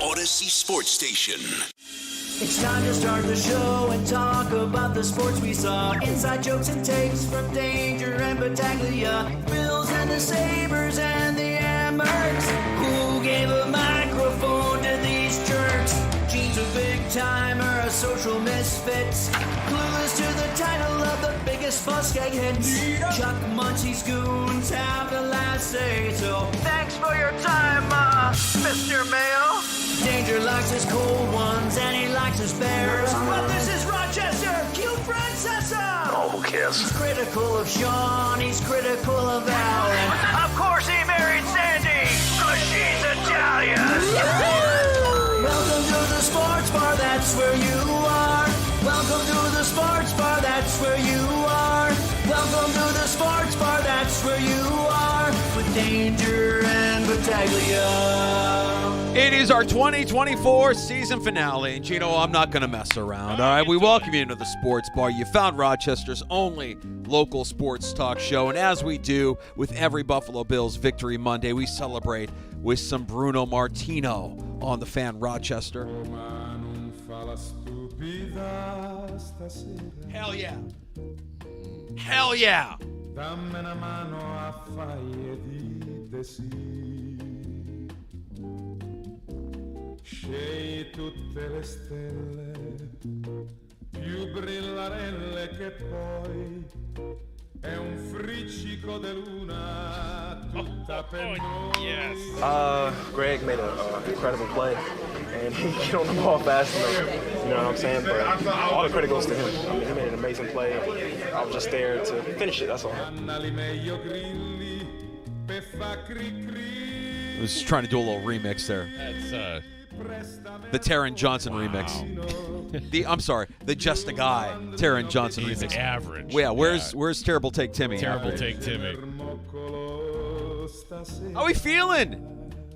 Odyssey Sports Station. It's time to start the show and talk about the sports we saw. Inside jokes and takes from Danger and Battaglia. Bills and the Sabres and the Amherst. Who gave a microphone to these jerks? Gene's a big timer, a social misfit. Clueless to the title of the biggest fuskeg hits. Chuck Munchie's goons have the last say. So thanks for your time, Mr. Mayo. Danger likes his cold ones and he likes his bears. But this is Rochester, cute Francesa. Oh, who cares? He's critical of Sean, he's critical of Al. And of course he married Sandy, cause she's Italian. Welcome to the sports bar, that's where you are. Welcome to the sports bar, that's where you are. Welcome to the sports bar, that's where you are. With Danger and Battaglia. It is our 2024 season finale, and Gino, I'm not going to mess around, all right? We welcome you into the Sports Bar. You found Rochester's only local sports talk show, and as we do with every Buffalo Bills Victory Monday, we celebrate with some Bruno Martino on the Fan Rochester. Hell yeah. Hell yeah. Scegli tutte le stelle più brillarelle che poi è un friccico di luna tutta per noi. Yes. Greg made an incredible play, and he get on the ball fast enough. You know what I'm saying? But all the credit goes to him. I mean, he made an amazing play. I was just there to finish it. That's all. I was trying to do a little remix there. That's the Taron Johnson remix. The Just a Guy Taron Johnson he's remix. Average. Yeah, where's Terrible Take Timmy? Terrible Take Timmy. How we feeling?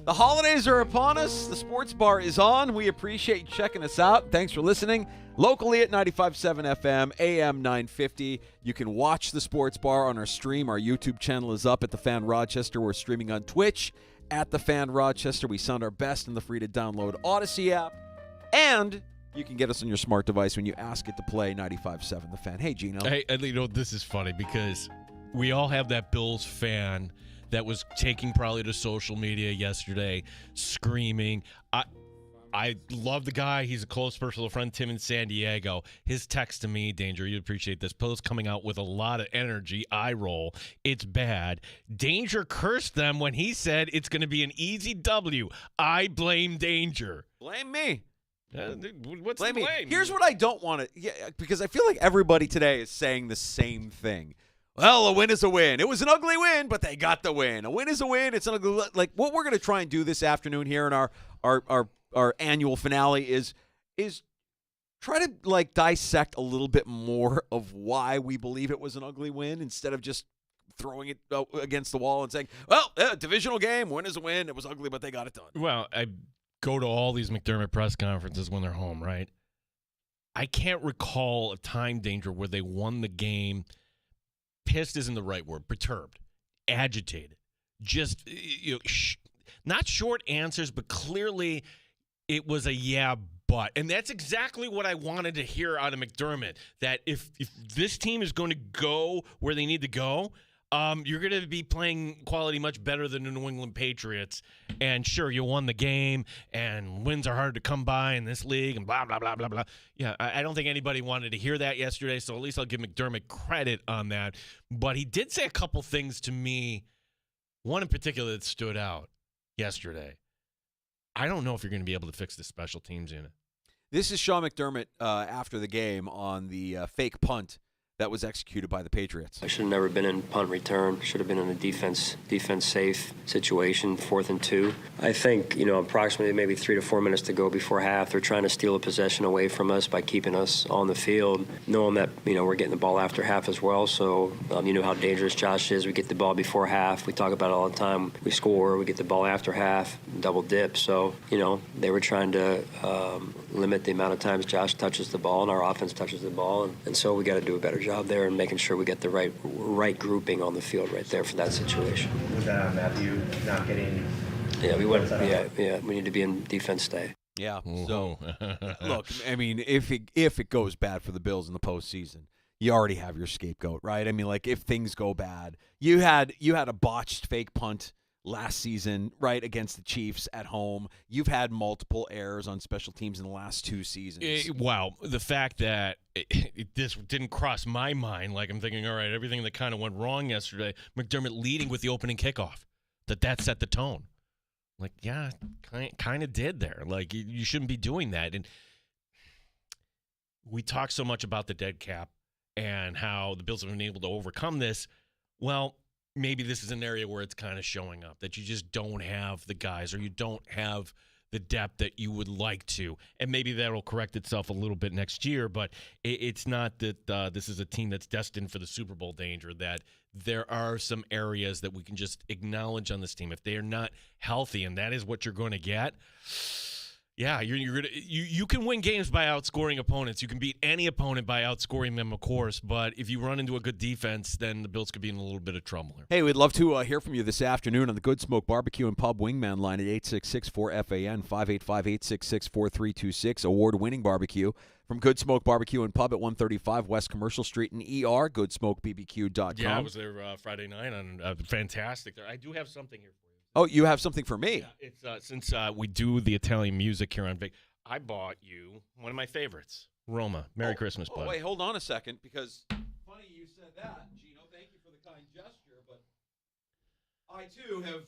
The holidays are upon us. The Sports Bar is on. We appreciate you checking us out. Thanks for listening. Locally at 95.7 FM, AM 950. You can watch the Sports Bar on our stream. Our YouTube channel is up at The Fan Rochester. We're streaming on Twitch at The Fan Rochester. We sound our best in the free-to-download Odyssey app. And you can get us on your smart device when you ask it to play 95.7 The Fan. Hey, Gino. Hey, you know, this is funny because we all have that Bills fan that was taking probably to social media yesterday, screaming. I love the guy. He's a close personal friend, Tim in San Diego. His text to me, Danger, you'd appreciate this. Post coming out with a lot of energy. Eye roll. It's bad. Danger cursed them when he said it's going to be an easy W. I blame Danger. Blame me. What's the blame? Here's what I don't want to, because I feel like everybody today is saying the same thing. Well, a win is a win. It was an ugly win, but they got the win. A win is a win. It's an ugly. Like what we're going to try and do this afternoon here in our annual finale is try to like dissect a little bit more of why we believe it was an ugly win instead of just throwing it against the wall and saying, well, divisional game, win is a win. It was ugly, but they got it done. Well, I go to all these McDermott press conferences when they're home, right? I can't recall a time, Danger, where they won the game. Pissed isn't the right word. Perturbed, agitated, just not short answers, but clearly it was a yeah, but. And that's exactly what I wanted to hear out of McDermott, that if this team is going to go where they need to go, you're going to be playing quality much better than the New England Patriots. And sure, you won the game, and wins are hard to come by in this league, and blah, blah, blah, blah, blah. Yeah, I don't think anybody wanted to hear that yesterday, so at least I'll give McDermott credit on that. But he did say a couple things to me, one in particular that stood out yesterday. I don't know if you're going to be able to fix the special teams unit. This is Sean McDermott after the game on the fake punt that was executed by the Patriots. I should have never been in punt return. Should have been in a defense safe situation, 4th and 2. I think, approximately maybe 3 to 4 minutes to go before half, they're trying to steal a possession away from us by keeping us on the field, knowing that, we're getting the ball after half as well. So, you know how dangerous Josh is. We get the ball before half. We talk about it all the time. We score, we get the ball after half, double dip. So, they were trying to limit the amount of times Josh touches the ball and our offense touches the ball. And so we got to do a better job there and making sure we get the right grouping on the field right there for that situation. Was that on Matthew not getting Yeah, we went. Yeah. We need to be in defense stay. Yeah. So, look, I mean, if it goes bad for the Bills in the postseason, you already have your scapegoat, right? I mean, like if things go bad, you had a botched fake punt last season, right, against the Chiefs at home. You've had multiple errors on special teams in the last 2 seasons. Wow, the fact that this didn't cross my mind, like I'm thinking, all right, everything that kind of went wrong yesterday, McDermott leading with the opening kickoff, that set the tone. Like, yeah, kind of did there. Like, you shouldn't be doing that. And we talk so much about the dead cap and how the Bills have been able to overcome this. Well, maybe this is an area where it's kind of showing up, that you just don't have the guys or you don't have the depth that you would like to. And maybe that'll correct itself a little bit next year, but it's not that this is a team that's destined for the Super Bowl danger, that there are some areas that we can just acknowledge on this team. If they are not healthy, and that is what you're going to get, yeah, you can win games by outscoring opponents. You can beat any opponent by outscoring them, of course. But if you run into a good defense, then the Bills could be in a little bit of trouble here. Hey, we'd love to hear from you this afternoon on the Good Smoke Barbecue and Pub Wingman line at 866-4FAN, 585-866-4326. Award-winning barbecue from Good Smoke Barbecue and Pub at 135 West Commercial Street in ER, goodsmokebbq.com. Yeah, I was there Friday night. Fantastic. I do have something here for you. Oh, you have something for me? Yeah, it's since we do the Italian music here on Vic, I bought you one of my favorites, Roma. Merry Christmas, bud. Oh, wait, hold on a second, because funny you said that, Gino. Thank you for the kind gesture, but I too have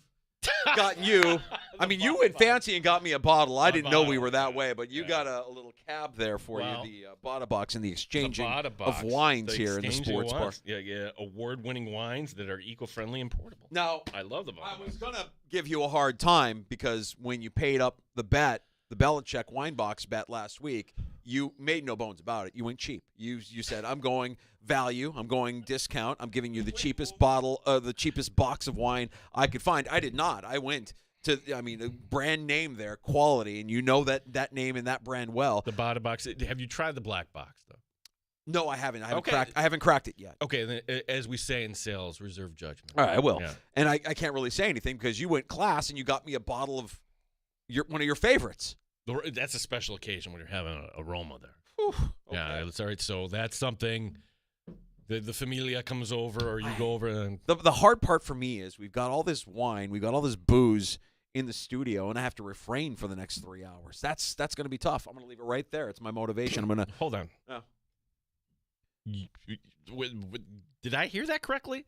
gotten you. I mean, you went fancy and got me a bottle. I didn't know we were that way, but you got a little cab there for you, the Bada Box and the exchanging of wines here in the sports bar. Yeah, award-winning wines that are eco-friendly and portable. Now, I love the Bada Box. I was going to give you a hard time because when you paid up the bet, the Belichick wine box bet last week, you made no bones about it. You went cheap. You said, I'm going value. I'm going discount. I'm giving you the cheapest bottle, the cheapest box of wine I could find. I did not. I went to, a brand name there, quality, and you know that name and that brand well. The Bada Box. Have you tried the black box, though? No, I haven't. I haven't cracked it yet. Okay, then, as we say in sales, reserve judgment. All right, I will. Yeah. And I can't really say anything because you went class and you got me a bottle of one of your favorites. That's a special occasion when you're having a Roma there. Whew, okay. Yeah, that's all right. So that's something. The familia comes over, or you go over and the hard part for me is we've got all this wine, we've got all this booze in the studio, and I have to refrain for the next 3 hours. That's going to be tough. I'm going to leave it right there. It's my motivation. I'm going to hold on. Oh. Did I hear that correctly?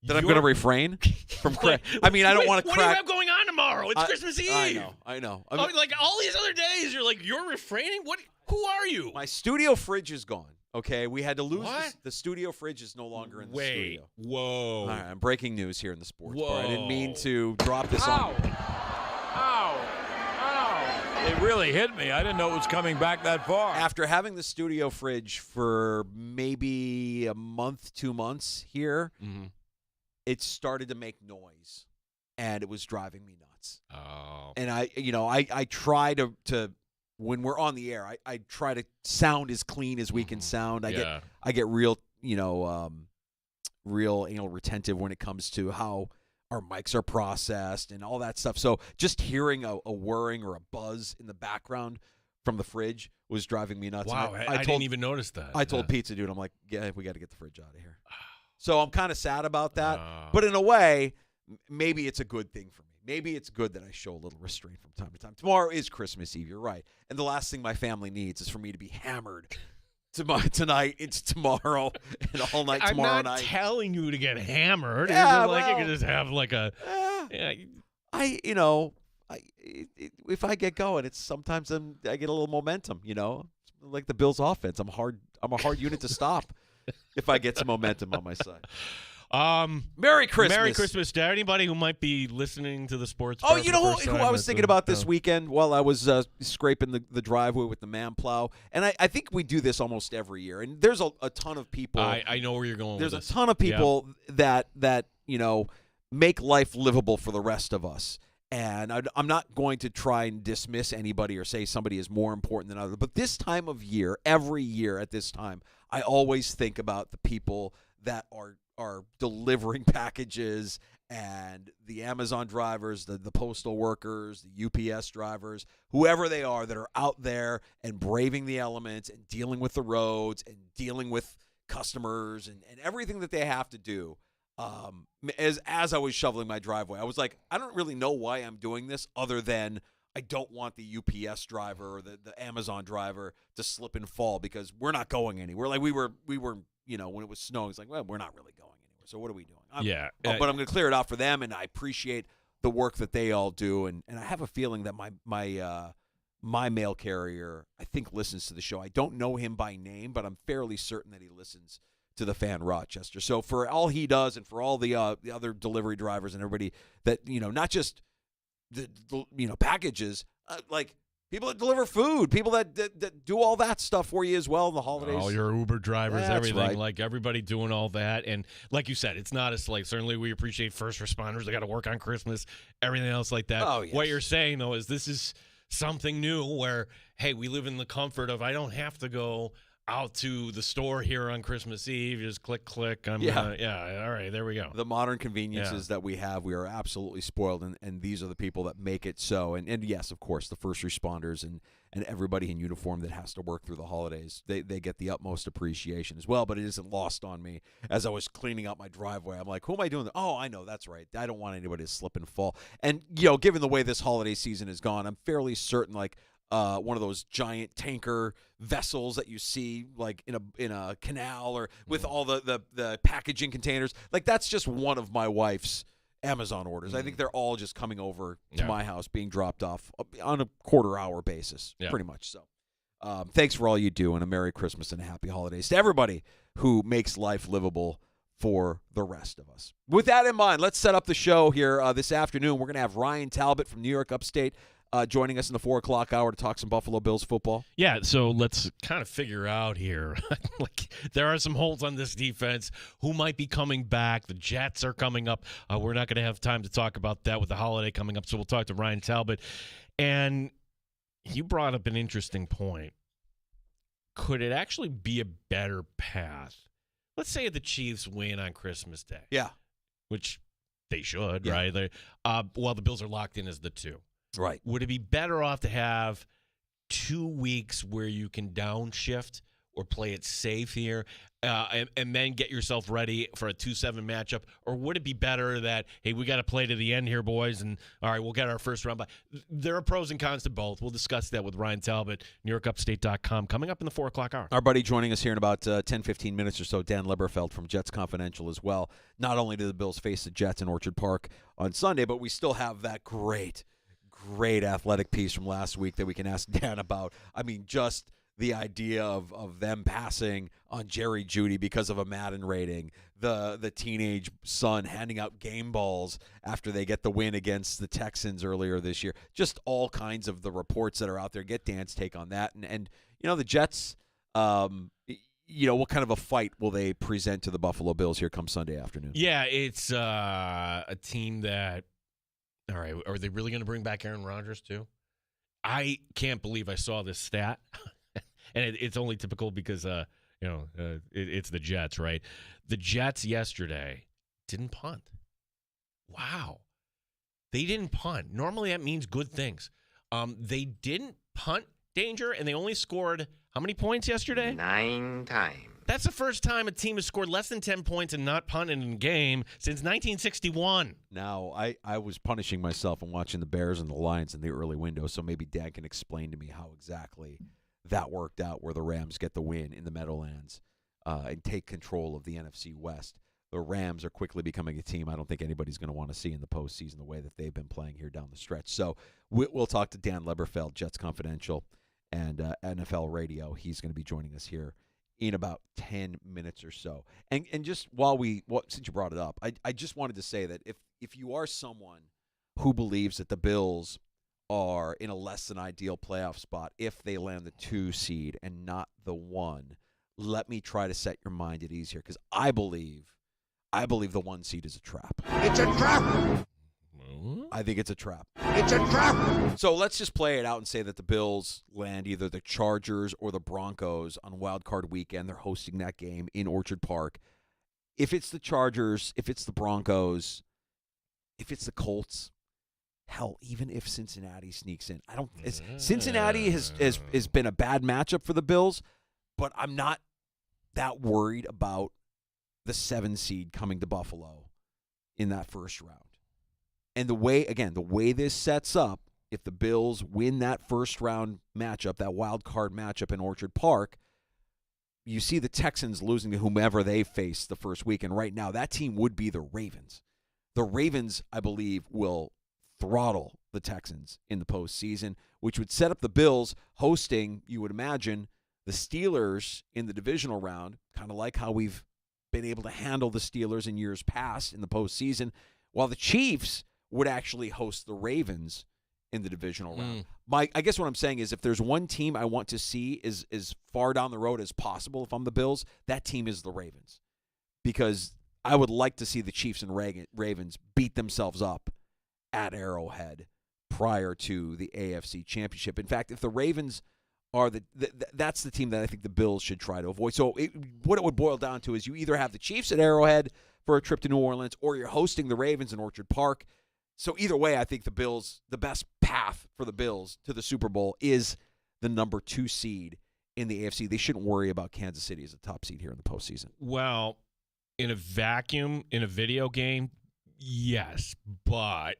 That I'm going to refrain from crack. I mean, I don't want to crack. What do you have going on tomorrow? It's Christmas Eve. I know. Like all these other days, you're refraining? What? Who are you? My studio fridge is gone. Okay, we had to lose the studio fridge is no longer in the studio. Whoa. All right, I'm breaking news here in the sports bar. I didn't mean to drop this on. Ow. It really hit me. I didn't know it was coming back that far. After having the studio fridge for maybe a month, 2 months here, it started to make noise, and it was driving me nuts. Oh. And I try to when we're on the air, I try to sound as clean as we can sound. I get real, real anal retentive when it comes to how our mics are processed and all that stuff. So just hearing a whirring or a buzz in the background from the fridge was driving me nuts. Wow, I didn't even notice that. I told Pizza Dude, I'm like, yeah, we got to get the fridge out of here. So I'm kind of sad about that. But in a way, maybe it's a good thing for me. Maybe it's good that I show a little restraint from time to time. Tomorrow is Christmas Eve. You're right. And the last thing my family needs is for me to be hammered tonight. It's tomorrow and all night tomorrow night. I'm not telling you to get hammered. Yeah, you can just have like a. If I get going, it's sometimes I get a little momentum. Like the Bills' offense. I'm a hard unit to stop if I get some momentum on my side. Merry Christmas. Merry Christmas to anybody who might be listening to the sports. Oh, you know who I was thinking about this weekend while I was scraping the driveway with the man plow? And I think we do this almost every year. And there's a ton of people. I know where you're going with this. There's a ton of people that make life livable for the rest of us. And I'm not going to try and dismiss anybody or say somebody is more important than others. But this time of year, every year at this time, I always think about the people that are are delivering packages, and the Amazon drivers, the postal workers, the UPS drivers, whoever they are that are out there and braving the elements and dealing with the roads and dealing with customers and everything that they have to do. As I was shoveling my driveway, I was like, I don't really know why I'm doing this other than I don't want the UPS driver or the Amazon driver to slip and fall, because we're not going anywhere. Like we were, when it was snowing, it's like, well, we're not really going anywhere. So what are we doing? But I'm going to clear it out for them, and I appreciate the work that they all do. And I have a feeling that my mail carrier, I think, listens to the show. I don't know him by name, but I'm fairly certain that he listens to the Fan Rochester. So for all he does, and for all the other delivery drivers and everybody that, not just the packages, like people that deliver food, people that do all that stuff for you as well in the holidays. All your Uber drivers, That's everything, right. like everybody doing all that. And like you said, it's not a slate. Certainly we appreciate first responders. They got to work on Christmas, everything else like that. Oh, yes. What you're saying, though, is this is something new where, hey, we live in the comfort of I don't have to go out to the store here on Christmas Eve. Just click. All right, there we go. The modern conveniences that we have, we are absolutely spoiled, and these are the people that make it so. And yes, of course, the first responders and everybody in uniform that has to work through the holidays, they get the utmost appreciation as well. But it isn't lost on me. As I was cleaning out my driveway, I'm like, who am I doing? Oh, I know, that's right. I don't want anybody to slip and fall. And, given the way this holiday season has gone, I'm fairly certain, like, one of those giant tanker vessels that you see like in a canal or with all the packaging containers. Like, that's just one of my wife's Amazon orders. I think they're all just coming over to my house, being dropped off on a quarter-hour basis, pretty much. So thanks for all you do, and a Merry Christmas and a Happy Holidays to everybody who makes life livable for the rest of us. With that in mind, let's set up the show here this afternoon. We're going to have Ryan Talbot from New York Upstate joining us in the 4 o'clock hour to talk some Buffalo Bills football. Yeah, so let's kind of figure out here. Like, there are some holes on this defense. Who might be coming back? The Jets are coming up. We're not going to have time to talk about that with the holiday coming up, so we'll talk to Ryan Talbot. And you brought up an interesting point. Could it actually be a better path? Let's say the Chiefs win on Christmas Day. Yeah. Which they should, right? While the Bills are locked in as the 2. Right. Would it be better off to have 2 weeks where you can downshift or play it safe here and then get yourself ready for a 2-7 matchup? Or would it be better that, hey, we got to play to the end here, boys, and all right, we'll get our first round by? There are pros and cons to both. We'll discuss that with Ryan Talbot, NewYorkUpstate.com, coming up in the 4 o'clock hour. Our buddy joining us here in about 10, 15 minutes or so, Dan Leberfeld from Jets Confidential as well. Not only do the Bills face the Jets in Orchard Park on Sunday, but we still have that great athletic piece from last week that we can ask Dan about. I mean, just the idea of them passing on Jerry Jeudy because of a Madden rating, the teenage son handing out game balls after they get the win against the Texans earlier this year. Just all kinds of the reports that are out there. Get Dan's take on that. And the Jets, what kind of a fight will they present to the Buffalo Bills here come Sunday afternoon? Yeah, it's a team that, all right, are they really going to bring back Aaron Rodgers too? I can't believe I saw this stat, and it's only typical because it's the Jets, right? The Jets yesterday didn't punt. Wow, they didn't punt. Normally that means good things. They didn't punt, Danger, and they only scored how many points yesterday? 9 times. That's the first time a team has scored less than 10 points and not punted in a game since 1961. Now, I was punishing myself and watching the Bears and the Lions in the early window, so maybe Dan can explain to me how exactly that worked out, where the Rams get the win in the Meadowlands and take control of the NFC West. The Rams are quickly becoming a team I don't think anybody's going to want to see in the postseason the way that they've been playing here down the stretch. So we'll talk to Dan Leberfeld, Jets Confidential, and NFL Radio. He's going to be joining us here in about 10 minutes or so. And just since you brought it up, I just wanted to say that if you are someone who believes that the Bills are in a less than ideal playoff spot if they land the 2 seed and not the 1, let me try to set your mind at ease here, because I believe the 1 seed is a trap. It's a trap! I think it's a trap. It's a trap! So let's just play it out and say that the Bills land either the Chargers or the Broncos on Wild Card Weekend. They're hosting that game in Orchard Park. if it's the Chargers, if it's the Broncos, if it's the Colts, hell, even if Cincinnati sneaks in, Cincinnati has been a bad matchup for the Bills, but I'm not that worried about the 7 seed coming to Buffalo in that first round. And the way this sets up, if the Bills win that first round matchup, that wild card matchup in Orchard Park, you see the Texans losing to whomever they face the first week. And right now, that team would be the Ravens. The Ravens, I believe, will throttle the Texans in the postseason, which would set up the Bills hosting, you would imagine, the Steelers in the divisional round, kind of like how we've been able to handle the Steelers in years past in the postseason, while the Chiefs would actually host the Ravens in the divisional round. I guess what I'm saying is if there's one team I want to see is as far down the road as possible if I'm the Bills, that team is the Ravens. Because I would like to see the Chiefs and Ravens beat themselves up at Arrowhead prior to the AFC Championship. In fact, if the Ravens are that's the team that I think the Bills should try to avoid. So what it would boil down to is you either have the Chiefs at Arrowhead for a trip to New Orleans or you're hosting the Ravens in Orchard Park. So either way, I think the best path for the Bills to the Super Bowl is the number 2 seed in the AFC. They shouldn't worry about Kansas City as a top seed here in the postseason. Well, in a vacuum, in a video game, yes, but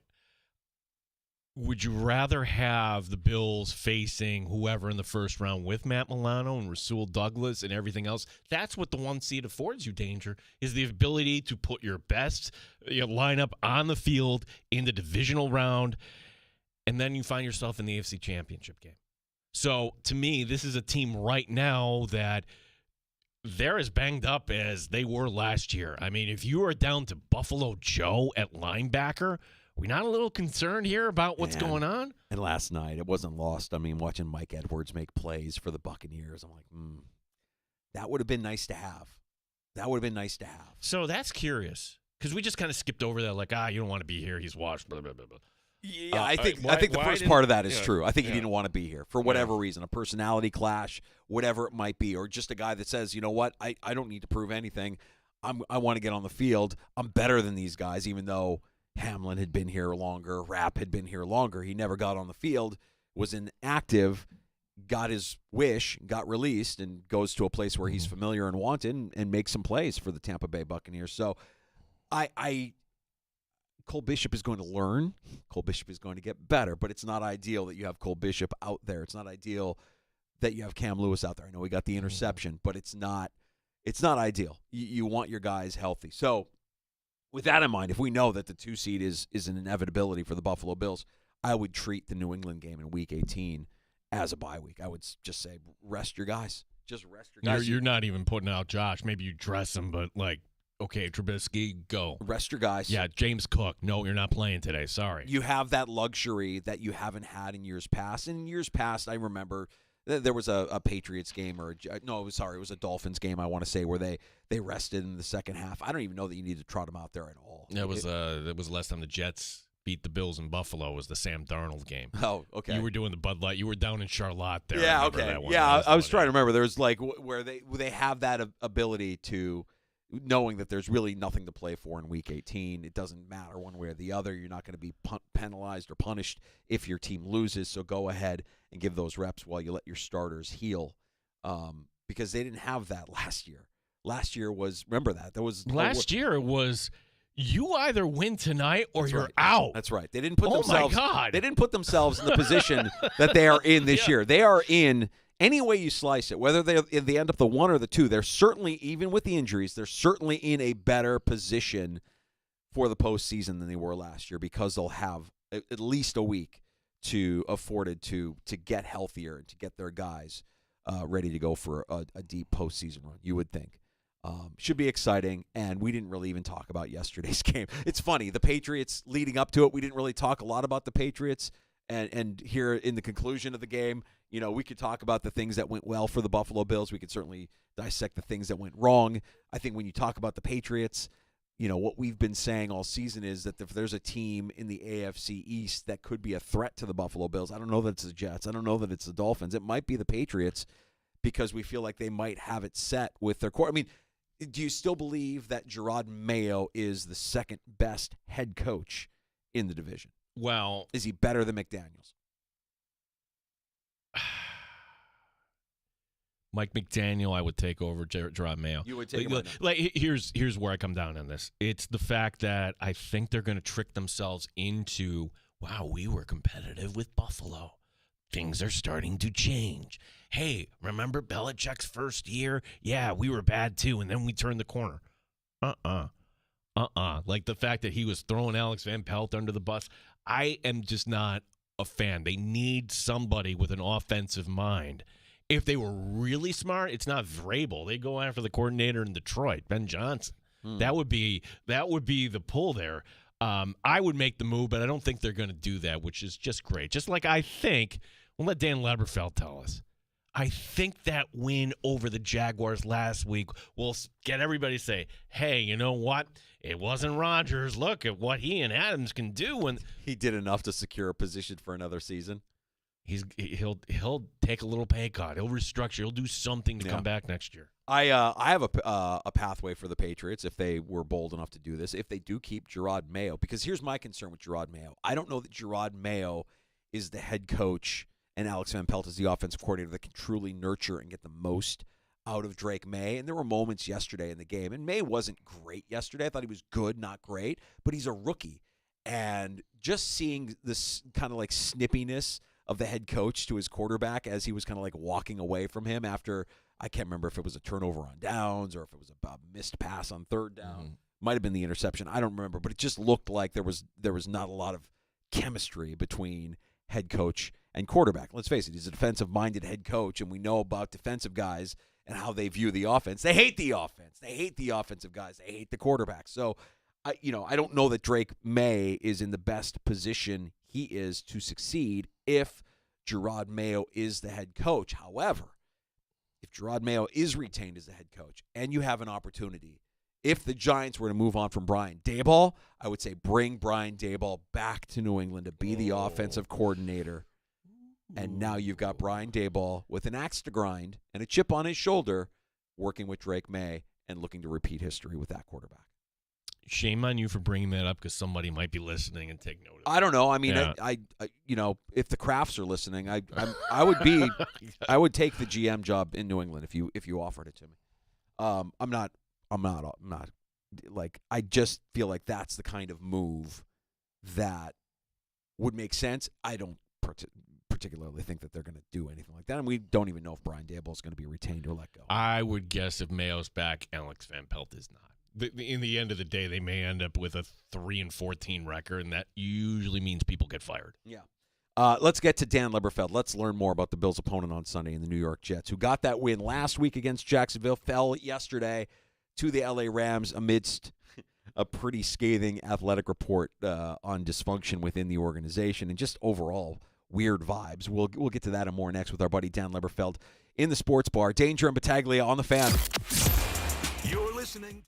would you rather have the Bills facing whoever in the first round with Matt Milano and Rasul Douglas and everything else? That's what the 1 seed affords you, Danger, is the ability to put your best lineup on the field in the divisional round, and then you find yourself in the AFC Championship game. So, to me, this is a team right now that they're as banged up as they were last year. I mean, if you are down to Buffalo Joe at linebacker, we not a little concerned here about what's going on? And last night, it wasn't lost. I mean, watching Mike Edwards make plays for the Buccaneers, I'm like, that would have been nice to have. So that's curious because we just kind of skipped over that, like, you don't want to be here. He's washed. Blah, blah, blah, blah. Yeah, I think the first part of that is true. I think he didn't want to be here for whatever reason, a personality clash, whatever it might be, or just a guy that says, you know what, I don't need to prove anything. I want to get on the field. I'm better than these guys, even though Hamlin had been here longer, Rapp had been here longer. He never got on the field, was inactive, got his wish, got released, and goes to a place where he's familiar and wanted and makes some plays for the Tampa Bay Buccaneers. So Cole Bishop is going to learn. Cole Bishop is going to get better, but it's not ideal that you have Cole Bishop out there. It's not ideal that you have Cam Lewis out there. I know he got the interception, but it's not ideal. You want your guys healthy. So with that in mind, if we know that the 2 seed is an inevitability for the Buffalo Bills, I would treat the New England game in Week 18 as a bye week. I would just say, rest your guys. Just rest your guys. You're not even putting out Josh. Maybe you dress him, but okay, Trubisky, go. Rest your guys. Yeah, James Cook. No, you're not playing today. Sorry. You have that luxury that you haven't had in years past. And in years past, I remember there was a Patriots game it was a Dolphins game, I want to say, where they rested in the second half. I don't even know that you need to trot them out there at all. It was the last time the Jets beat the Bills in Buffalo was the Sam Darnold game. Oh, okay. You were doing the Bud Light. You were down in Charlotte there. Yeah, okay. Yeah, I was trying to remember. There was where they have that ability to, knowing that there's really nothing to play for in Week 18. It doesn't matter one way or the other. You're not going to be penalized or punished if your team loses, so go ahead and give those reps while you let your starters heal, because they didn't have that last year. Last year was, remember that. Last year it was, you either win tonight or That's you're right. out. That's right. They didn't put themselves. My God. They didn't put themselves in the position that they are in this year. They are in, any way you slice it, whether they end up the 1 or the 2, they're certainly, even with the injuries, they're certainly in a better position for the postseason than they were last year, because they'll have at least a week to get healthier and to get their guys ready to go for a deep postseason run, you would think. Should be exciting, and we didn't really even talk about yesterday's game. It's funny, the Patriots leading up to it, we didn't really talk a lot about the Patriots, and here in the conclusion of the game, we could talk about the things that went well for the Buffalo Bills. We could certainly dissect the things that went wrong. I think when you talk about the Patriots, what we've been saying all season is that if there's a team in the AFC East that could be a threat to the Buffalo Bills, I don't know that it's the Jets. I don't know that it's the Dolphins. It might be the Patriots, because we feel like they might have it set with their core. I mean, Do you still believe that Gerard Mayo is the second best head coach in the division? Well, Is he better than McDaniels? Mike McDaniel, I would take over Gerard Mayo. You would take him. Here's where I come down on this. It's the fact that I think they're going to trick themselves into, wow, we were competitive with Buffalo. Things are starting to change. Hey, remember Belichick's first year? Yeah, we were bad too, and then we turned the corner. Like the fact that he was throwing Alex Van Pelt under the bus. I am just not a fan. They need somebody with an offensive mind. If they were really smart, it's not Vrabel. They go after the coordinator in Detroit, Ben Johnson. That would be the pull there. I would make the move, but I don't think they're going to do that, which is just great. Just like I think, we'll let Dan Leberfeld tell us. I think that win over the Jaguars last week will get everybody to say, hey, you know what? It wasn't Rodgers. Look at what he and Adams can do when He did enough to secure a position for another season. He'll take a little pay cut. He'll restructure. He'll do something to come back next year. I have a pathway for the Patriots if they were bold enough to do this. If they do keep Gerard Mayo, because here's my concern with Gerard Mayo. I don't know that Gerard Mayo is the head coach and Alex Van Pelt is the offensive coordinator that can truly nurture and get the most out of Drake May. And there were moments yesterday in the game, and May wasn't great yesterday. I thought he was good, not great, but he's a rookie. And just seeing this kind of like snippiness of the head coach to his quarterback as he was kind of like walking away from him after, I can't remember if it was a turnover on downs or if it was a missed pass on third down. Might have been the interception. I don't remember, but it just looked like there was not a lot of chemistry between head coach and quarterback. Let's face it, he's a defensive-minded head coach, and we know about defensive guys and how they view the offense. They hate the offense. They hate the offensive guys. They hate the quarterback. So, I don't know that Drake May is in the best position he is to succeed if Gerard Mayo is the head coach. However, if Gerard Mayo is retained as the head coach and you have an opportunity, if the Giants were to move on from Brian Daboll, I would say bring Brian Daboll back to New England to be the offensive coordinator. And now you've got Brian Daboll with an axe to grind and a chip on his shoulder working with Drake May and looking to repeat history with that quarterback. Shame on you for bringing that up because somebody might be listening and take notice. I don't know. I mean, Yeah. I if the Crafts are listening, I would take the GM job in New England if you offered it to me. I'm not like, I just feel like that's the kind of move that would make sense. I don't particularly think that they're going to do anything like that, and we don't even know if Brian Daboll is going to be retained or let go. I would guess if Mayo's back, Alex Van Pelt is not. In the end of the day, they may end up with a 3-14 record, and that usually means people get fired. Yeah. Let's get to Dan Leberfeld. Let's learn more about the Bills' opponent on Sunday in the New York Jets, who got that win last week against Jacksonville, fell yesterday to the LA Rams amidst a pretty scathing athletic report on dysfunction within the organization and just overall weird vibes. We'll get to that and more next with our buddy Dan Leberfeld in the Sports Bar. Danger and Battaglia on the Fan. You're listening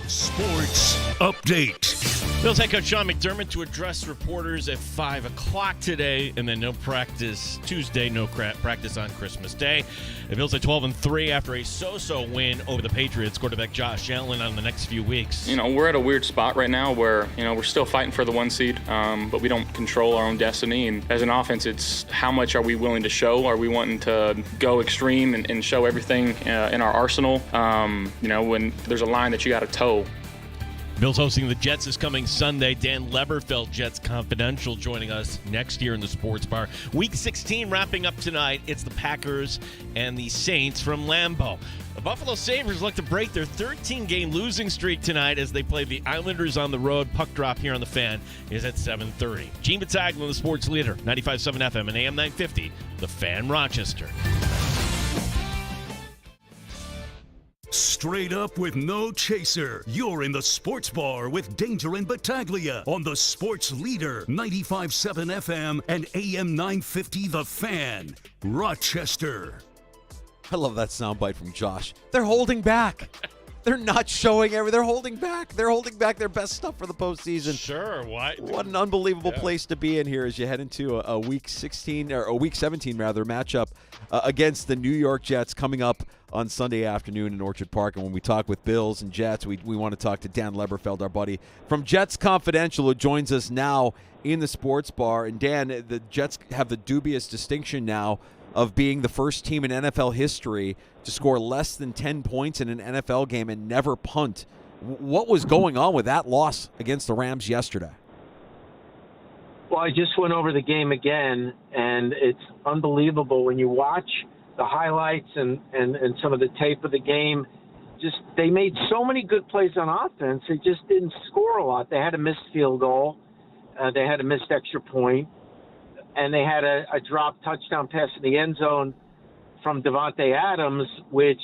Sports Update. Bills head coach Sean McDermott to address reporters at 5 o'clock today, and then no practice Tuesday, no practice on Christmas Day. The Bills are 12-3 after a so-so win over the Patriots. Quarterback Josh Allen on the next few weeks. We're at a weird spot right now where, we're still fighting for the 1 seed, but we don't control our own destiny. And as an offense, it's how much are we willing to show? Are we wanting to go extreme and show everything in our arsenal? When there's a line that you got to toe. Bills hosting the Jets this coming Sunday. Dan Leberfeld, Jets Confidential, joining us next year in the Sports Bar. Week 16 wrapping up tonight. It's the Packers and the Saints from Lambeau. The Buffalo Sabres look to break their 13-game losing streak tonight as they play the Islanders on the road. Puck drop here on the Fan is at 7:30. Gene Battaglia, the sports leader, 95.7 FM and AM 950, the Fan Rochester. Straight up with no chaser. You're in the Sports Bar with Danger and Battaglia on the Sports Leader, 95.7 FM and AM 950 The Fan, Rochester. I love that soundbite from Josh. They're holding back. They're not showing They're holding back. They're holding back their best stuff for the postseason. Sure. Why? What an unbelievable place to be in here as you head into a Week 16 or a Week 17 rather matchup against the New York Jets coming up on Sunday afternoon in Orchard Park. And when we talk with Bills and Jets, we want to talk to Dan Leberfeld, our buddy from Jets Confidential, who joins us now in the Sports Bar. And Dan, the Jets have the dubious distinction now of being the first team in NFL history to score less than 10 points in an NFL game and never punt. What was going on with that loss against the Rams yesterday? Well, I just went over the game again, and it's unbelievable when you watch the highlights and some of the tape of the game. Just they made so many good plays on offense. They just didn't score a lot. They had a missed field goal. They had a missed extra point. And they had a drop touchdown pass in the end zone from Davante Adams, which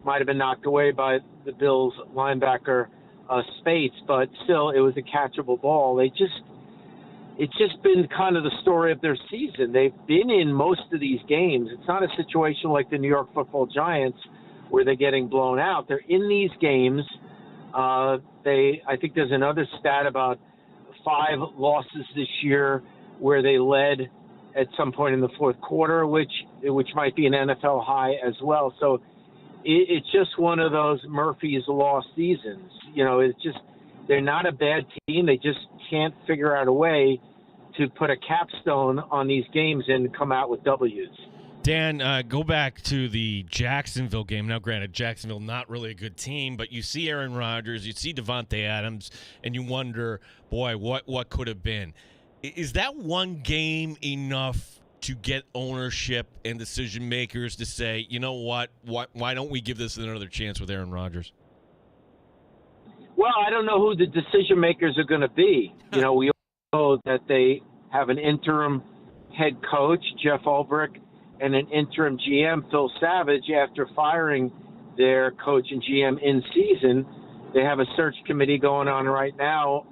might have been knocked away by the Bills linebacker Spates, but still it was a catchable ball. It's just been kind of the story of their season. They've been in most of these games. It's not a situation like the New York Football Giants where they're getting blown out. They're in these games. I think there's another stat about 5 losses this year where they led at some point in the fourth quarter, which might be an NFL high as well. So it's just one of those Murphy's Law seasons. It's just they're not a bad team. They just can't figure out a way to put a capstone on these games and come out with W's. Dan, go back to the Jacksonville game. Now, granted, Jacksonville not really a good team, but you see Aaron Rodgers, you see Davante Adams, and you wonder, boy, what could have been? Is that one game enough to get ownership and decision makers to say, you know what, why don't we give this another chance with Aaron Rodgers? Well, I don't know who the decision makers are going to be. We all know that they have an interim head coach, Jeff Ulbrich, and an interim GM, Phil Savage, after firing their coach and GM in season. They have a search committee going on right now,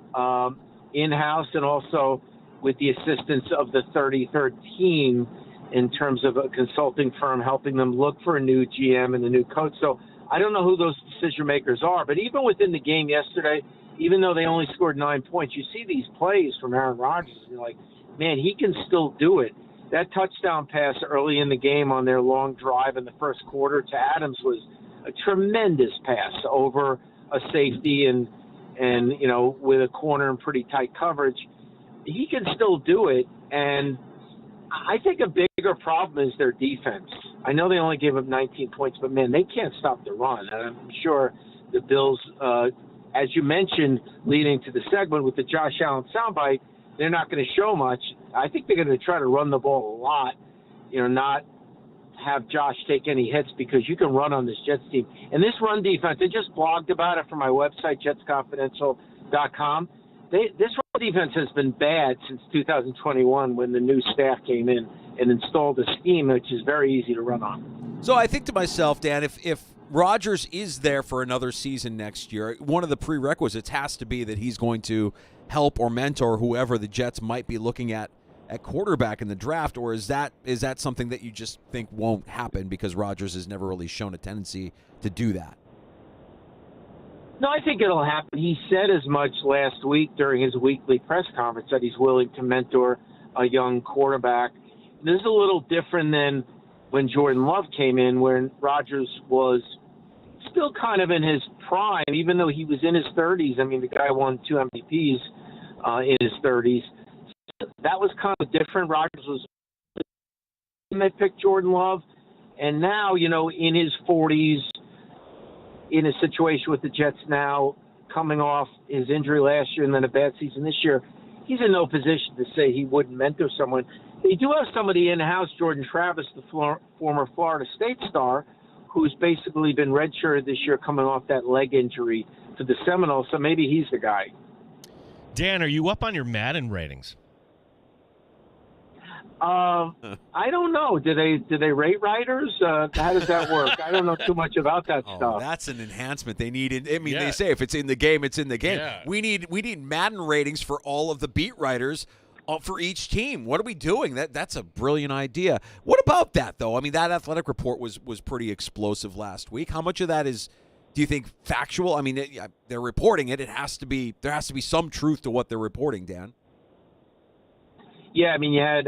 in-house and also with the assistance of the 33rd team in terms of a consulting firm helping them look for a new GM and a new coach. So I don't know who those decision makers are, but even within the game yesterday, even though they only scored 9 points, you see these plays from Aaron Rodgers and you're like, man, he can still do it. That touchdown pass early in the game on their long drive in the first quarter to Adams was a tremendous pass over a safety and with a corner and pretty tight coverage. He can still do it, and I think a bigger problem is their defense. I know they only gave up 19 points, but, man, they can't stop the run. And I'm sure the Bills, as you mentioned, leading to the segment with the Josh Allen soundbite, they're not going to show much. I think they're going to try to run the ball a lot, not have Josh take any hits because you can run on this Jets team. And this run defense, I just blogged about it from my website, jetsconfidential.com. This run defense has been bad since 2021 when the new staff came in and installed a scheme which is very easy to run on. So I think to myself, Dan, if Rodgers is there for another season next year, one of the prerequisites has to be that he's going to help or mentor whoever the Jets might be looking at quarterback in the draft, or is that something that you just think won't happen because Rodgers has never really shown a tendency to do that? No, I think it'll happen. He said as much last week during his weekly press conference that he's willing to mentor a young quarterback. This is a little different than when Jordan Love came in, when Rodgers was still kind of in his prime, even though he was in his 30s. I mean, the guy won 2 MVPs in his 30s. That was kind of different. Rodgers was – they picked Jordan Love. And now, in his 40s, in a situation with the Jets now, coming off his injury last year and then a bad season this year, he's in no position to say he wouldn't mentor someone. They do have somebody in-house, Jordan Travis, the former Florida State star, who's basically been redshirted this year coming off that leg injury to the Seminoles, so maybe he's the guy. Dan, are you up on your Madden ratings? I don't know. Do they rate writers? How does that work? I don't know too much about that stuff. That's an enhancement they need. They say if it's in the game, it's in the game. Yeah. We need Madden ratings for all of the beat writers for each team. What are we doing? That's a brilliant idea. What about that though? I mean, that athletic report was pretty explosive last week. How much of that is, do you think, factual? I mean, they're reporting it. There has to be some truth to what they're reporting, Dan. Yeah, I mean, you had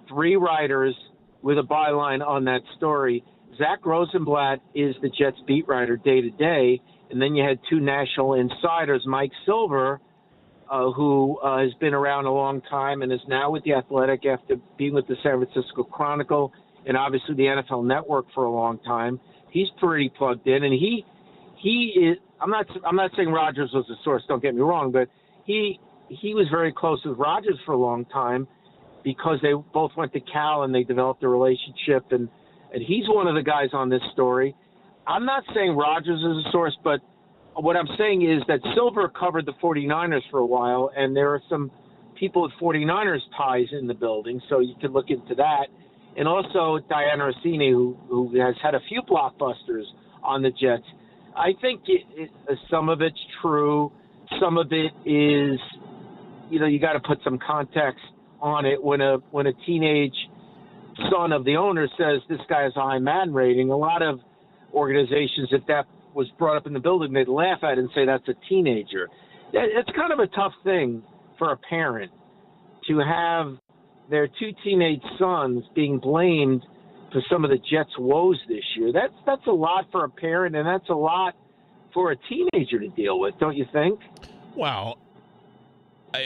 3 writers with a byline on that story. Zach Rosenblatt is the Jets beat writer day to day, and then you had 2 national insiders, Mike Silver, who has been around a long time and is now with the Athletic after being with the San Francisco Chronicle and obviously the NFL Network for a long time. He's pretty plugged in, and he is. I'm not saying Rodgers was the source. Don't get me wrong, but he was very close with Rodgers for a long time, because they both went to Cal and they developed a relationship, and he's one of the guys on this story. I'm not saying Rodgers is a source, but what I'm saying is that Silver covered the 49ers for a while, and there are some people with 49ers ties in the building, so you could look into that. And also Diana Rossini, who has had a few blockbusters on the Jets. I think some of it's true. Some of it is, you got to put some context on it. When a teenage son of the owner says this guy has a high Madden rating, a lot of organizations, if that was brought up in the building, they'd laugh at it and say that's a teenager. It's kind of a tough thing for a parent to have their 2 teenage sons being blamed for some of the Jets' woes this year. That's a lot for a parent, and that's a lot for a teenager to deal with, don't you think? Wow.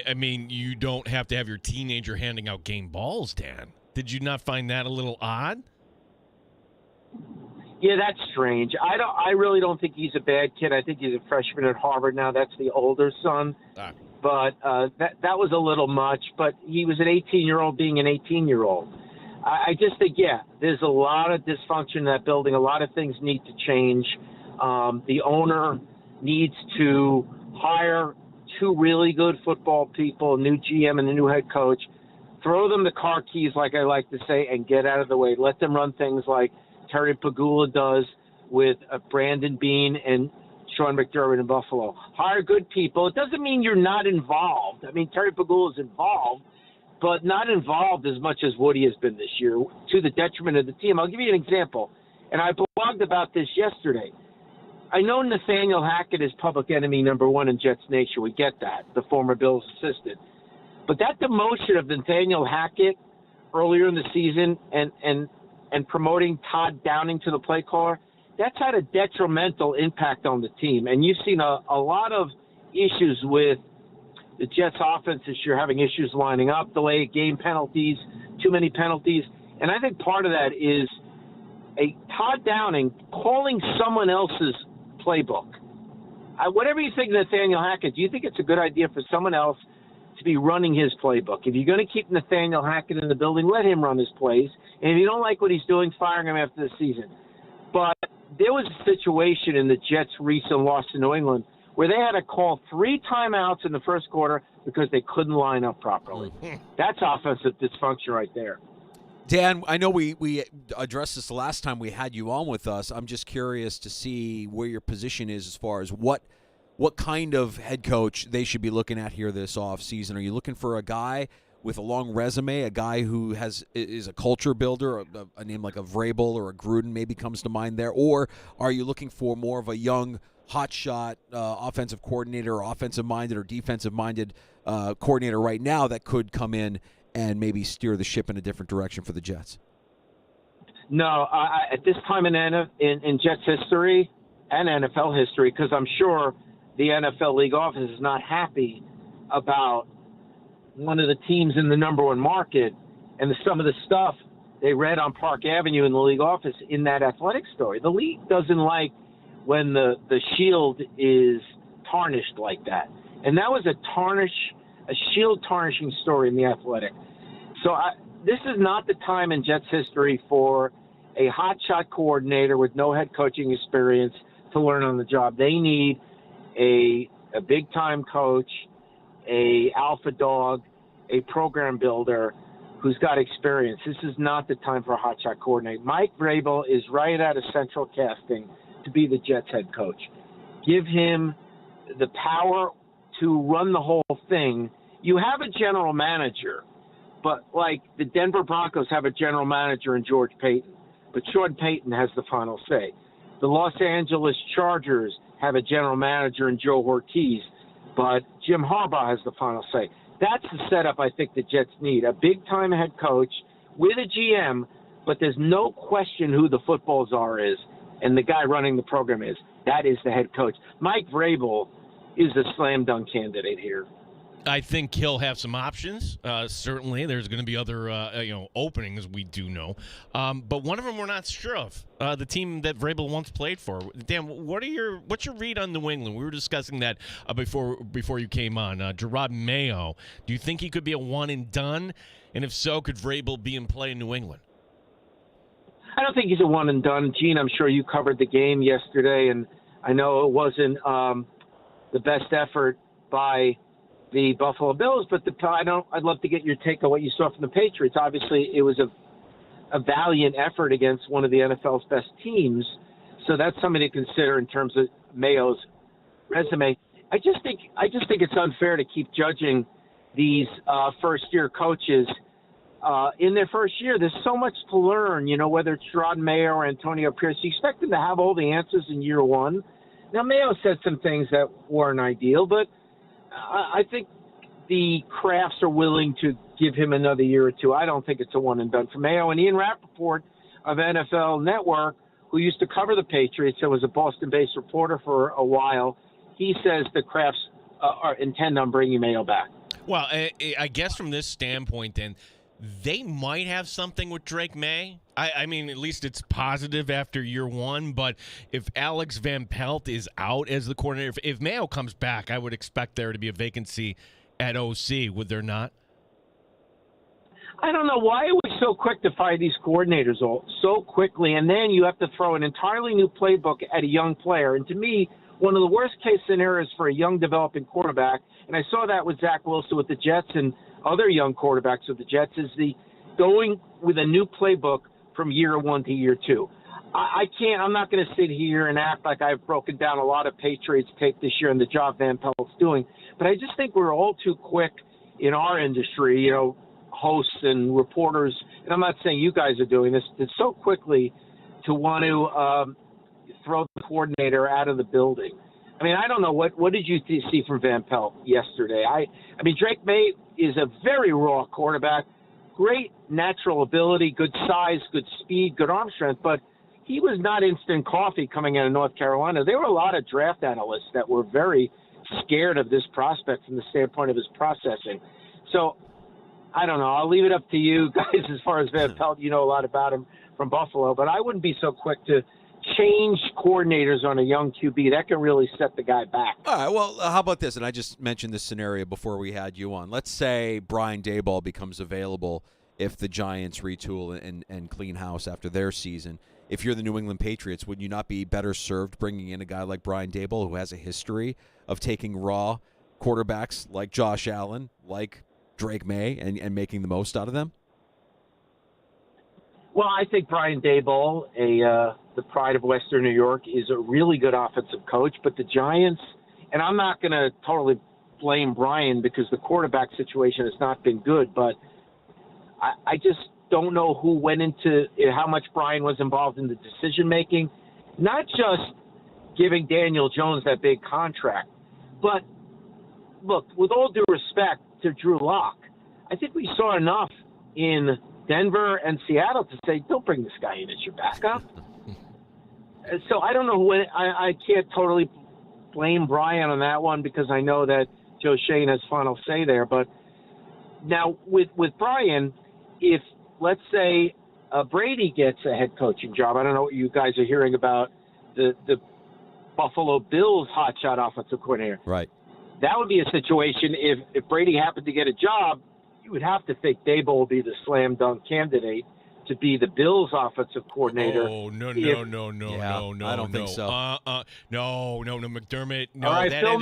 I mean, you don't have to have your teenager handing out game balls, Dan. Did you not find that a little odd? Yeah, that's strange. I really don't think he's a bad kid. I think he's a freshman at Harvard now. That's the older son. But that was a little much. But he was an 18-year-old being an 18-year-old. I just think, there's a lot of dysfunction in that building. A lot of things need to change. The owner needs to hire 2 really good football people, a new GM and a new head coach. Throw them the car keys, like I like to say, and get out of the way. Let them run things like Terry Pagula does with Brandon Beane and Sean McDermott in Buffalo. Hire good people. It doesn't mean you're not involved. I mean, Terry Pagula is involved, but not involved as much as Woody has been this year, to the detriment of the team. I'll give you an example, and I blogged about this yesterday. I know Nathaniel Hackett is public enemy number 1 in Jets Nation. We get that, the former Bills assistant. But that demotion of Nathaniel Hackett earlier in the season and promoting Todd Downing to the play caller, that's had a detrimental impact on the team. And you've seen a lot of issues with the Jets offense this year, having issues lining up, delayed game penalties, too many penalties. And I think part of that is Todd Downing calling someone else's playbook. Whatever you think of Nathaniel Hackett, do you think it's a good idea for someone else to be running his playbook? If you're going to keep Nathaniel Hackett in the building, let him run his plays. And if you don't like what he's doing, firing him after the season. But there was a situation in the Jets' recent loss to New England where they had to call 3 timeouts in the first quarter because they couldn't line up properly. That's offensive dysfunction right there. Dan, I know we addressed this the last time we had you on with us. I'm just curious to see where your position is as far as what kind of head coach they should be looking at here this offseason. Are you looking for a guy with a long resume, a guy who is a culture builder, a name like a Vrabel or a Gruden maybe comes to mind there, or are you looking for more of a young, hotshot offensive coordinator or offensive-minded or defensive-minded coordinator right now that could come in and maybe steer the ship in a different direction for the Jets? No, at this time in Jets history and NFL history, because I'm sure the NFL league office is not happy about one of the teams in the number one market and some of the stuff they read on Park Avenue in the league office in that athletic story. The league doesn't like when the shield is tarnished like that. And that was a shield tarnishing story in the athletic. So this is not the time in Jets history for a hotshot coordinator with no head coaching experience to learn on the job. They need a big-time coach, a alpha dog, a program builder who's got experience. This is not the time for a hotshot coordinator. Mike Vrabel is right out of central casting to be the Jets head coach. Give him the power to run the whole thing. You have a general manager, but like the Denver Broncos have a general manager in George Paton, but Sean Payton has the final say. The Los Angeles Chargers have a general manager in Joe Ortiz, but Jim Harbaugh has the final say. That's the setup I think the Jets need, a big-time head coach with a GM, but there's no question who the football czar is and the guy running the program is. That is the head coach. Mike Vrabel is a slam-dunk candidate here. I think he'll have some options. Certainly, there's going to be other openings, we do know. But one of them we're not sure of. The team that Vrabel once played for. Dan, what's your read on New England? We were discussing that before you came on. Gerard Mayo. Do you think he could be a one and done? And if so, could Vrabel be in play in New England? I don't think he's a one and done. Gene, I'm sure you covered the game yesterday, and I know it wasn't the best effort by the Buffalo Bills, but I'd love to get your take on what you saw from the Patriots. Obviously, it was a valiant effort against one of the NFL's best teams, so that's something to consider in terms of Mayo's resume. I just think it's unfair to keep judging these first-year coaches in their first year. There's so much to learn, whether it's Gerard Mayo or Antonio Pierce. You expect them to have all the answers in year one. Now, Mayo said some things that weren't ideal, but I think the Crafts are willing to give him another year or two. I don't think it's a one and done for Mayo. And Ian Rappaport of NFL Network, who used to cover the Patriots and was a Boston-based reporter for a while, he says the Crafts intend on bringing Mayo back. Well, I guess from this standpoint, then, they might have something with Drake May. I mean, at least it's positive after year one. But if Alex Van Pelt is out as the coordinator, if Mayo comes back, I would expect there to be a vacancy at OC. Would there not? I don't know why it was so quick to fire these coordinators so quickly, and then you have to throw an entirely new playbook at a young player. And to me, one of the worst-case scenarios for a young developing quarterback, and I saw that with Zach Wilson with the Jets and other young quarterbacks with the Jets, is the going with a new playbook from year one to year two. I'm not going to sit here and act like I've broken down a lot of Patriots tape this year and the job Van Pelt's doing, but I just think we're all too quick in our industry, hosts and reporters, and I'm not saying you guys are doing this, so quickly to want to throw the coordinator out of the building. I mean, I don't know. What did you see from Van Pelt yesterday? I mean, Drake May is a very raw quarterback, great natural ability, good size, good speed, good arm strength, but he was not instant coffee coming out of North Carolina. There were a lot of draft analysts that were very scared of this prospect from the standpoint of his processing. So, I don't know. I'll leave it up to you guys as far as Van Pelt. You know a lot about him from Buffalo, but I wouldn't be so quick to change coordinators on a young QB. That can really set the guy back. All right, well, how about this? And I just mentioned this scenario before we had you on. Let's say Brian Daboll becomes available if the Giants retool and clean house after their season. If you're the New England Patriots, would you not be better served bringing in a guy like Brian Daboll who has a history of taking raw quarterbacks like Josh Allen, like Drake May, and making the most out of them? Well, I think Brian Daboll, the pride of Western New York, is a really good offensive coach. But the Giants, and I'm not going to totally blame Brian because the quarterback situation has not been good, but I just don't know who went into how much Brian was involved in the decision-making, not just giving Daniel Jones that big contract. But look, with all due respect to Drew Lock, I think we saw enough in Denver and Seattle to say, don't bring this guy in as your backup. So I don't know when I can't totally blame Brian on that one because I know that Joe Shane has final say there. But now with Brian, if let's say Brady gets a head coaching job, I don't know what you guys are hearing about the Buffalo Bills hotshot offensive coordinator. Right. That would be a situation if Brady happened to get a job, you would have to think Daboll would be the slam dunk candidate to be the Bills offensive coordinator. Oh, no. Yeah, I don't think so. No, McDermott. No, All right, fill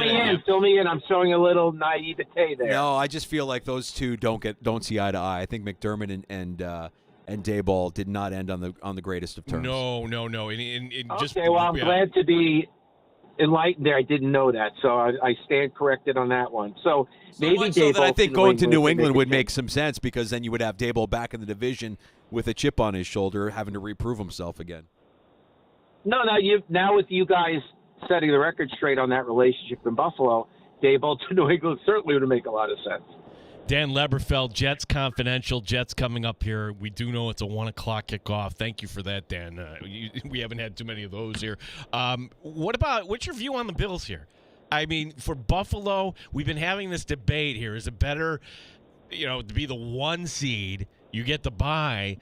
me in. I'm showing a little naivete there. No, I just feel like those two don't see eye to eye. I think McDermott and Daboll did not end on the greatest of terms. No. I'm glad to be enlightened there. I didn't know that, so I stand corrected on that one. So maybe much so that I think going to New England would make some sense because then you would have Daboll back in the division with a chip on his shoulder, having to reprove himself again. No, now with you guys setting the record straight on that relationship in Buffalo, Daboll to New England certainly would make a lot of sense. Dan Leberfeld, Jets Confidential. Jets coming up here. We do know it's a 1 o'clock kickoff. Thank you for that, Dan. We haven't had too many of those here. What's your view on the Bills here? I mean, for Buffalo, we've been having this debate here. Is it better, to be the 1 seed, you get the bye,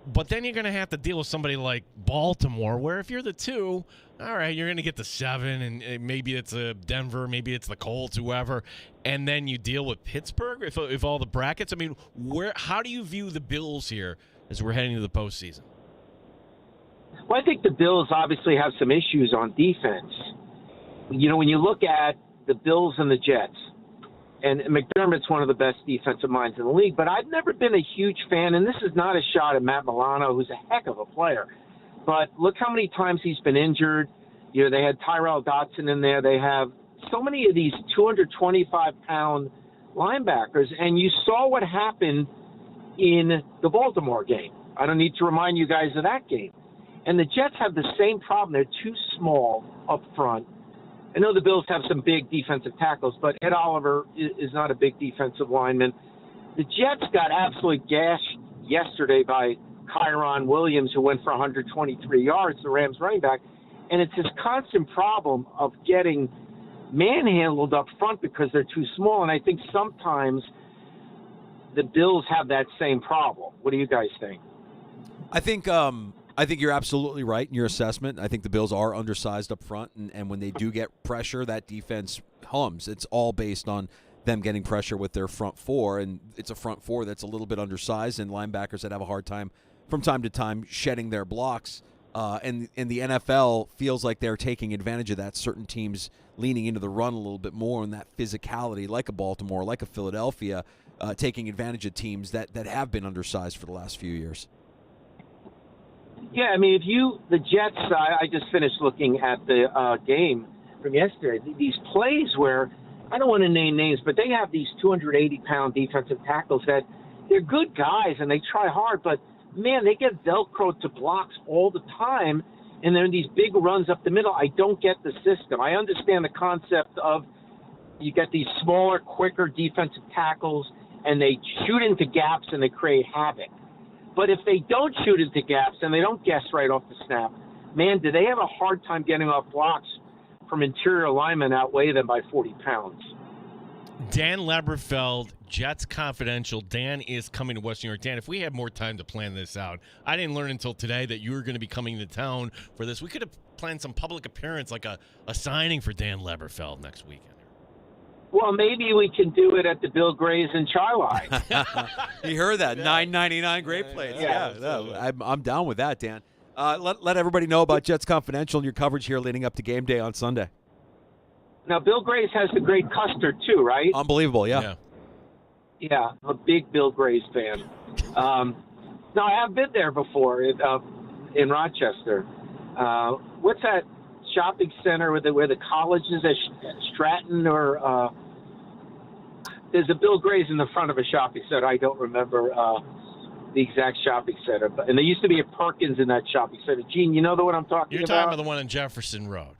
but then you're going to have to deal with somebody like Baltimore, where if you're the 2, all right, you're going to get the 7, and maybe it's a Denver, maybe it's the Colts, whoever, and then you deal with Pittsburgh if all the brackets. I mean, how do you view the Bills here as we're heading to the postseason? Well, I think the Bills obviously have some issues on defense. When you look at the Bills and the Jets, and McDermott's one of the best defensive minds in the league, but I've never been a huge fan, and this is not a shot at Matt Milano, who's a heck of a player. But look how many times he's been injured. They had Tyrell Dodson in there. They have so many of these 225-pound linebackers, and you saw what happened in the Baltimore game. I don't need to remind you guys of that game. And the Jets have the same problem. They're too small up front. I know the Bills have some big defensive tackles, but Ed Oliver is not a big defensive lineman. The Jets got absolutely gashed yesterday by Kyron Williams, who went for 123 yards, the Rams running back. And it's this constant problem of getting manhandled up front because they're too small. And I think sometimes the Bills have that same problem. What do you guys think? I think you're absolutely right in your assessment. I think the Bills are undersized up front, and when they do get pressure, that defense hums. It's all based on them getting pressure with their front 4, and it's a front 4 that's a little bit undersized, and linebackers that have a hard time from time to time shedding their blocks. And the NFL feels like they're taking advantage of that. Certain teams leaning into the run a little bit more and that physicality, like a Baltimore, like a Philadelphia, taking advantage of teams that have been undersized for the last few years. Yeah, I mean, the Jets, I just finished looking at the game from yesterday. These plays where, I don't want to name names, but they have these 280-pound defensive tackles that they're good guys and they try hard, but, man, they get Velcro to blocks all the time, and they're in these big runs up the middle. I don't get the system. I understand the concept of you get these smaller, quicker defensive tackles, and they shoot into gaps and they create havoc. But if they don't shoot into gaps and they don't guess right off the snap, man, do they have a hard time getting off blocks from interior linemen outweigh them by 40 pounds. Dan Leberfeld, Jets Confidential. Dan is coming to West New York. Dan, if we had more time to plan this out, I didn't learn until today that you were going to be coming to town for this. We could have planned some public appearance, like a signing for Dan Leberfeld next weekend. Well, maybe we can do it at the Bill Gray's in Charlie. You heard that? $9.99 great plates. Yeah, I'm down with that, Dan. Let everybody know about Jets Confidential and your coverage here leading up to game day on Sunday. Now, Bill Gray's has the great custard, too, right? Unbelievable, yeah. Yeah, I'm a big Bill Gray's fan. No, I have been there before in Rochester. What's that shopping center where the college is at Stratton or there's a Bill Gray's in the front of a shopping center. I don't remember the exact shopping center. And there used to be a Perkins in that shopping center. Gene, you know the one I'm talking about? You're talking about the one on Jefferson Road.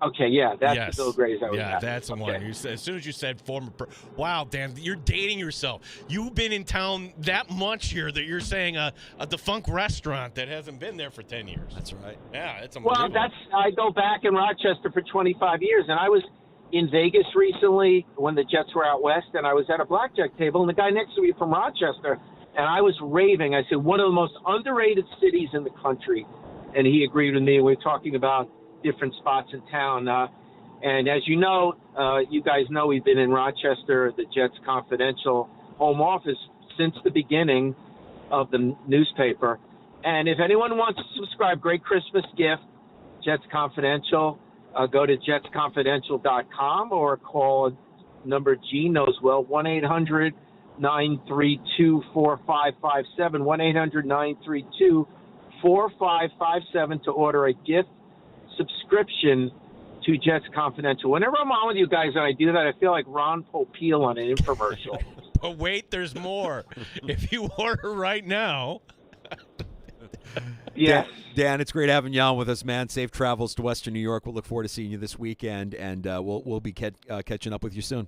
Okay, yeah, that's Yes. the Bill Grays I was Yeah, at. that's the Okay. one. As soon as you said former wow, Dan, you're dating yourself. You've been in town that much here that you're saying a defunct restaurant that hasn't been there for 10 years. That's right. Yeah, it's Well, unbelievable. I go back in Rochester for 25 years, and I was in Vegas recently when the Jets were out west, and I was at a blackjack table, and the guy next to me from Rochester, and I was raving. I said, one of the most underrated cities in the country, and he agreed with me. We were talking about different spots in town. And as you know, you guys know we've been in Rochester, the Jets Confidential home office since the beginning of the newspaper. And if anyone wants to subscribe, great Christmas gift, Jets Confidential, go to jetsconfidential.com or call number G knows well, 1-800-932-4557, 1-800-932-4557 to order a gift subscription to Jets Confidential. Whenever I'm on with you guys and I do that, I feel like Ron Popeil on an infomercial. But wait, there's more. If you order right now. Yes. Dan, it's great having you on with us, man. Safe travels to Western New York. We'll look forward to seeing you this weekend, and we'll be catching up with you soon.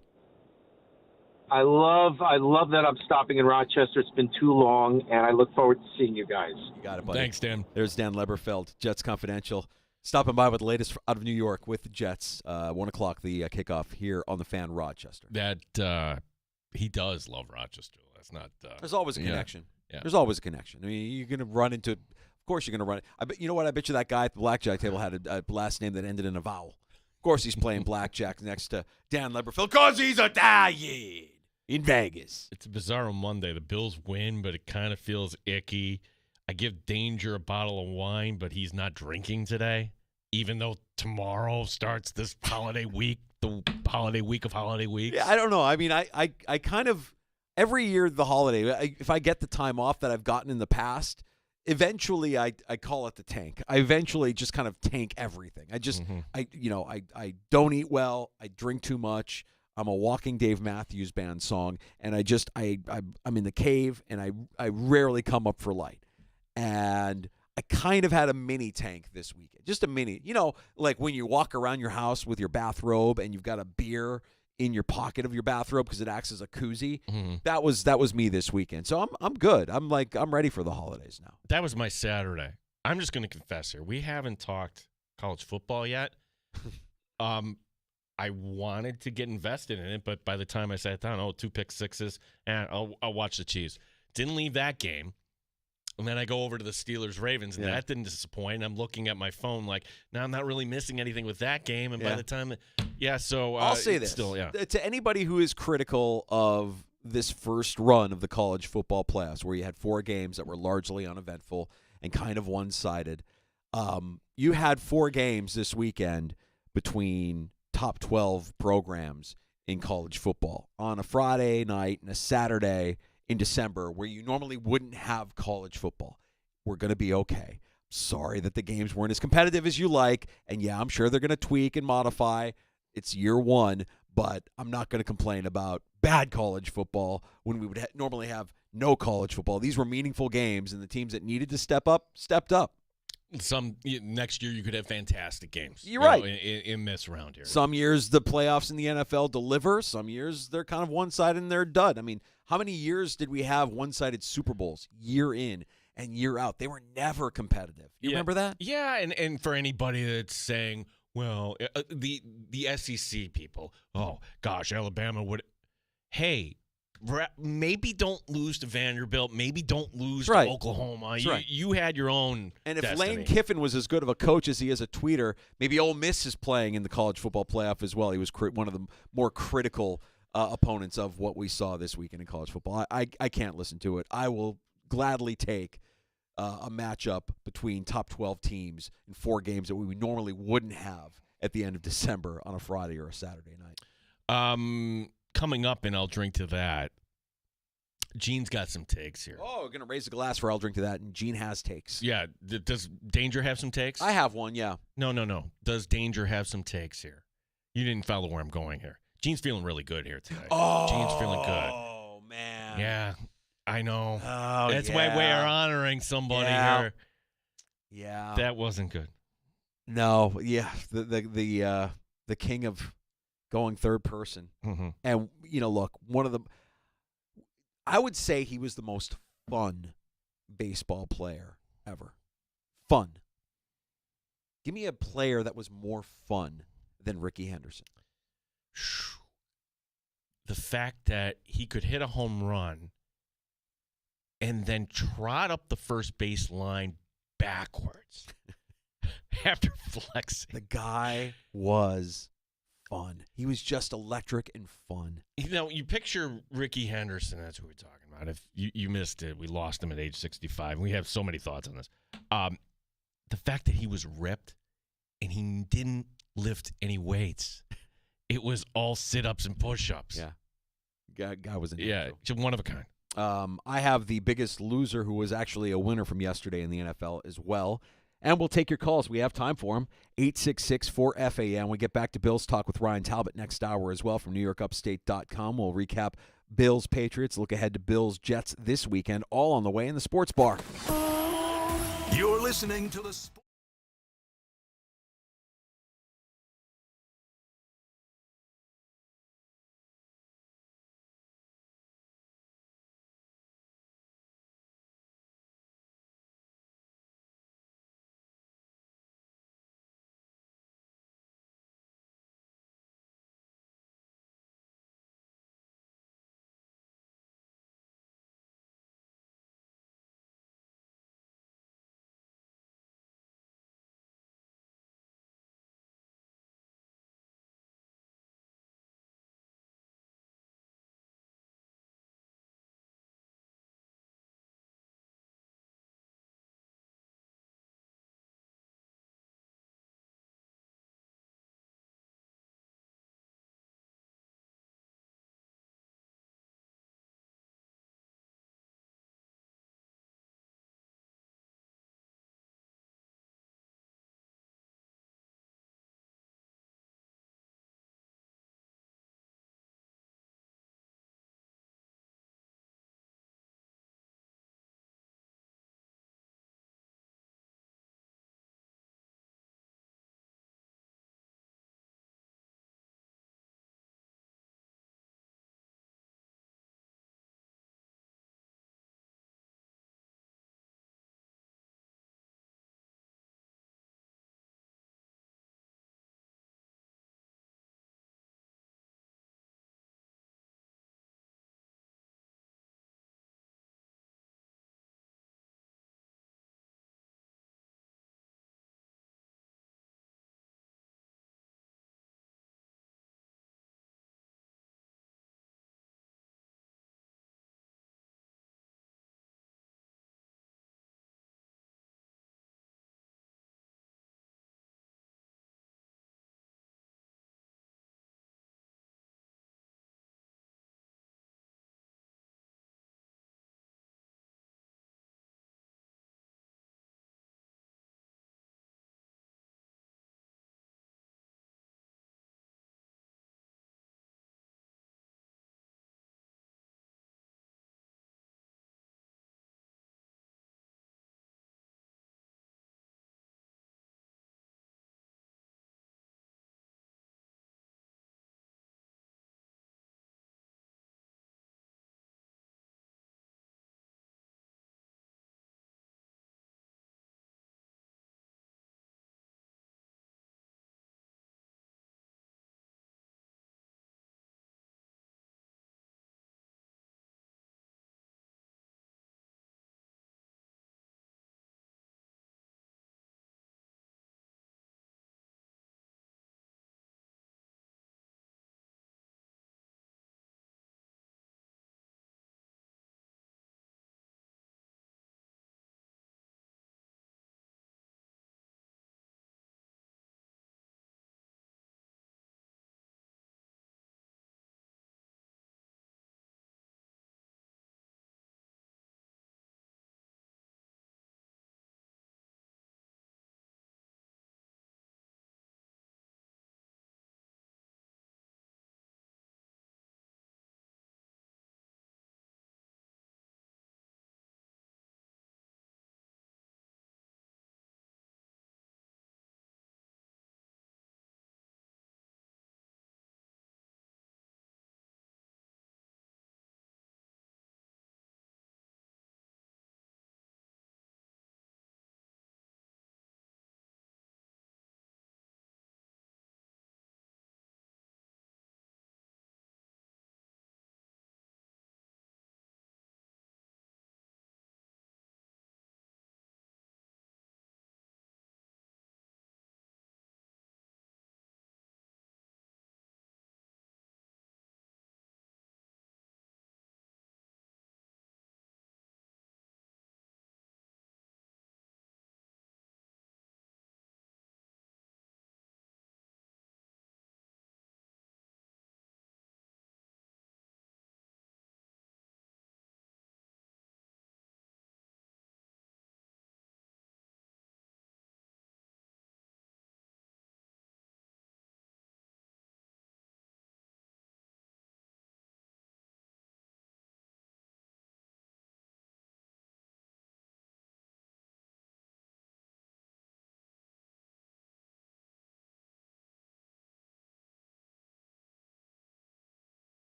I love that I'm stopping in Rochester. It's been too long, and I look forward to seeing you guys. You got it, buddy. Thanks, Dan. There's Dan Leberfeld, Jets Confidential, stopping by with the latest out of New York with the Jets. 1 o'clock, the kickoff here on the Fan Rochester. That he does love Rochester. That's not. There's always a connection. Yeah. There's always a connection. I mean, you're going to run into. Of course, you're going to run. I bet you know what? I bet you that guy at the blackjack table had a last name that ended in a vowel. Of course, he's playing blackjack next to Dan Leberfeld because he's Italian in Vegas. It's a bizarre Monday. The Bills win, but it kind of feels icky. I give Danger a bottle of wine, but he's not drinking today, even though tomorrow starts this holiday week, the holiday week of holiday weeks. Yeah, I don't know. I mean, I kind of every year the holiday, if I get the time off that I've gotten in the past, eventually I call it the tank. I eventually just kind of tank everything. I just I don't eat well. I drink too much. I'm a walking Dave Matthews Band song, and I'm in the cave, and I rarely come up for light. And I kind of had a mini tank this weekend, just a mini. You know, like when you walk around your house with your bathrobe and you've got a beer in your pocket of your bathrobe because it acts as a koozie. That was me this weekend. So I'm good. I'm ready for the holidays now. That was my Saturday. I'm just going to confess here. We haven't talked college football yet. I wanted to get invested in it, but by the time I sat down, 2 pick sixes, and I'll watch the Chiefs. Didn't leave that game. And then I go over to the Steelers-Ravens, and that didn't disappoint. I'm looking at my phone like, now I'm not really missing anything with that game. And by the time, so I'll say this. Still, to anybody who is critical of this first run of the college football playoffs, where you had 4 games that were largely uneventful and kind of one-sided, you had 4 games this weekend between top 12 programs in college football on a Friday night and a Saturday in December, where you normally wouldn't have college football. We're going to be okay. Sorry that the games weren't as competitive as you like, and I'm sure they're going to tweak and modify. It's year 1, but I'm not going to complain about bad college football when we would normally have no college football. These were meaningful games, and the teams that needed to step up, stepped up. Next year you could have fantastic games. You're right. In this round here. Some years the playoffs in the NFL deliver. Some years they're kind of one-sided and they're dud. I mean, how many years did we have one-sided Super Bowls year in and year out? They were never competitive. You remember that? Yeah, and for anybody that's saying, well, the SEC people, oh, gosh, Alabama would – hey, maybe don't lose to Vanderbilt. Maybe don't lose to Oklahoma. You had your own And if destiny. Lane Kiffin was as good of a coach as he is a tweeter, maybe Ole Miss is playing in the college football playoff as well. He was one of the more critical opponents of what we saw this weekend in college football. I can't listen to it. I will gladly take a matchup between top 12 teams in 4 games that we normally wouldn't have at the end of December on a Friday or a Saturday night. Coming up, and I'll drink to that. Gene's got some takes here. Oh, we're going to raise a glass for I'll drink to that, and Gene has takes. Yeah. Does Danger have some takes? I have one, yeah. No. Does Danger have some takes here? You didn't follow where I'm going here. Gene's feeling really good here today. Oh, Gene's feeling good. Oh, man. Yeah, I know. Oh, That's why we're honoring somebody here. Yeah. That wasn't good. No, yeah, the king of going third person. Mm-hmm. And look, I would say he was the most fun baseball player ever. Fun. Give me a player that was more fun than Ricky Henderson. The fact that he could hit a home run and then trot up the first base line backwards after flexing. The guy was fun. He was just electric and fun. You picture Ricky Henderson. That's who we're talking about. If you missed it, we lost him at age 65. We have so many thoughts on this. The fact that he was ripped and he didn't lift any weights. It was all sit-ups and push-ups. Yeah. Guy was an just one of a kind. I have the biggest loser who was actually a winner from yesterday in the NFL as well. And we'll take your calls. We have time for them. 866-4FAN. We get back to Bills Talk with Ryan Talbot next hour as well from NewYorkUpstate.com. We'll recap Bills Patriots, look ahead to Bills Jets this weekend, all on the way in the Sports Bar. You're listening to the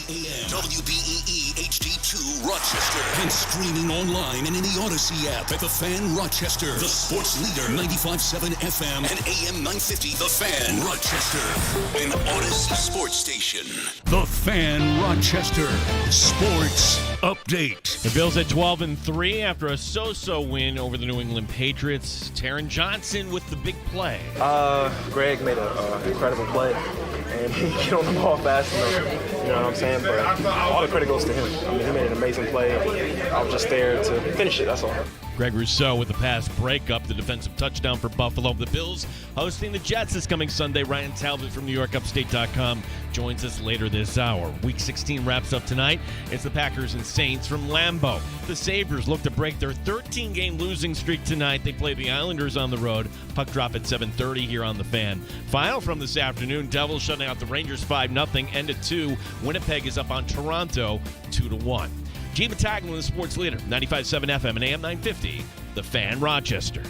AM, WBEE HD2 Rochester, and streaming online and in the Odyssey app at The Fan Rochester, the sports leader, 95.7 FM and AM 950 The Fan Rochester, an Odyssey sports station. The Fan Rochester Sports Update. The Bills at 12-3 after a so-so win over the New England Patriots. Taron Johnson with the big play. Greg made an incredible play, and he get on the ball fast enough. You know what I'm saying? But all the credit goes to him. I mean, he made an amazing play. I was just there to finish it. That's all. Greg Rousseau with the pass breakup, the defensive touchdown for Buffalo. The Bills hosting the Jets this coming Sunday. Ryan Talbot from NewYorkUpstate.com joins us later this hour. Week 16 wraps up tonight. It's the Packers and Saints from Lambeau. The Sabres look to break their 13-game losing streak tonight. They play the Islanders on the road. Puck drop at 7:30 here on The Fan. Final from this afternoon, Devils shutting out the Rangers 5-0. End at 2. Winnipeg is up on Toronto 2-1. G. Battaglia, the sports leader, 95.7 FM and AM 950, The Fan Rochester.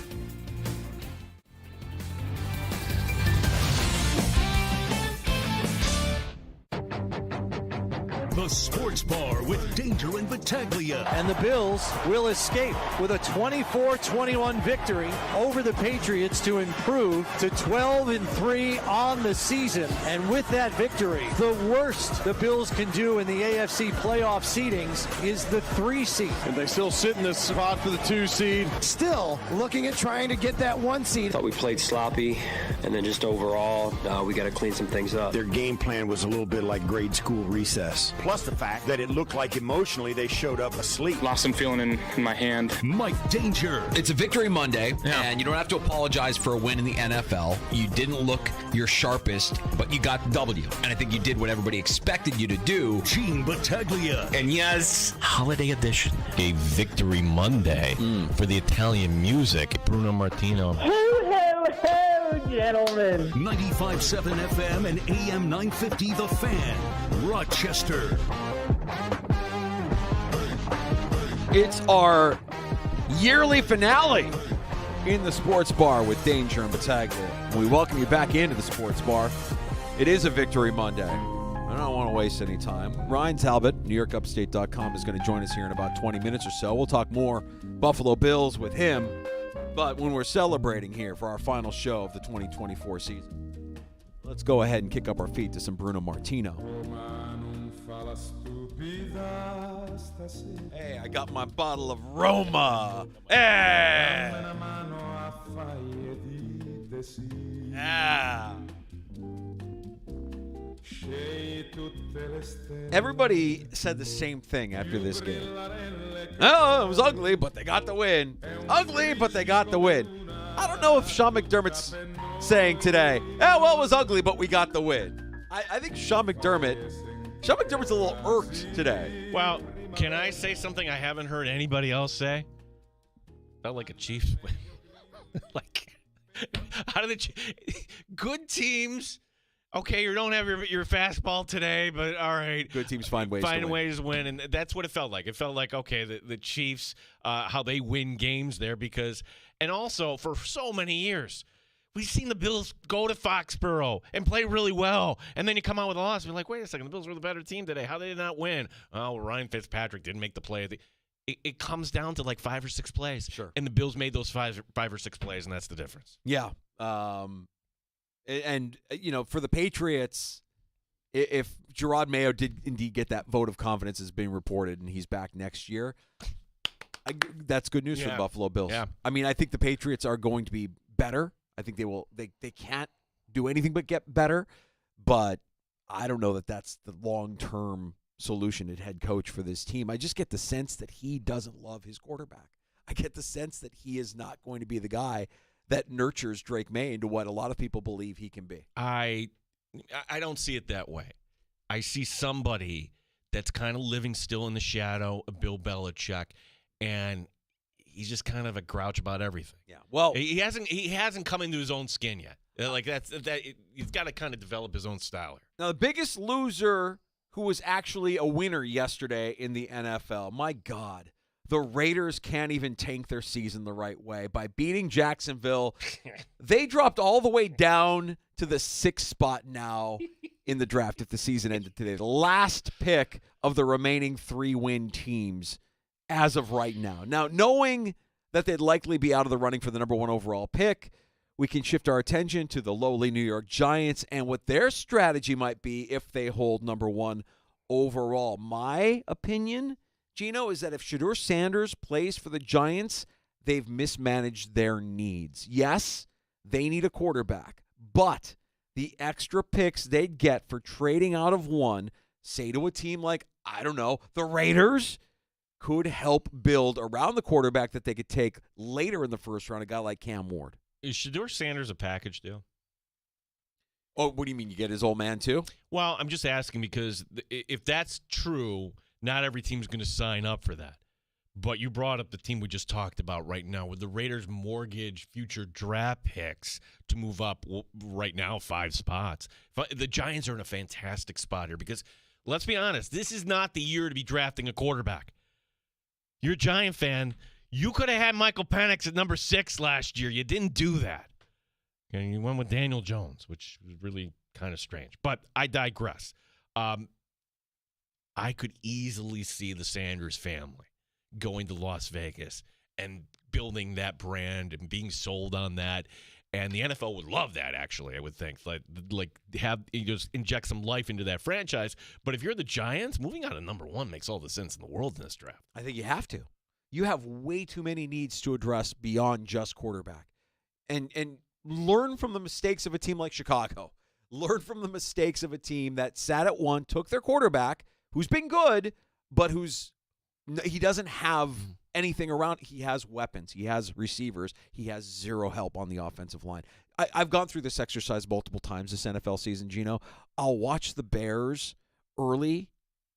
The Sports Bar with Danger and Battaglia. And the Bills will escape with a 24-21 victory over the Patriots to improve to 12-3 on the season. And with that victory, the worst the Bills can do in the AFC playoff seedings is the 3 seed. And they still sit in this spot for the 2 seed. Still looking at trying to get that 1 seed. Thought we played sloppy, and then just overall, we got to clean some things up. Their game plan was a little bit like grade school recess. Plus the fact that it looked like emotionally they showed up asleep. Lost some feeling in my hand. Mike Danger. It's a victory Monday, and you don't have to apologize for a win in the NFL. You didn't look your sharpest, but you got the W. And I think you did what everybody expected you to do. Gene Battaglia. And yes, holiday edition. A victory Monday for the Italian music. Bruno Martino. Ho, gentlemen. 95.7 FM and AM 950 The Fan, Rochester. It's our yearly finale in the Sports Bar with Danger and Battaglia. And we welcome you back into the Sports Bar. It is a Victory Monday. I don't want to waste any time. Ryan Talbot, NewYorkUpstate.com, is going to join us here in about 20 minutes or so. We'll talk more Buffalo Bills with him. But when we're celebrating here for our final show of the 2024 season, let's go ahead and kick up our feet to some Bruno Martino. Hey, I got my bottle of Roma. Hey! Yeah. Everybody said the same thing after this game. Oh, it was ugly, but they got the win. Ugly, but they got the win. I don't know if Sean McDermott's saying today, oh, well, it was ugly, but we got the win. I think Sean McDermott's a little irked today. Well, can I say something I haven't heard anybody else say? Felt like a Chiefs win. Like, how do the good teams? Okay, you don't have your fastball today, but all right. Good teams find ways to win, and that's what it felt like. It felt like, okay, the Chiefs, how they win games there because – and also for so many years, we've seen the Bills go to Foxborough and play really well, and then you come out with a loss, and you're like, wait a second, the Bills were the better team today. How did they not win? Oh, Ryan Fitzpatrick didn't make the play. It comes down to like 5 or 6 plays. Sure. And the Bills made those five or six plays, and that's the difference. Yeah. And, you know, for the Patriots, if Gerard Mayo did indeed get that vote of confidence as being reported and he's back next year, that's good news for the Buffalo Bills. Yeah. I mean, I think the Patriots are going to be better. I think they will. They can't do anything but get better, but I don't know that that's the long-term solution at head coach for this team. I just get the sense that he doesn't love his quarterback. I get the sense that he is not going to be the guy that nurtures Drake May into what a lot of people believe he can be. I don't see it that way. I see somebody that's kind of living still in the shadow of Bill Belichick, and he's just kind of a grouch about everything. Yeah. Well, he hasn't come into his own skin yet. Like he's got to kind of develop his own style here. Now, the biggest loser who was actually a winner yesterday in the NFL, my God. The Raiders can't even tank their season the right way by beating Jacksonville. They dropped all the way down to the 6th spot now. in the draft if the season ended today. The last pick of the remaining 3-win teams as of right now. Now, knowing that they'd likely be out of the running for the number 1 overall pick, we can shift our attention to the lowly New York Giants and what their strategy might be if they hold number 1 overall. My opinion, Gino, is that if Shedeur Sanders plays for the Giants, they've mismanaged their needs. Yes, they need a quarterback, but the extra picks they'd get for trading out of 1, say to a team like, I don't know, the Raiders, could help build around the quarterback that they could take later in the first round, a guy like Cam Ward. Is Shedeur Sanders a package deal? Oh, what do you mean? You get his old man too? Well, I'm just asking because if that's true, not every team's going to sign up for that. But you brought up the team we just talked about right now with the Raiders mortgage future draft picks to move up right now 5 spots. The Giants are in a fantastic spot here because, let's be honest, this is not the year to be drafting a quarterback. You're a Giant fan. You could have had Michael Penix at number 6 last year. You didn't do that. And you went with Daniel Jones, which was really kind of strange. But I digress. I could easily see the Sanders family going to Las Vegas and building that brand and being sold on that. And the NFL would love that, actually, I would think. Like have just inject some life into that franchise. But if you're the Giants, moving on to number 1 makes all the sense in the world in this draft. I think you have to. You have way too many needs to address beyond just quarterback. And learn from the mistakes of a team like Chicago. Learn from the mistakes of a team that sat at 1, took their quarterback, who's been good, but he doesn't have anything around. He has weapons. He has receivers. He has zero help on the offensive line. I've gone through this exercise multiple times this NFL season, Gino. I'll watch the Bears early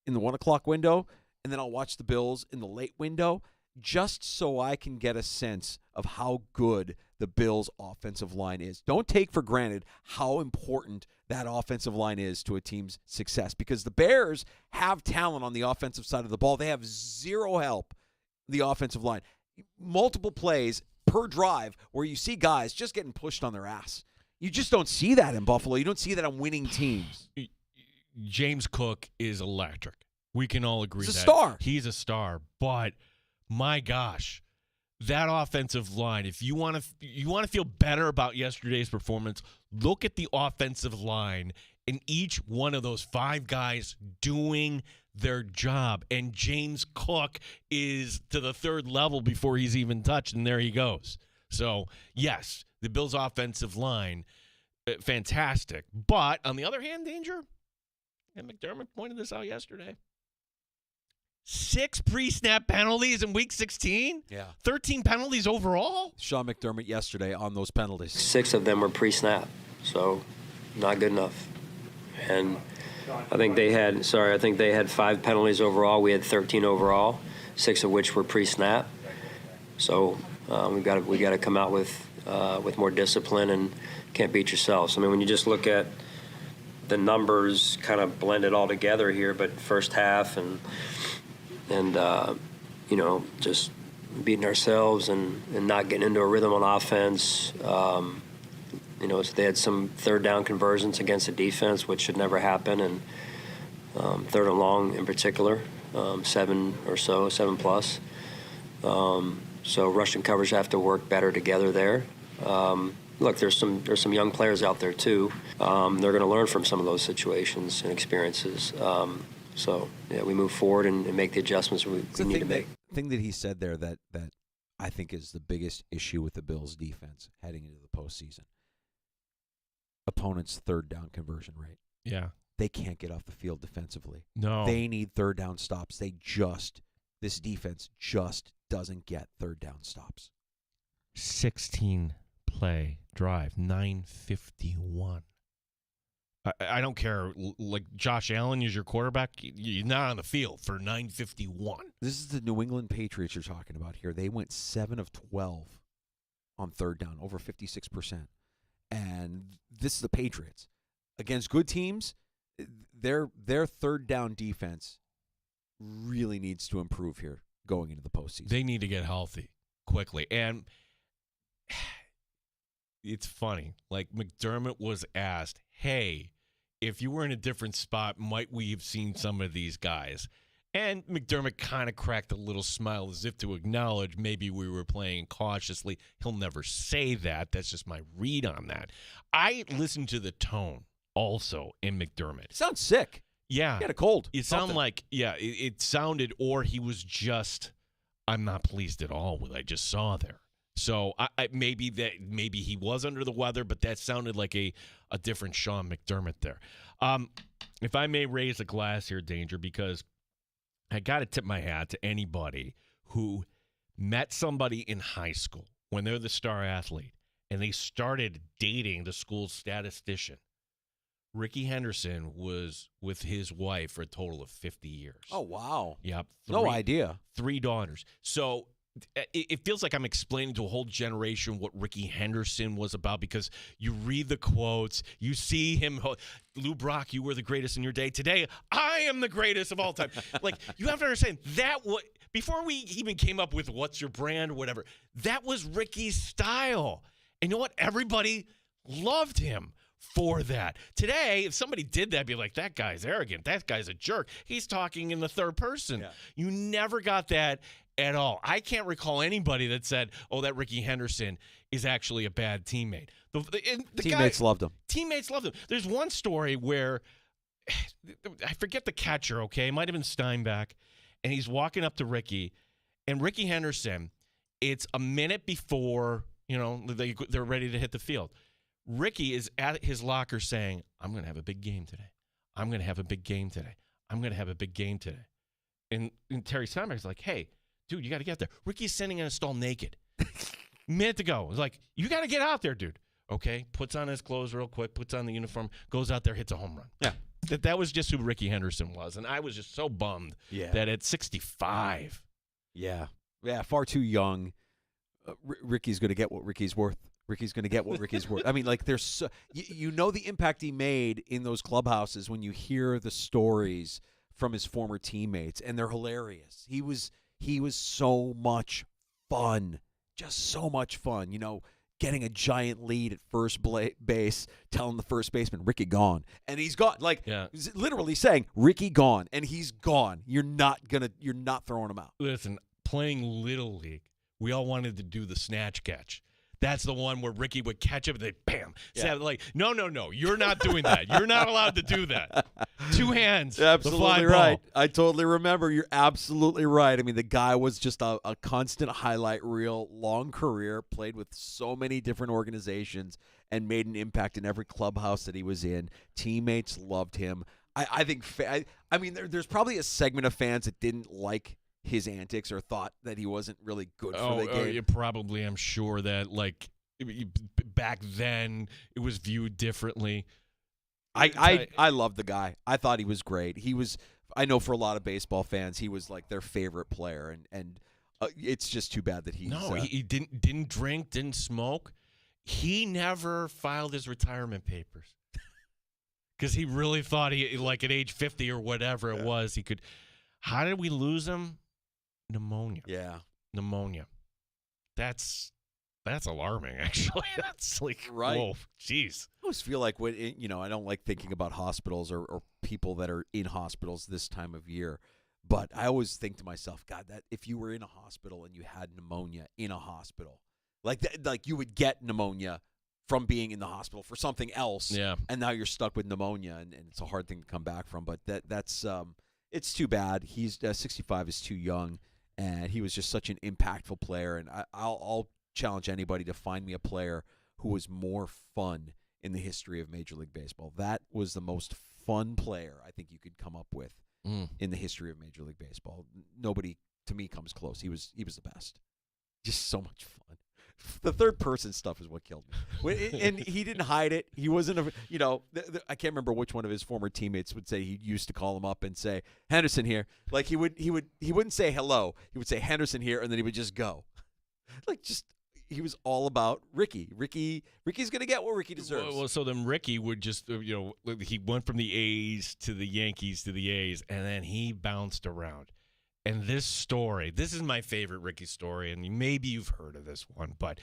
in the 1 o'clock window, and then I'll watch the Bills in the late window just so I can get a sense of how good the Bills' offensive line is. Don't take for granted how important that offensive line is to a team's success because the Bears have talent on the offensive side of the ball. They have zero help, the offensive line. Multiple plays per drive where you see guys just getting pushed on their ass. You just don't see that in Buffalo. You don't see that on winning teams. James Cook is electric. We can all agree He's a that. star. He's a star, but my gosh, that offensive line, if you want to feel better about yesterday's performance, look at the offensive line and each one of those 5 guys doing their job. And James Cook is to the 3rd level before he's even touched, and there he goes. So, yes, the Bills' offensive line, fantastic. But, on the other hand, Danger, and McDermott pointed this out yesterday, 6 pre-snap penalties in Week 16? Yeah. 13 penalties overall? Sean McDermott yesterday on those penalties. 6 of them were pre-snap, so not good enough. And I think they had 5 penalties overall. We had 13 overall, 6 of which were pre-snap. So we got to come out with more discipline and can't beat yourselves. I mean, when you just look at the numbers, kind of blend it all together here, but first half and just beating ourselves and not getting into a rhythm on offense. So they had some 3rd down conversions against the defense, which should never happen, and 3rd and long in particular, 7 plus. So rushing coverage have to work better together there. Look, there's some young players out there too. They're going to learn from some of those situations and experiences. We move forward and make the adjustments we need to make. The thing that he said there that I think is the biggest issue with the Bills' defense heading into the postseason. Opponent's 3rd down conversion rate. Yeah. They can't get off the field defensively. No. They need 3rd down stops. This defense just doesn't get 3rd down stops. 16 play drive, 9:51. I don't care. Like Josh Allen is your quarterback. You're not on the field for 9:51. This is the New England Patriots you're talking about here. They went 7 of 12 on 3rd down, over 56%. And this is the Patriots. Against good teams, their 3rd down defense really needs to improve here going into the postseason. They need to get healthy quickly. And it's funny. Like McDermott was asked, hey, if you were in a different spot, might we have seen some of these guys? And McDermott kind of cracked a little smile as if to acknowledge maybe we were playing cautiously. He'll never say that. That's just my read on that. I listened to the tone also in McDermott. Sounds sick. Yeah. He had a cold. It sounded like, it sounded, or he was just, I'm not pleased at all with what I just saw there. So maybe he was under the weather, but that sounded like a different Sean McDermott there. If I may raise a glass here, Danger, because I got to tip my hat to anybody who met somebody in high school when they're the star athlete and they started dating the school's statistician. Ricky Henderson was with his wife for a total of 50 years. Oh, wow. Yep. No idea. 3 daughters. So it feels like I'm explaining to a whole generation what Ricky Henderson was about because you read the quotes, you see him, Lou Brock, you were the greatest in your day. Today, I am the greatest of all time. Like, you have to understand, before we even came up with what's your brand or whatever, that was Ricky's style. And you know what? Everybody loved him for that. Today, if somebody did that, I'd be like, that guy's arrogant. That guy's a jerk. He's talking in the third person. Yeah. You never got that at all. I can't recall anybody that said, oh, that Ricky Henderson is actually a bad teammate. The teammates loved him. Teammates loved him. There's one story where, I forget the catcher, okay? It might have been Steinbach, and he's walking up to Ricky, and Ricky Henderson, it's a minute before, they're ready to hit the field. Ricky is at his locker saying, I'm going to have a big game today. I'm going to have a big game today. I'm going to have a big game today. And Terry Steinbach's like, hey, dude, you got to get there. Ricky's sitting in a stall naked. Minute to go. It's like, you got to get out there, dude. Okay, puts on his clothes real quick, puts on the uniform, goes out there, hits a home run. Yeah. That was just who Ricky Henderson was. And I was just so bummed that at 65. Yeah, far too young. Ricky's going to get what Ricky's worth. Ricky's going to get what Ricky's worth. I mean, like, there's so, you know the impact he made in those clubhouses when you hear the stories from his former teammates, and they're hilarious. He was so much fun, just so much fun. Getting a giant lead at first base, telling the first baseman, Ricky gone. And he's gone. Literally saying, Ricky gone. And he's gone. You're not throwing him out. Listen, playing Little League, we all wanted to do the snatch catch. That's the one where Ricky would catch up and then bam. Yeah. Like, no, you're not doing that. You're not allowed to do that. 2 hands. Absolutely right. I totally remember. You're absolutely right. I mean, the guy was just a constant highlight reel, long career, played with so many different organizations and made an impact in every clubhouse that he was in. Teammates loved him. I think, there's probably a segment of fans that didn't like his antics or thought that he wasn't really good for the game. Probably, I'm sure that back then it was viewed differently. I loved the guy. I thought he was great. I know for a lot of baseball fans, he was like their favorite player, and it's just too bad that he didn't drink, didn't smoke. He never filed his retirement papers because he really thought at age 50 or whatever it was, he could. How did we lose him? Pneumonia. Yeah. Pneumonia. That's alarming, actually. That's like, right. Whoa, jeez. I always feel like when I don't like thinking about hospitals or people that are in hospitals this time of year, but I always think to myself, God, that if you were in a hospital and you had pneumonia in a hospital, like you would get pneumonia from being in the hospital for something else, and now you're stuck with pneumonia, and it's a hard thing to come back from. But that's it's too bad. He's 65 is too young. And he was just such an impactful player. And I'll challenge anybody to find me a player who was more fun in the history of Major League Baseball. That was the most fun player I think you could come up with in the history of Major League Baseball. Nobody, to me, comes close. He was the best. Just so much fun. The third person stuff is what killed me. And he didn't hide it. He wasn't I can't remember which one of his former teammates would say he used to call him up and say, Henderson here. Like he wouldn't say hello. He would say Henderson here, and then he would just go. He was all about Ricky. Ricky's going to get what Ricky deserves. Well, so then Ricky would just, he went from the A's to the Yankees to the A's, and then he bounced around. And this is my favorite Ricky story, and maybe you've heard of this one, but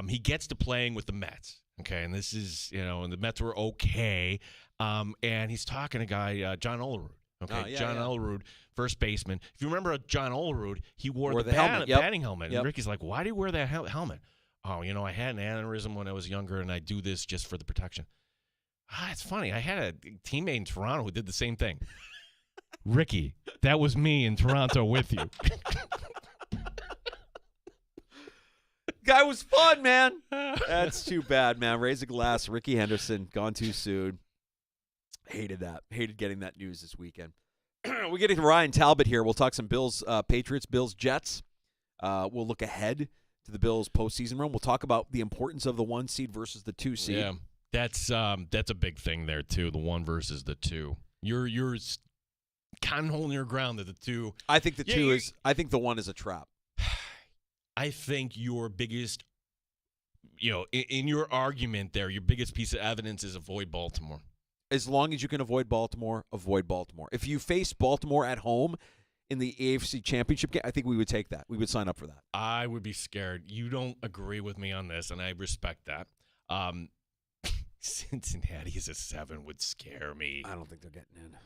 he gets to playing with the Mets. Okay, and this is, and the Mets were okay. And he's talking to a guy, John Olerud. Okay, John Olerud, first baseman. If you remember John Olerud, he wore the helmet. batting helmet. Yep. And Ricky's like, why do you wear that helmet? Oh, I had an aneurysm when I was younger, and I do this just for the protection. It's funny. I had a teammate in Toronto who did the same thing. Ricky, that was me in Toronto with you. Guy was fun, man. That's too bad, man. Raise a glass. Ricky Henderson, gone too soon. Hated that. Hated getting that news this weekend. We're getting to Ryan Talbot here. We'll talk some Bills, Patriots, Bills, Jets. We'll look ahead to the Bills' postseason run. We'll talk about the importance of the 1 seed versus the 2 seed. Yeah, that's a big thing there too. The 1 versus the 2. You're kind of holding your ground to the 2. I think the 2 is. I think the 1 is a trap. I think your biggest, in your argument there, your biggest piece of evidence is avoid Baltimore. As long as you can avoid Baltimore, avoid Baltimore. If you face Baltimore at home in the AFC Championship game, I think we would take that. We would sign up for that. I would be scared. You don't agree with me on this, and I respect that. Cincinnati as a 7 would scare me. I don't think they're getting in.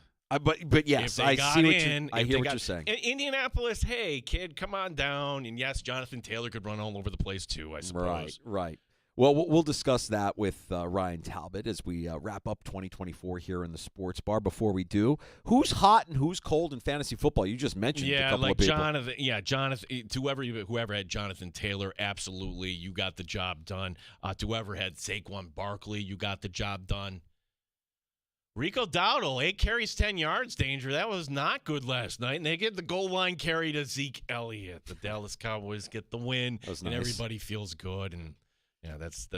But yes, I see what I hear what you're saying. Indianapolis, hey, kid, come on down. And yes, Jonathan Taylor could run all over the place too, I suppose. Right. Well, we'll discuss that with Ryan Talbot as we wrap up 2024 here in the Sports Bar. Before we do, who's hot and who's cold in fantasy football? You just mentioned a couple of people. Jonathan. Yeah, Jonathan. Whoever had Jonathan Taylor, absolutely, you got the job done. To whoever had Saquon Barkley, you got the job done. Rico Dowdle, 8 carries, 10 yards, Danger. That was not good last night. And they get the goal line carry to Zeke Elliott. The Dallas Cowboys get the win, and everybody feels good. And yeah, that's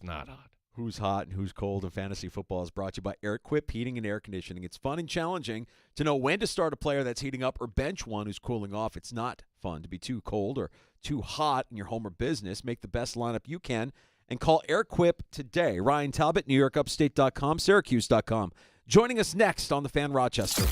not odd. Who's hot and who's cold in fantasy football is brought to you by Air Quip Heating and Air Conditioning. It's fun and challenging to know when to start a player that's heating up or bench one who's cooling off. It's not fun to be too cold or too hot in your home or business. Make the best lineup you can and call Air Quip today. Ryan Talbot, NewYorkUpstate.com, Syracuse.com. Joining us next on The Fan Rochester.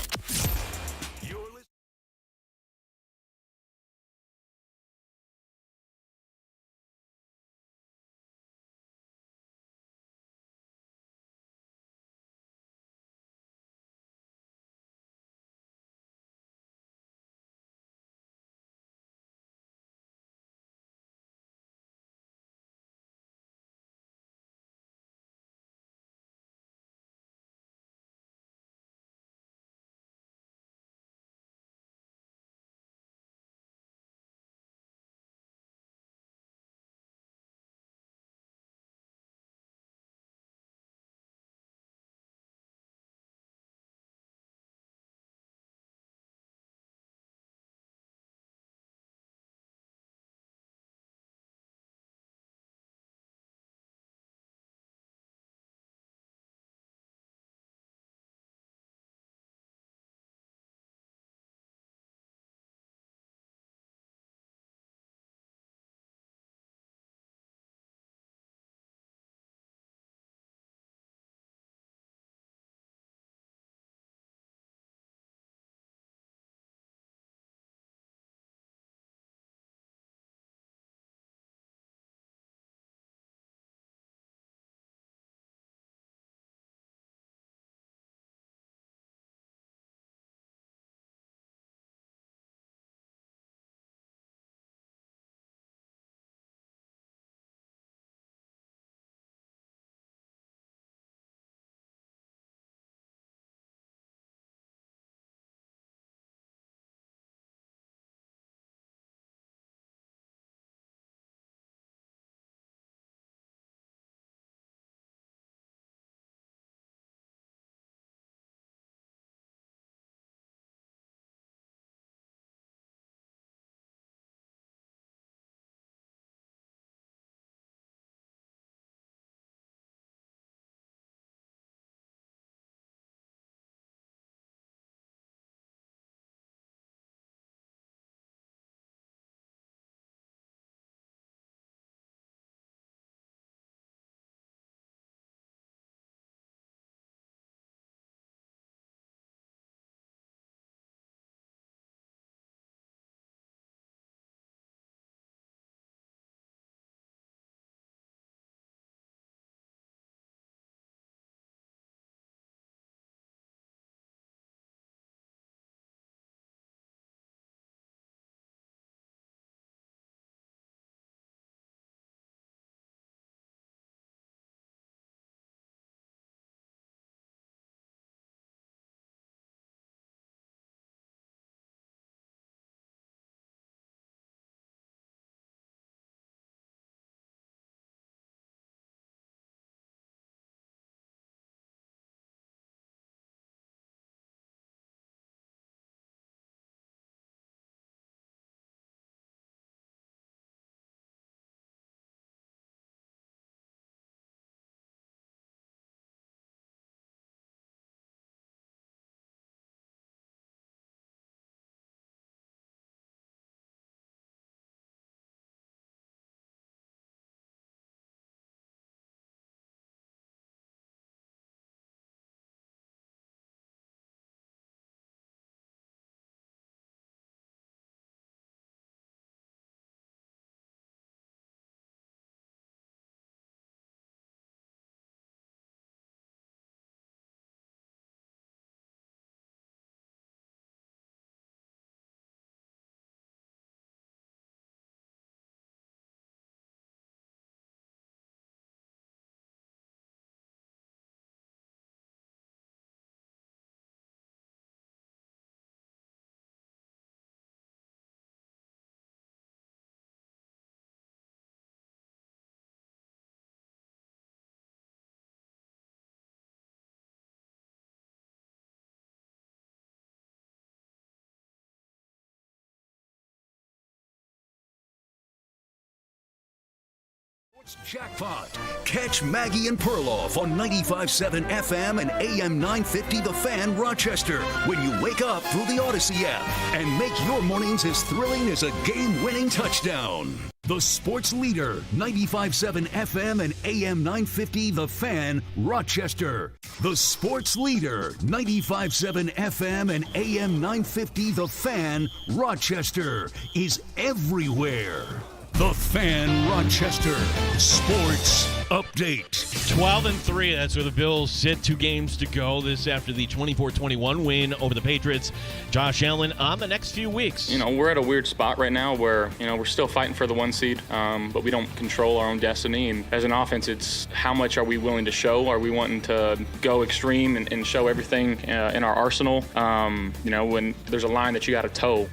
Jackpot. Catch Maggie and Perloff on 95.7 FM and AM 950 The Fan Rochester when you wake up through the Odyssey app and make your mornings as thrilling as a game-winning touchdown. The sports leader, 95.7 FM and AM 950 The Fan Rochester. The sports leader, 95.7 FM and AM 950 The Fan Rochester, is everywhere. The Fan Rochester Sports Update. 12-3, that's where the Bills sit. 2 games to go. This after the 24-21 win over the Patriots. Josh Allen on the next few weeks. We're at a weird spot right now where, we're still fighting for the 1 seed, but we don't control our own destiny. And as an offense, it's how much are we willing to show? Are we wanting to go extreme and show everything in our arsenal? When there's a line that you got to toe.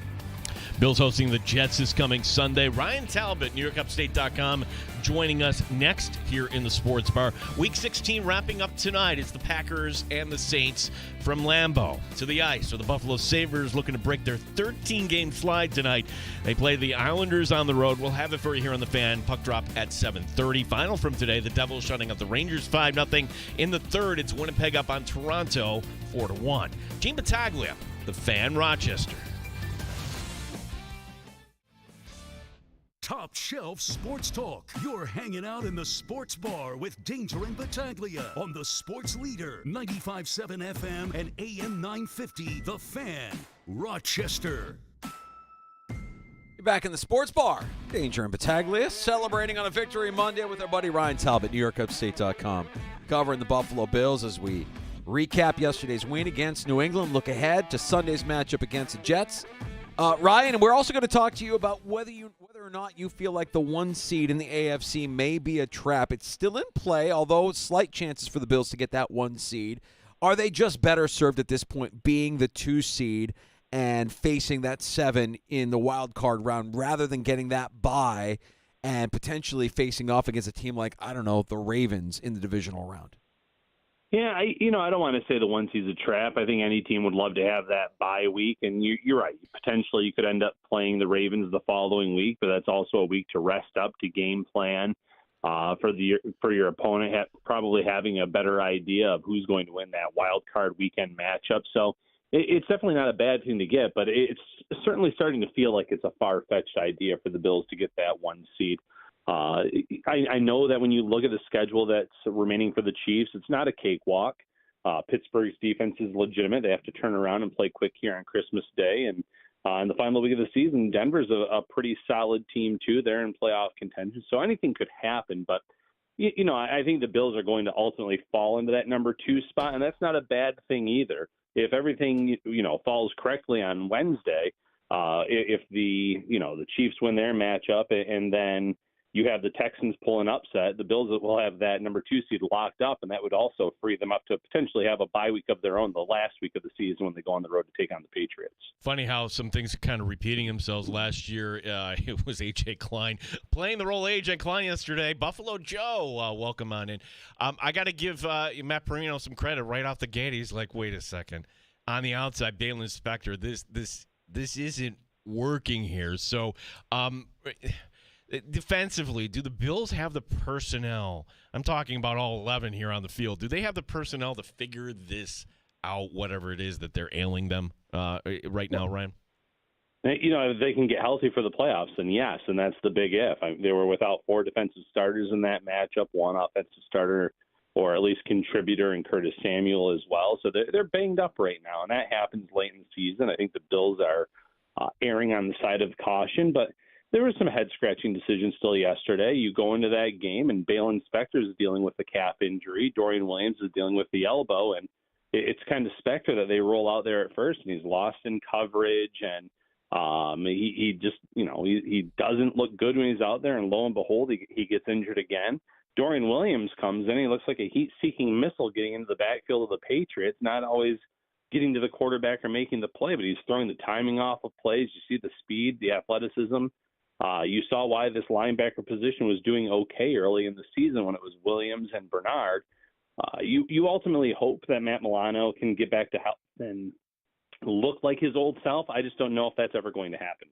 Bills hosting the Jets this coming Sunday. Ryan Talbot, NewYorkUpstate.com, joining us next here in the Sports Bar. Week 16 wrapping up tonight. It's the Packers and the Saints from Lambeau to the ice. So the Buffalo Sabres looking to break their 13-game slide tonight. They play the Islanders on the road. We'll have it for you here on the Fan. Puck drop at 7:30. Final from today, the Devils shutting out the Rangers 5-0. In the third, it's Winnipeg up on Toronto 4-1. Gene Battaglia, the Fan Rochester. Top Shelf Sports Talk. You're hanging out in the Sports Bar with Danger and Battaglia on the Sports Leader, 95.7 FM and AM 950, The Fan, Rochester. You're back in the Sports Bar. Danger and Battaglia celebrating on a victory Monday with our buddy Ryan Talbot, NewYorkUpstate.com, covering the Buffalo Bills as we recap yesterday's win against New England, look ahead to Sunday's matchup against the Jets. Ryan, and we're also going to talk to you about whether or not you feel like the 1 seed in the AFC may be a trap. It's still in play, although slight chances for the Bills to get that 1 seed. Are they just better served at this point being the 2 seed and facing that 7 in the wild card round rather than getting that bye and potentially facing off against a team like, I don't know, the Ravens in the divisional round? Yeah, I don't want to say the 1 seed's a trap. I think any team would love to have that bye week, and you're right. Potentially, you could end up playing the Ravens the following week, but that's also a week to rest up, to game plan for your opponent, probably having a better idea of who's going to win that wild card weekend matchup. So it's definitely not a bad thing to get, but it's certainly starting to feel like it's a far-fetched idea for the Bills to get that 1 seed. I know that when you look at the schedule that's remaining for the Chiefs, it's not a cakewalk. Pittsburgh's defense is legitimate. They have to turn around and play quick here on Christmas Day. And in the final week of the season, Denver's a pretty solid team, too. They're in playoff contention. So anything could happen. But, I think the Bills are going to ultimately fall into that number 2 spot. And that's not a bad thing either. If everything, falls correctly on Wednesday, if the Chiefs win their matchup and then you have the Texans pull an upset, the Bills will have that number 2 seed locked up, and that would also free them up to potentially have a bye week of their own the last week of the season when they go on the road to take on the Patriots. Funny how some things are kind of repeating themselves. Last year, it was A.J. Klein playing the role of A.J. Klein yesterday. Buffalo Joe, welcome on in. I got to give Matt Perino some credit right off the gate. He's like, wait a second. On the outside, Balin Spector, this isn't working here. So, defensively, do the Bills have the personnel? I'm talking about all 11 here on the field. Do they have the personnel to figure this out, whatever it is that they're ailing them right now, Ryan? If they can get healthy for the playoffs, then yes, and that's the big if. They were without 4 defensive starters in that matchup, 1 offensive starter or at least contributor in Curtis Samuel as well. So they're banged up right now, and that happens late in the season. I think the Bills are erring on the side of caution, but there were some head-scratching decisions still yesterday. You go into that game, and Balin Spector is dealing with the calf injury. Dorian Williams is dealing with the elbow, and it's kind of Spector that they roll out there at first, and he's lost in coverage, and he just, he doesn't look good when he's out there, and lo and behold, he gets injured again. Dorian Williams comes in, he looks like a heat-seeking missile getting into the backfield of the Patriots, not always getting to the quarterback or making the play, but he's throwing the timing off of plays. You see the speed, the athleticism. You saw why this linebacker position was doing okay early in the season when it was Williams and Bernard. You ultimately hope that Matt Milano can get back to health and look like his old self. I just don't know if that's ever going to happen.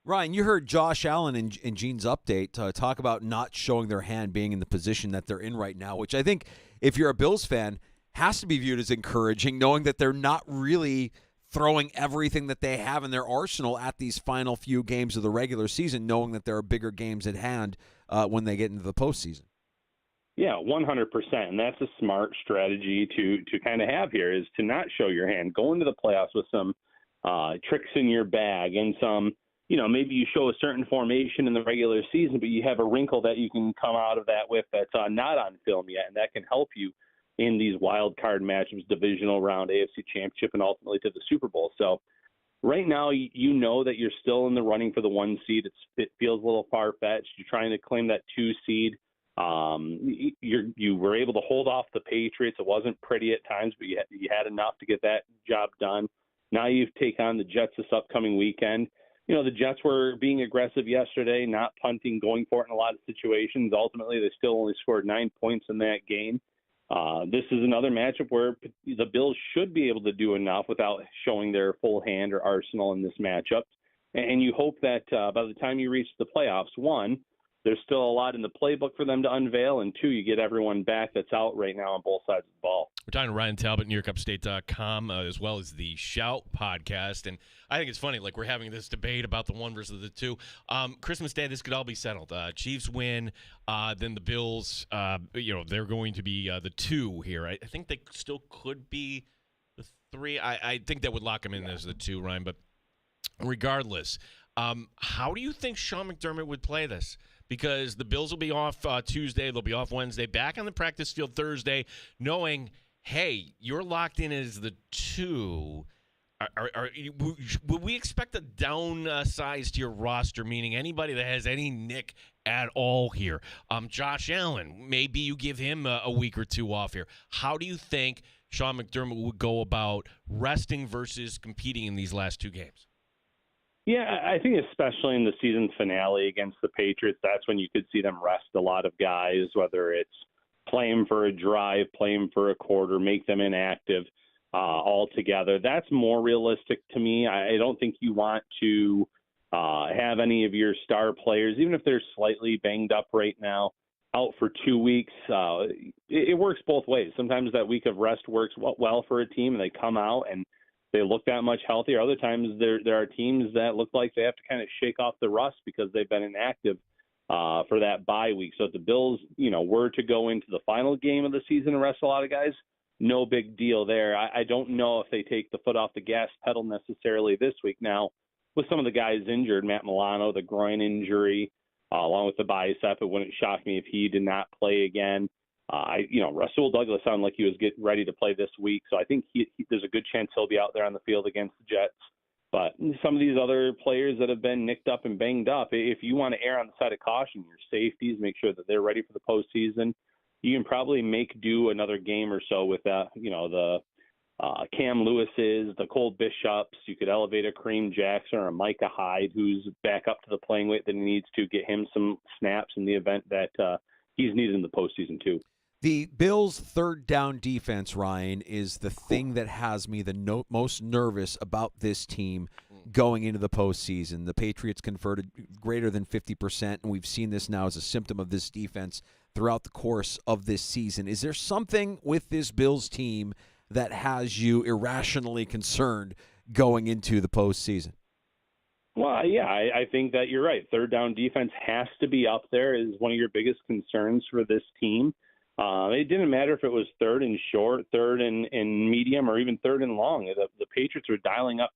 Ryan, you heard Josh Allen in Gene's update talk about not showing their hand being in the position that they're in right now, which I think if you're a Bills fan has to be viewed as encouraging, knowing that they're not really throwing everything that they have in their arsenal at these final few games of the regular season, knowing that there are bigger games at hand when they get into the postseason. Yeah, 100%. And that's a smart strategy to kind of have here, is to not show your hand. Go into the playoffs with some tricks in your bag and some, maybe you show a certain formation in the regular season, but you have a wrinkle that you can come out of that with that's not on film yet, and that can help you in these wild card matchups, divisional round, AFC Championship, and ultimately to the Super Bowl. So right now, you know that you're still in the running for the 1 seed. It feels a little far-fetched. You're trying to claim that 2 seed. You were able to hold off the Patriots. It wasn't pretty at times, but you had enough to get that job done. Now you take on the Jets this upcoming weekend. The Jets were being aggressive yesterday, not punting, going for it in a lot of situations. Ultimately, they still only scored 9 points in that game. This is another matchup where the Bills should be able to do enough without showing their full hand or arsenal in this matchup. And you hope that by the time you reach the playoffs, 1, there's still a lot in the playbook for them to unveil, and 2, you get everyone back that's out right now on both sides of the ball. We're talking to Ryan Talbot, NewYorkUpstate.com, as well as the Shout podcast. And I think it's funny, like we're having this debate about the 1 versus the 2. Christmas Day, this could all be settled. Chiefs win, then the Bills, they're going to be the 2 here. I think they still could be the 3. I think that would lock them in as the 2, Ryan. But regardless, how do you think Sean McDermott would play this? Because the Bills will be off Tuesday, they'll be off Wednesday, back on the practice field Thursday, knowing, hey, you're locked in as the 2. Would we expect a downsize to your roster, meaning anybody that has any nick at all here? Josh Allen, maybe you give him a week or 2 off here. How do you think Sean McDermott would go about resting versus competing in these last 2 games? Yeah, I think especially in the season finale against the Patriots, that's when you could see them rest a lot of guys, whether it's play them for a drive, play them for a quarter, make them inactive altogether. That's more realistic to me. I don't think you want to have any of your star players, even if they're slightly banged up right now, out for 2 weeks. It works both ways. Sometimes that week of rest works well for a team, and they come out and they look that much healthier. Other times there are teams that look like they have to kind of shake off the rust because they've been inactive for that bye week. So if the Bills, were to go into the final game of the season and rest a lot of guys, no big deal there. I don't know if they take the foot off the gas pedal necessarily this week. Now, with some of the guys injured, Matt Milano, the groin injury, along with the bicep, it wouldn't shock me if he did not play again. Rasul Douglas sounded like he was getting ready to play this week, so I think there's a good chance he'll be out there on the field against the Jets. But some of these other players that have been nicked up and banged up, if you want to err on the side of caution, your safeties, make sure that they're ready for the postseason, you can probably make do another game or so with the Cam Lewis's, the Cole Bishops. You could elevate a Kareem Jackson or a Micah Hyde, who's back up to the playing weight that he needs to, get him some snaps in the event that he's needed in the postseason too. The Bills' third down defense, Ryan, is the thing that has me the most nervous about this team going into the postseason. The Patriots converted greater than 50%, and we've seen this now as a symptom of this defense throughout the course of this season. Is there something with this Bills team that has you irrationally concerned going into the postseason? Well, yeah, I think that you're right. Third down defense has to be up there as one of your biggest concerns for this team. It didn't matter if it was third and short, third and medium, or even third and long. The Patriots were dialing up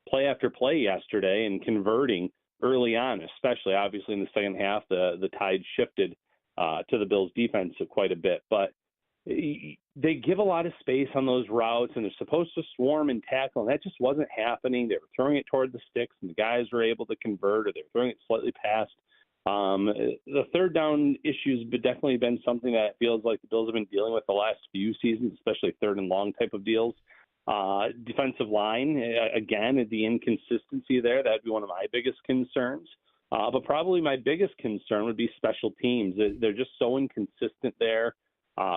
play after play yesterday and converting early on, especially obviously in the second half. The tide shifted to the Bills' defense quite a bit. But they give a lot of space on those routes, and they're supposed to swarm and tackle, and that just wasn't happening. They were throwing it toward the sticks, and the guys were able to convert, or they were throwing it slightly past. The third down issues have definitely been something that feels like the Bills have been dealing with the last few seasons, especially third and long type of deals. Defensive line, again, the inconsistency there, that'd be one of my biggest concerns. But probably my biggest concern would be special teams. They're just so inconsistent there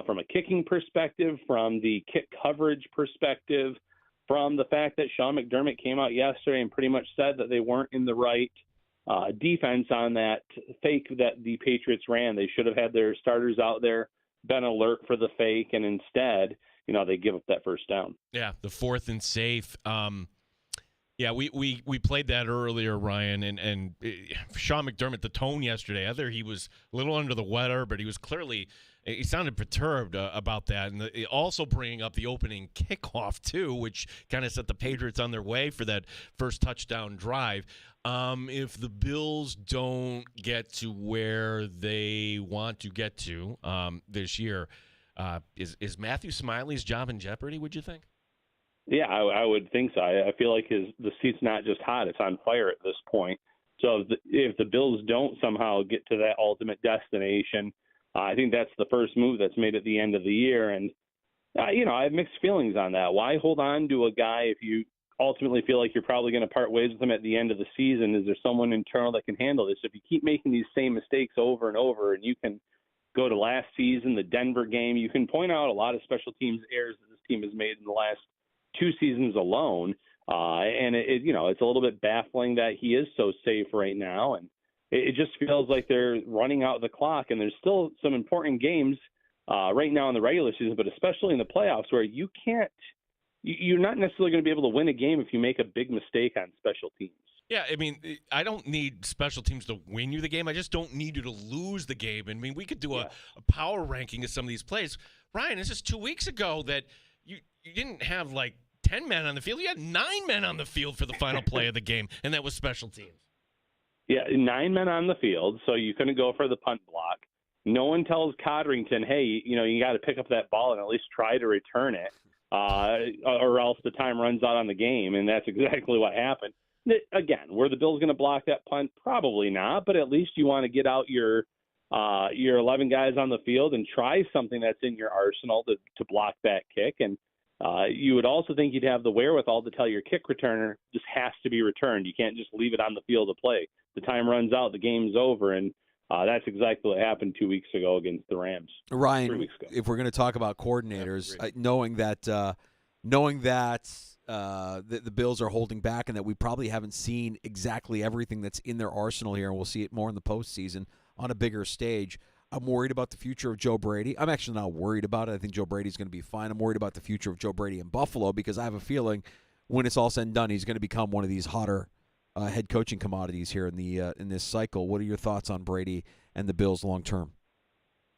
from a kicking perspective, from the kick coverage perspective, from the fact that Sean McDermott came out yesterday and pretty much said that they weren't in the right defense on that fake that the Patriots ran. They should have had their starters out there, been alert for the fake, and instead, they give up that first down. Yeah, the 4th and safe. Yeah, we played that earlier, Ryan, and Sean McDermott, the tone yesterday, either he was a little under the weather, but he sounded perturbed about that. And also bringing up the opening kickoff, too, which kind of set the Patriots on their way for that first touchdown drive. If the Bills don't get to where they want to get to this year, is Matthew Smiley's job in jeopardy, would you think? Yeah, I would think so. I feel like the seat's not just hot; it's on fire at this point. So if the Bills don't somehow get to that ultimate destination, I think that's the first move that's made at the end of the year. And I have mixed feelings on that. Why hold on to a guy if you ultimately feel like you're probably going to part ways with him at the end of the season? Is there someone internal that can handle this? If you keep making these same mistakes over and over, and you can go to last season, the Denver game, you can point out a lot of special teams errors that this team has made in the last 2 seasons alone, and it's a little bit baffling that he is so safe right now, and it just feels like they're running out the clock, and there's still some important games right now in the regular season, but especially in the playoffs where you're not necessarily going to be able to win a game if you make a big mistake on special teams. Yeah, I mean, I don't need special teams to win you the game. I just don't need you to lose the game. I mean, we could do a power ranking of some of these plays. Ryan, this is 2 weeks ago that you didn't have 10 men on the field. You had 9 men on the field for the final play of the game, and that was special teams. Yeah, 9 men on the field, so you couldn't go for the punt block. No one tells Codrington, hey, you got to pick up that ball and at least try to return it, or else the time runs out on the game, and that's exactly what happened. Again, were the Bills going to block that punt? Probably not, but at least you want to get out your 11 guys on the field and try something that's in your arsenal to block that kick. And you would also think you'd have the wherewithal to tell your kick returner this has to be returned. You can't just leave it on the field to play. The time runs out, the game's over, and that's exactly what happened 2 weeks ago against the Rams. Ryan, 3 weeks ago. If we're going to talk about coordinators, knowing that the Bills are holding back and that we probably haven't seen exactly everything that's in their arsenal here, and we'll see it more in the postseason on a bigger stage. I'm worried about the future of Joe Brady. I'm actually not worried about it. I think Joe Brady's going to be fine. I'm worried about the future of Joe Brady in Buffalo because I have a feeling when it's all said and done, he's going to become one of these hotter head coaching commodities here in this cycle. What are your thoughts on Brady and the Bills long term?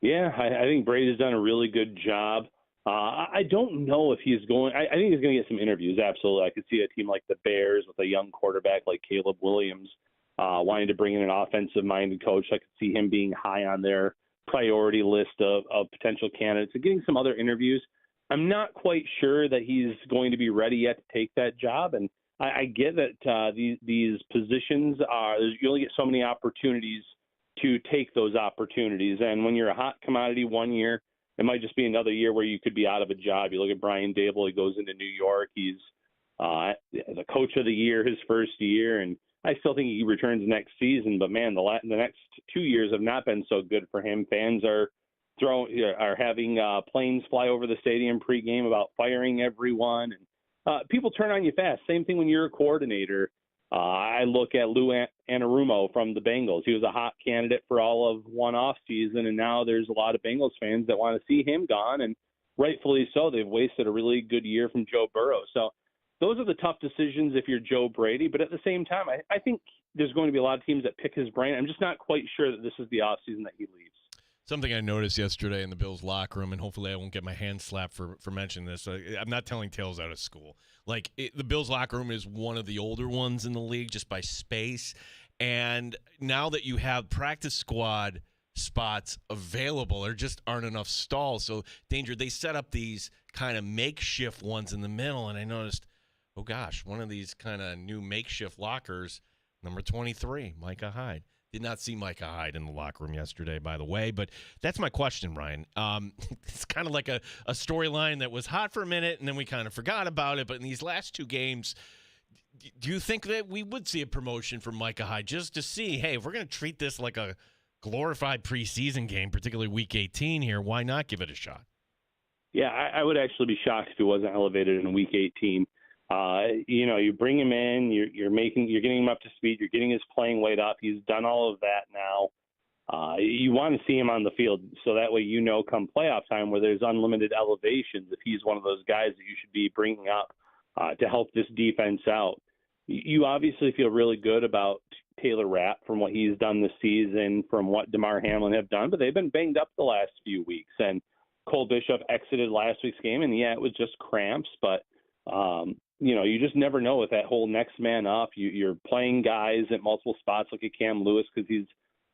Yeah, I think Brady's done a really good job. I don't know if he's going – I think he's going to get some interviews, absolutely. I could see a team like the Bears with a young quarterback like Caleb Williams wanting to bring in an offensive-minded coach. I could see him being high on their priority list of potential candidates and getting some other interviews. I'm not quite sure that he's going to be ready yet to take that job, and I get that these positions you only get so many opportunities to take those opportunities, and when you're a hot commodity one year, it might just be another year where you could be out of a job. You look at Brian Dable, he goes into New York. He's the coach of the year his first year, and I still think he returns next season. But, man, the next 2 years have not been so good for him. Fans are having planes fly over the stadium pregame about firing everyone. And people turn on you fast. Same thing when you're a coordinator. I look at Lou Anarumo from the Bengals. He was a hot candidate for all of one offseason, and now there's a lot of Bengals fans that want to see him gone, and rightfully so. They've wasted a really good year from Joe Burrow. So those are the tough decisions if you're Joe Brady, but at the same time, I think there's going to be a lot of teams that pick his brain. I'm just not quite sure that this is the offseason that he leaves. Something I noticed yesterday in the Bills locker room, and hopefully I won't get my hand slapped for mentioning this. I'm not telling tales out of school. The Bills locker room is one of the older ones in the league just by space. And now that you have practice squad spots available, there just aren't enough stalls. So, Danger, they set up these kind of makeshift ones in the middle. And I noticed, oh, gosh, one of these kind of new makeshift lockers, number 23, Micah Hyde. Did not see Micah Hyde in the locker room yesterday, by the way. But that's my question, Ryan. It's kind of like a storyline that was hot for a minute, and then we kind of forgot about it. But in these last 2 games, do you think that we would see a promotion for Micah Hyde just to see, hey, if we're going to treat this like a glorified preseason game, particularly Week 18 here, why not give it a shot? Yeah, I would actually be shocked if he wasn't elevated in Week 18. You bring him in, you're getting him up to speed, you're getting his playing weight up. He's done all of that now. You want to see him on the field so that way come playoff time where there's unlimited elevations, if he's one of those guys that you should be bringing up to help this defense out. You obviously feel really good about Taylor Rapp from what he's done this season, from what DeMar Hamlin have done, but they've been banged up the last few weeks. And Cole Bishop exited last week's game, and it was just cramps, but you just never know with that whole next man up. You're playing guys at multiple spots like a Cam Lewis because he's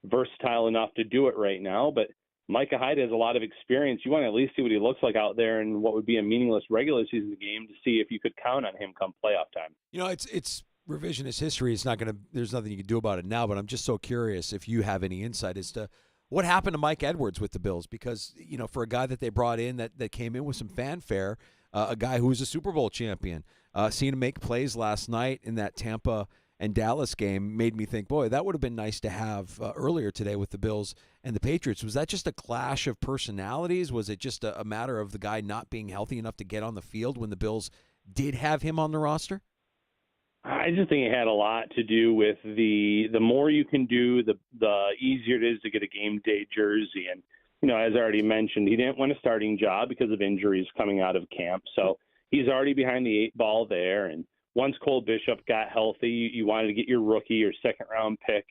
versatile enough to do it right now, but Micah Hyde has a lot of experience. You want to at least see what he looks like out there in what would be a meaningless regular season game to see if you could count on him come playoff time. It's revisionist history. There's nothing you can do about it now, but I'm just so curious if you have any insight as to what happened to Mike Edwards with the Bills, because, for a guy that they brought in that came in with some fanfare, a guy who was a Super Bowl champion, seeing him make plays last night in that Tampa and Dallas game made me think, boy, that would have been nice to have earlier today with the Bills and the Patriots. Was that just a clash of personalities? Was it just a matter of the guy not being healthy enough to get on the field when the Bills did have him on the roster? I just think it had a lot to do with the more you can do, the easier it is to get a game day jersey. And, as I already mentioned, he didn't win a starting job because of injuries coming out of camp. So he's already behind the 8 ball there. And once Cole Bishop got healthy, you wanted to get your rookie or second-round pick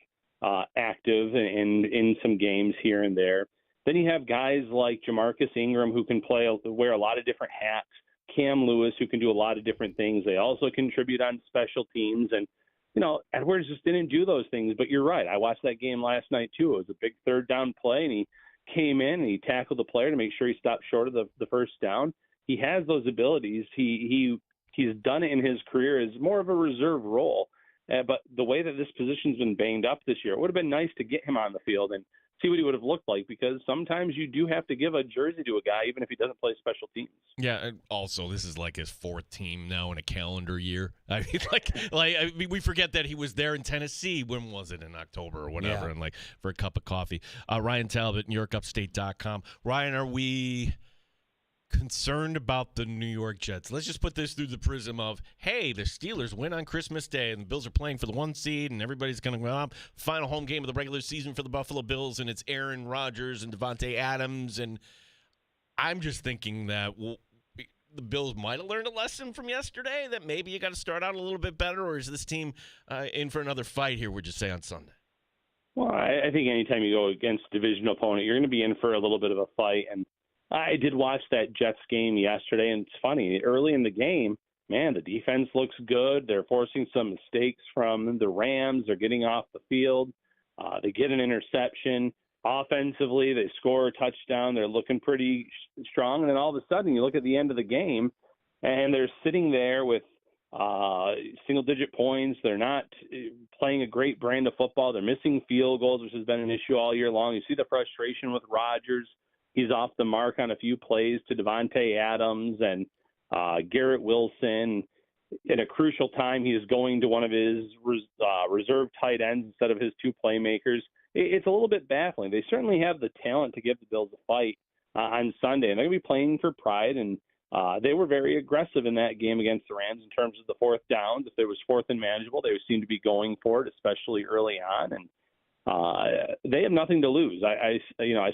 active and in some games here and there. Then you have guys like Jamarcus Ingram who can wear a lot of different hats, Cam Lewis who can do a lot of different things. They also contribute on special teams. And, Edwards just didn't do those things. But you're right. I watched that game last night, too. It was a big third-down play, and he came in and he tackled the player to make sure he stopped short of the first down. He has those abilities. He's done it in his career as more of a reserve role. But the way that this position's been banged up this year, it would have been nice to get him on the field and see what he would have looked like, because sometimes you do have to give a jersey to a guy even if he doesn't play special teams. Yeah, and also this is like his 4th team now in a calendar year. I mean, we forget that he was there in Tennessee. When was it? In October or whatever, Yeah. and for a cup of coffee. Ryan Talbot, NewYorkUpstate.com. Ryan, are we concerned about the New York Jets? Let's just put this through the prism of, hey, the Steelers win on Christmas Day, and the Bills are playing for the 1 seed, and everybody's going to go up. Final home game of the regular season for the Buffalo Bills, and it's Aaron Rodgers and Devontae Adams, and I'm just thinking that the Bills might have learned a lesson from yesterday, that maybe you got to start out a little bit better, or is this team in for another fight here, would you say, on Sunday? Well, I think anytime you go against a division opponent, you're going to be in for a little bit of a fight. And I did watch that Jets game yesterday, and it's funny. Early in the game, man, the defense looks good. They're forcing some mistakes from the Rams. They're getting off the field. They get an interception. Offensively, they score a touchdown. They're looking pretty strong. And then all of a sudden, you look at the end of the game, and they're sitting there with single-digit points. They're not playing a great brand of football. They're missing field goals, which has been an issue all year long. You see the frustration with Rodgers. He's off the mark on a few plays to Devontae Adams and Garrett Wilson. At a crucial time, he is going to one of his reserve tight ends instead of his 2 playmakers. It's a little bit baffling. They certainly have the talent to give the Bills a fight on Sunday, and they're going to be playing for pride. And they were very aggressive in that game against the Rams in terms of the 4th downs. If there was 4th and manageable, they would seem to be going for it, especially early on. And they have nothing to lose. I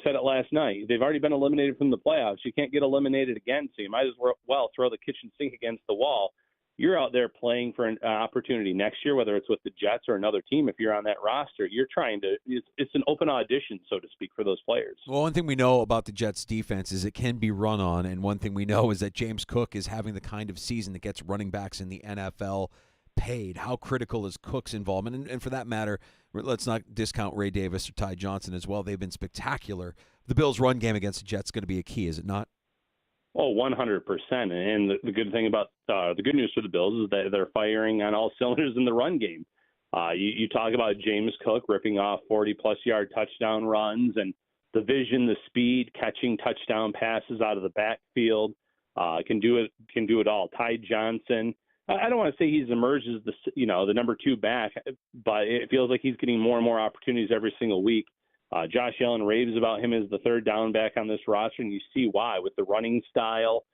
said it last night. They've already been eliminated from the playoffs. You can't get eliminated again, so you might as well throw the kitchen sink against the wall. You're out there playing for an opportunity next year, whether it's with the Jets or another team. If you're on that roster, you're trying to. It's an open audition, so to speak, for those players. Well, one thing we know about the Jets' defense is it can be run on, and one thing we know is that James Cook is having the kind of season that gets running backs in the NFL paid. How critical is Cook's involvement? And for that matter, let's not discount Ray Davis or Ty Johnson as well. They've been spectacular. The Bills' run game against the Jets is going to be a key, is it not? Oh, 100%. And the good thing about the good news for the Bills is that they're firing on all cylinders in the run game. You talk about James Cook ripping off 40-plus yard touchdown runs, and the vision, the speed, catching touchdown passes out of the backfield, can do it all. Ty Johnson, I don't want to say he's emerged as the number 2 back, but it feels like he's getting more and more opportunities every single week. Josh Allen raves about him as the 3rd down back on this roster, and you see why with the running style,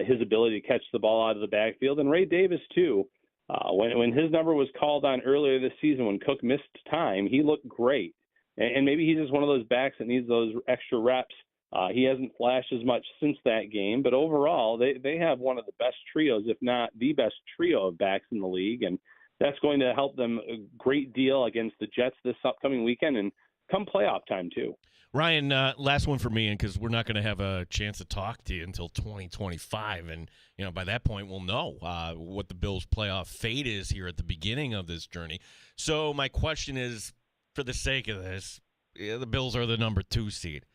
his ability to catch the ball out of the backfield. And Ray Davis, too. When his number was called on earlier this season when Cook missed time, he looked great. And maybe he's just one of those backs that needs those extra reps. He hasn't flashed as much since that game, but overall, they have one of the best trios, if not the best trio of backs in the league, and that's going to help them a great deal against the Jets this upcoming weekend and come playoff time, too. Ryan, last one for me, and because we're not going to have a chance to talk to you until 2025, and by that point we'll know what the Bills' playoff fate is here at the beginning of this journey. So my question is, for the sake of this, the Bills are the number 2 seed.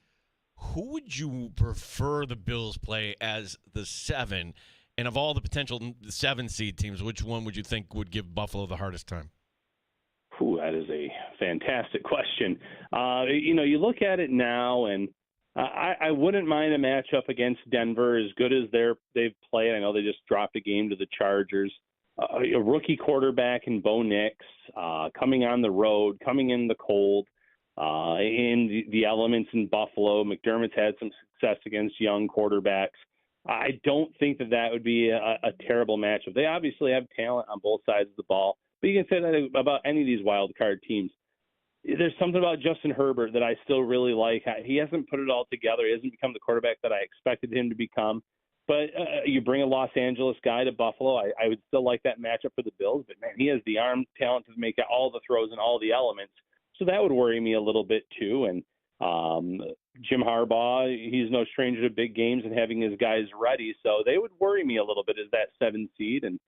Who would you prefer the Bills play as the 7? And of all the potential 7 seed teams, which one would you think would give Buffalo the hardest time? That is a fantastic question. You look at it now, and I wouldn't mind a matchup against Denver, as good as they've played. I know they just dropped a game to the Chargers. A rookie quarterback in Bo Nix, coming on the road, coming in the cold, in the elements in Buffalo. McDermott's had some success against young quarterbacks. I don't think that would be a terrible matchup. They obviously have talent on both sides of the ball. But you can say that about any of these wild card teams. There's something about Justin Herbert that I still really like. He hasn't put it all together. He hasn't become the quarterback that I expected him to become. But you bring a Los Angeles guy to Buffalo, I would still like that matchup for the Bills. But, man, he has the arm talent to make all the throws and all the elements. So that would worry me a little bit too. And Jim Harbaugh, he's no stranger to big games and having his guys ready. So they would worry me a little bit as that 7 seed. And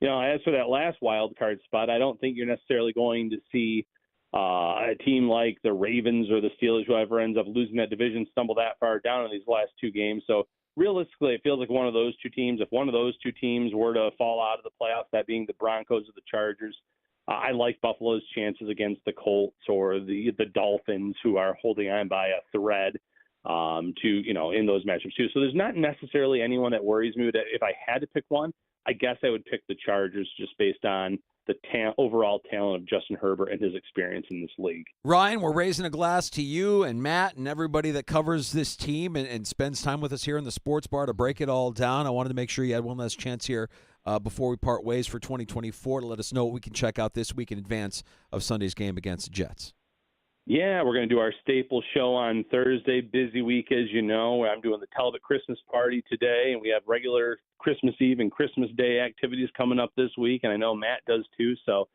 as for that last wild card spot, I don't think you're necessarily going to see a team like the Ravens or the Steelers, whoever ends up losing that division, stumble that far down in these last 2 games. So realistically, it feels like one of those 2 teams, if one of those 2 teams were to fall out of the playoffs, that being the Broncos or the Chargers, I like Buffalo's chances against the Colts or the Dolphins, who are holding on by a thread in those matchups too. So there's not necessarily anyone that worries me. That if I had to pick one, I guess I would pick the Chargers just based on the overall talent of Justin Herbert and his experience in this league. Ryan, we're raising a glass to you and Matt and everybody that covers this team and spends time with us here in the sports bar to break it all down. I wanted to make sure you had one last chance here before we part ways for 2024 to let us know what we can check out this week in advance of Sunday's game against the Jets. Yeah, we're going to do our staple show on Thursday. Busy week, as you know. I'm doing the Talbot Christmas party today, and we have regular Christmas Eve and Christmas Day activities coming up this week, and I know Matt does too. So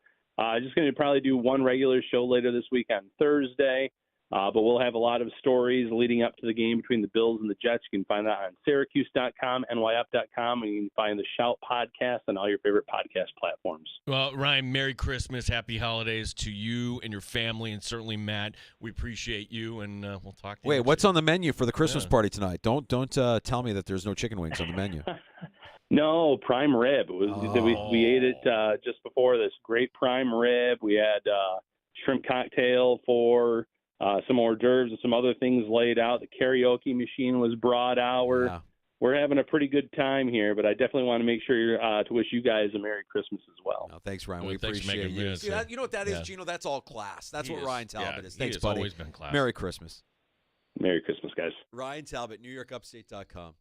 just going to probably do one regular show later this week on Thursday, but we'll have a lot of stories leading up to the game between the Bills and the Jets. You can find that on Syracuse.com, NYF.com, and you can find the Shout podcast on all your favorite podcast platforms. Well, Ryan, Merry Christmas, Happy Holidays to you and your family, and certainly Matt. We appreciate you, and we'll talk to you. Wait, what's on the menu for the Christmas party tonight? Don't tell me that there's no chicken wings on the menu. No, prime rib. We ate it just before this. Great prime rib. We had shrimp cocktail for some hors d'oeuvres and some other things laid out. The karaoke machine was brought out. We're having a pretty good time here, but I definitely want to make sure to wish you guys a Merry Christmas as well. No, thanks, Ryan. We appreciate you. You know what that is, Gino? That's all class. That's what Ryan Talbot is. Thanks, buddy. Always been class. Merry Christmas. Merry Christmas, guys. Ryan Talbot, NewYorkUpstate.com.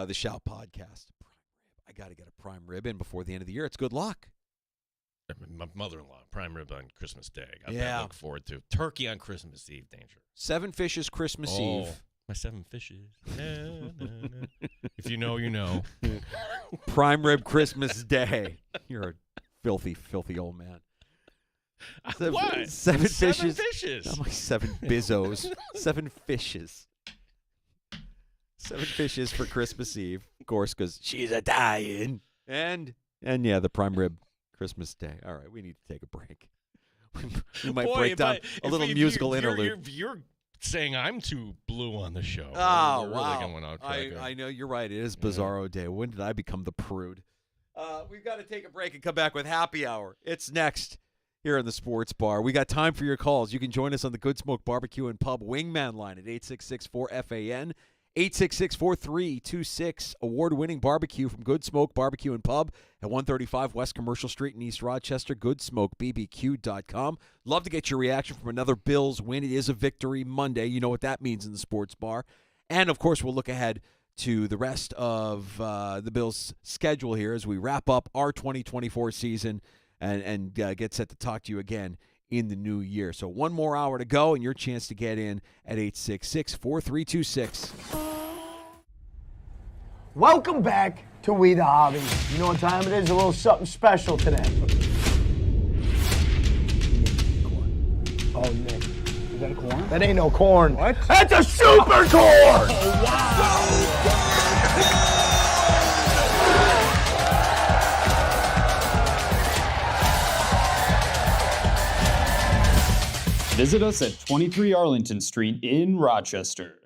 The Shout podcast. Prime rib. I got to get a prime rib in before the end of the year. It's good luck. My mother-in-law, prime rib on Christmas Day. I got that to look forward to. Turkey on Christmas Eve, danger. 7 fishes Christmas Eve. My 7 fishes. If you know, you know. Prime rib Christmas Day. You're a filthy, filthy old man. What? 7 fishes. 7 fishes. Not like 7 bizzos. 7 fishes. 7 fishes for Christmas Eve, of course, because she's Italian. And yeah, the prime rib Christmas Day. All right, we need to take a break. We might break down a little musical interlude. You're saying I'm too blue on the show. Oh, really wow. going off track. I know, you're right. It is Bizarro Day. When did I become the prude? We've got to take a break and come back with Happy Hour. It's next here in the Sports Bar. We got time for your calls. You can join us on the Good Smoke Barbecue and Pub Wingman line at 866-4FAN. 866-4326, award-winning barbecue from Good Smoke Barbecue and Pub at 135 West Commercial Street in East Rochester, goodsmokebbq.com. Love to get your reaction from another Bills win. It is a victory Monday. You know what that means in the sports bar. And, of course, we'll look ahead to the rest of the Bills' schedule here as we wrap up our 2024 season and get set to talk to you again in the new year. So one more hour to go and your chance to get in at 866-4326. Welcome back to We the Hobby. You know what time it is? A little something special today. Oh, Nick. Is that a corn? That ain't no corn. What? That's a super corn! Oh, wow! Visit us at 23 Arlington Street in Rochester.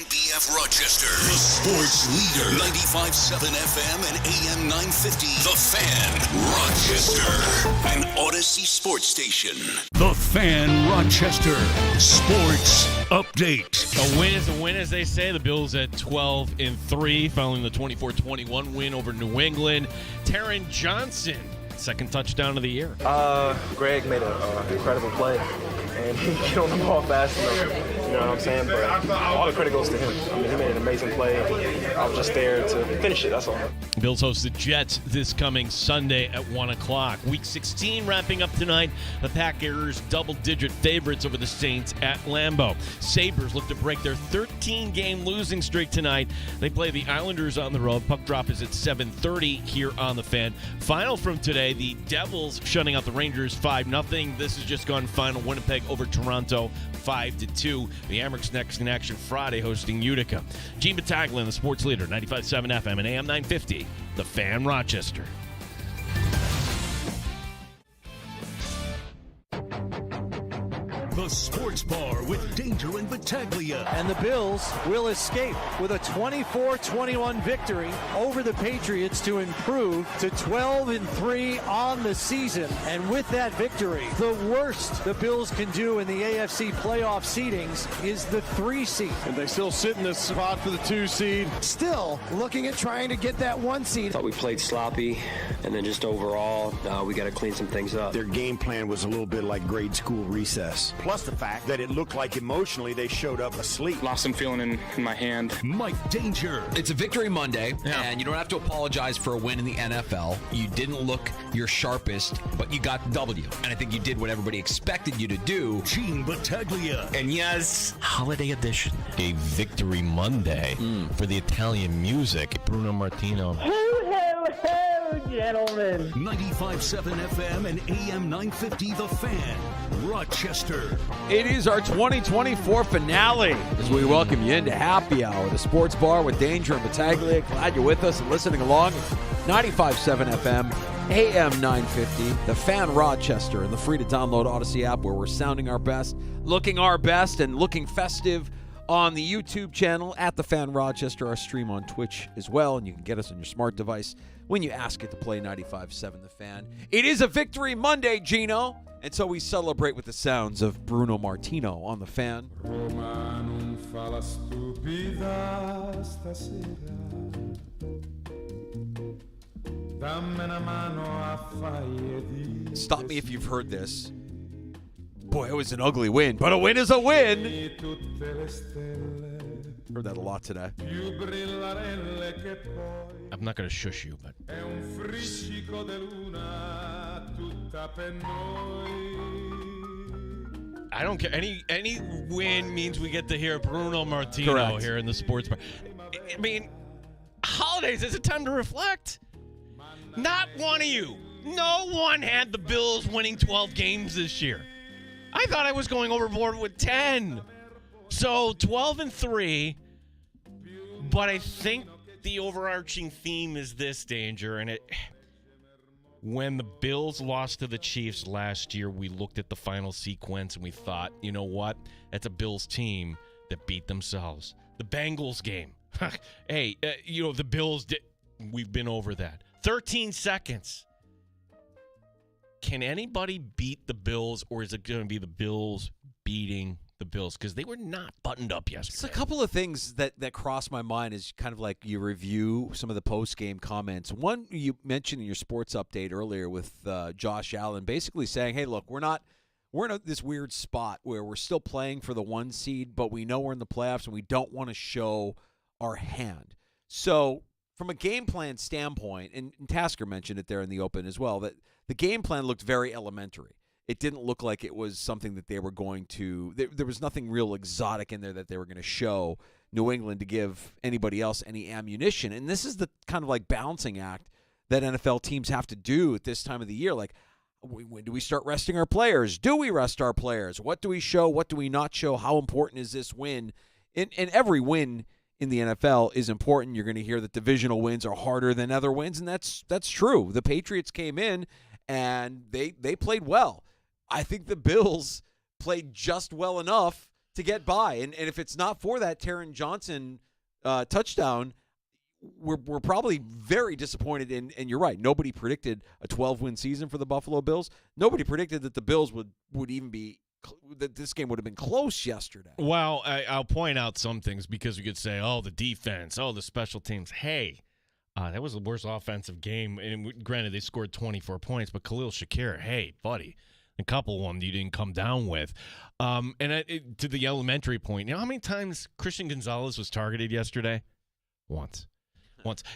WNBF Rochester, the sports leader. 95.7 FM and AM 950. The Fan, Rochester. An Odyssey sports station. The Fan, Rochester. Sports update. A win is a win, as they say. The Bills at 12-3 following the 24-21 win over New England. Taron Johnson, second touchdown of the year. Greg made an incredible play, and he get on the ball fast enough. You know what I'm saying? But all the credit goes to him. I mean, he made an amazing play. I was just there to finish it, that's all. Bills host the Jets this coming Sunday at 1 o'clock. Week 16 wrapping up tonight. The Packers double-digit favorites over the Saints at Lambeau. Sabres look to break their 13-game losing streak tonight. They play the Islanders on the road. Puck drop is at 7:30 here on the Fan. Final from today, the Devils shutting out the Rangers 5-0. This has just gone final. Winnipeg over Toronto 5-2. The Amerks next in action Friday hosting Utica. Gene Battaglia, the sports leader, 95.7 FM and AM 950. The Fan, Rochester. The Sports Bar with Danger and Battaglia. And the Bills will escape with a 24-21 victory over the Patriots to improve to 12-3 on the season. And with that victory, the worst the Bills can do in the AFC playoff seedings is the 3 seed. And they still sit in this spot for the 2 seed. Still looking at trying to get that 1 seed. Thought we played sloppy, and then just overall, we got to clean some things up. Their game plan was a little bit like grade school recess. Plus the fact that it looked like emotionally they showed up asleep. Lost some feeling in my hand. Mike Danger. It's a victory Monday, and you don't have to apologize for a win in the NFL. You didn't look your sharpest, but you got the W. And I think you did what everybody expected you to do. Gene Battaglia. And yes, Holiday edition. A victory Monday for the Italian music. Bruno Martino. Gentlemen. 95.7 FM and AM 950 The Fan, Rochester. It is our 2024 finale as we welcome you into Happy Hour, the sports bar with Danger and Battaglia. Glad you're with us and listening along. 95.7 FM, AM 950, The Fan, Rochester, and the free-to-download Odyssey app where we're sounding our best, looking our best, and looking festive on the YouTube channel at The Fan Rochester, our stream on Twitch as well, and you can get us on your smart device when you ask it to play 95.7 The Fan. It is a Victory Monday, Gino, and so we celebrate with the sounds of Bruno Martino on The Fan. Roma non fa la stupida stasera. Dammi una mano a fare di. Stop me if you've heard this. Boy, it was an ugly win, but a win is a win. Heard that a lot today. I'm not going to shush you, but I don't care. Any win means we get to hear Bruno Martino Correct. here in the sports bar. I mean, holidays is a time to reflect. Not one of you. No one had the Bills winning 12 games this year. I thought I was going overboard with 10. So 12-3, but I think the overarching theme is this, Danger, and when the Bills lost to the Chiefs last year, we looked at the final sequence and we thought, you know what? That's a Bills team that beat themselves. The Bengals game. Hey, the Bills did. We've been over that. 13 seconds. Can anybody beat the Bills, or is it going to be the Bills beating the Bills? Because they were not buttoned up yesterday. It's a couple of things that cross my mind as kind of like you review some of the post-game comments. One, you mentioned in your sports update earlier with Josh Allen, basically saying, hey, look, we're in this weird spot where we're still playing for the 1 seed, but we know we're in the playoffs and we don't want to show our hand. So from a game plan standpoint, and Tasker mentioned it there in the open as well, that the game plan looked very elementary. It didn't look like it was something that they were going to – there was nothing real exotic in there that they were going to show New England to give anybody else any ammunition. And this is the kind of like balancing act that NFL teams have to do at this time of the year. Like, when do we start resting our players? Do we rest our players? What do we show? What do we not show? How important is this win? And every win in the NFL is important. You're going to hear that divisional wins are harder than other wins, and that's true. The Patriots came in, and they played well. I think the Bills played just well enough to get by. And if it's not for that Taron Johnson touchdown, we're probably very disappointed. And you're right. Nobody predicted a 12-win season for the Buffalo Bills. Nobody predicted that the Bills would even be that this game would have been close yesterday. Well, I'll point out some things because you could say, oh, the defense, oh, the special teams. Hey, that was the worst offensive game. And granted, they scored 24 points, but Khalil Shakir, hey, buddy, a couple of them you didn't come down with. To the elementary point, you know how many times Christian Gonzalez was targeted yesterday? Once.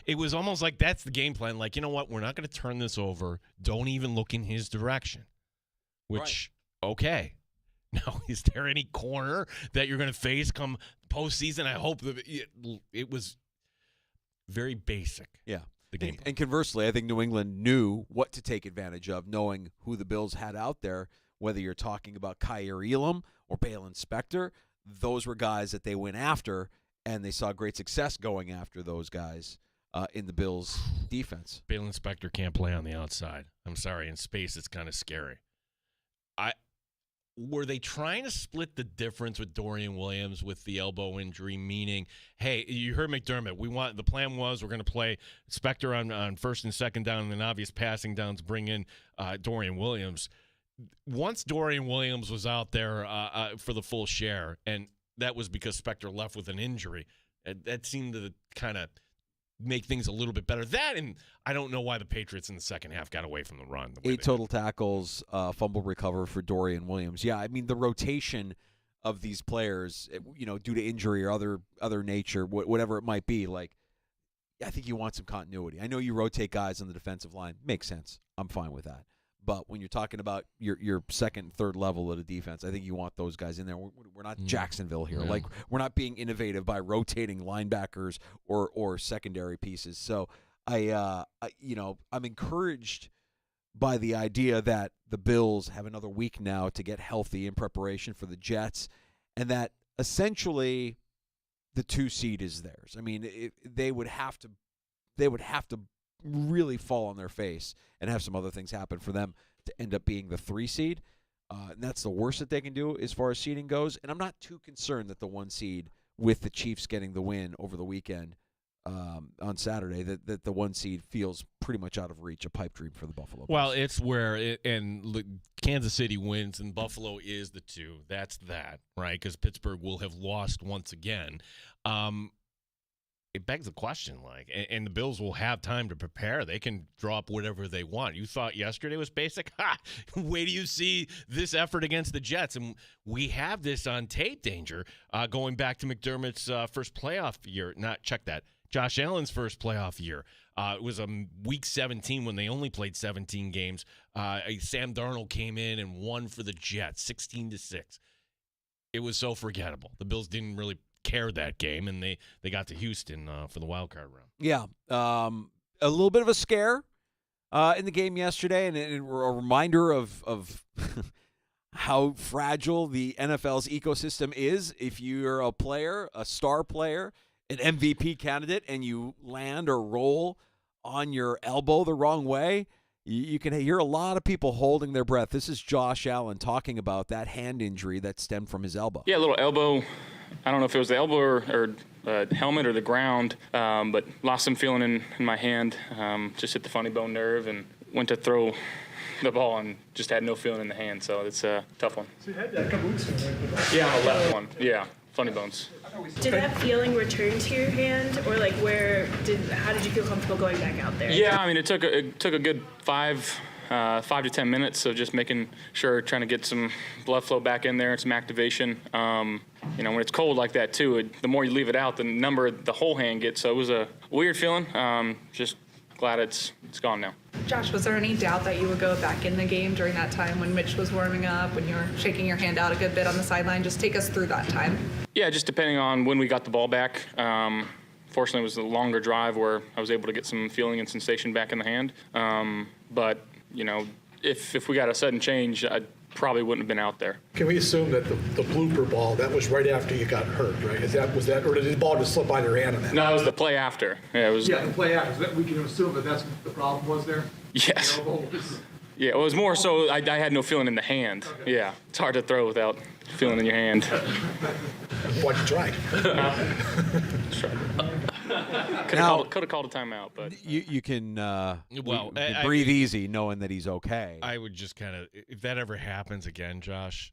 It was almost like that's the game plan. Like, you know what? We're not going to turn this over. Don't even look in his direction. Which, okay. Now, is there any corner that you're going to face come postseason? I hope that it was very basic. Yeah. The game. And conversely, I think New England knew what to take advantage of, knowing who the Bills had out there, whether you're talking about Kyer Elam or Balin Spector. Those were guys that they went after, and they saw great success going after those guys in the Bills' defense. Balin Spector can't play on the outside. I'm sorry. In space, it's kind of scary. Were they trying to split the difference with Dorian Williams with the elbow injury, meaning, hey, you heard McDermott, the plan was we're going to play Spector on first and second down and then obvious passing downs, bring in Dorian Williams. Once Dorian Williams was out there for the full share, and that was because Spector left with an injury, that seemed to kind of make things a little bit better. That, and I don't know why the Patriots in the second half got away from the run. 8 total tackles, fumble recover for Dorian Williams. Yeah, I mean, the rotation of these players, due to injury or other nature, whatever it might be, like, I think you want some continuity. I know you rotate guys on the defensive line. Makes sense. I'm fine with that. But when you're talking about your second, third level of the defense, I think you want those guys in there. We're not Jacksonville here. Yeah. Like, we're not being innovative by rotating linebackers or secondary pieces. So I'm encouraged by the idea that the Bills have another week now to get healthy in preparation for the Jets, and that essentially the 2 seed is theirs. I mean, they would have to really fall on their face and have some other things happen for them to end up being the 3 seed. And that's the worst that they can do as far as seeding goes. And I'm not too concerned that the 1 seed, with the Chiefs getting the win over the weekend on Saturday, that the 1 seed feels pretty much out of reach, a pipe dream for the Buffalo Bills. Well, it's where Kansas City wins and Buffalo is the 2. That's that, right? Because Pittsburgh will have lost once again. It begs the question, and the Bills will have time to prepare. They can draw up whatever they want. You thought yesterday was basic? Ha! Wait till you see this effort against the Jets. And we have this on tape, Danger, going back to McDermott's first playoff year. Josh Allen's first playoff year. It was week 17 when they only played 17 games. Sam Darnold came in and won for the Jets, 16-6. It was so forgettable. The Bills didn't really care that game, and they got to Houston for the wild card round. Yeah, a little bit of a scare in the game yesterday, and a reminder of how fragile the NFL's ecosystem is. If you're a player, a star player, an MVP candidate, and you land or roll on your elbow the wrong way, you can hear a lot of people holding their breath. This is Josh Allen talking about that hand injury that stemmed from his elbow. Yeah, a little elbow. I don't know if it was the elbow or helmet or the ground, but lost some feeling in my hand. Just hit the funny bone nerve and went to throw the ball and just had no feeling in the hand. So it's a tough one. So you had that caboose feeling. Yeah, on the left one. Yeah, funny bones. Did that feeling return to your hand, or how did you feel comfortable going back out there? Yeah, I mean, it took a good 5 to 10 minutes of just making sure, trying to get some blood flow back in there and some activation. When it's cold like that too, the more you leave it out, the whole hand gets. So it was a weird feeling. Just glad it's gone now. Josh, was there any doubt that you would go back in the game during that time when Mitch was warming up, when you were shaking your hand out a good bit on the sideline? Just take us through that time. Yeah, just depending on when we got the ball back. Fortunately, it was a longer drive where I was able to get some feeling and sensation back in the hand. But if we got a sudden change, I probably wouldn't have been out there. Can we assume that the blooper ball, that was right after you got hurt, right? Was that, or did the ball just slip out of your hand on that? No, it was the play after. Yeah, it was. Yeah, the play after. We can assume that's what the problem was there? Yes. Yeah, it was more so I had no feeling in the hand. Yeah, it's hard to throw without feeling in your hand. Why'd you try? Could have called a timeout, but you can you can I breathe easy knowing that he's okay. I would just kind of, if that ever happens again, Josh,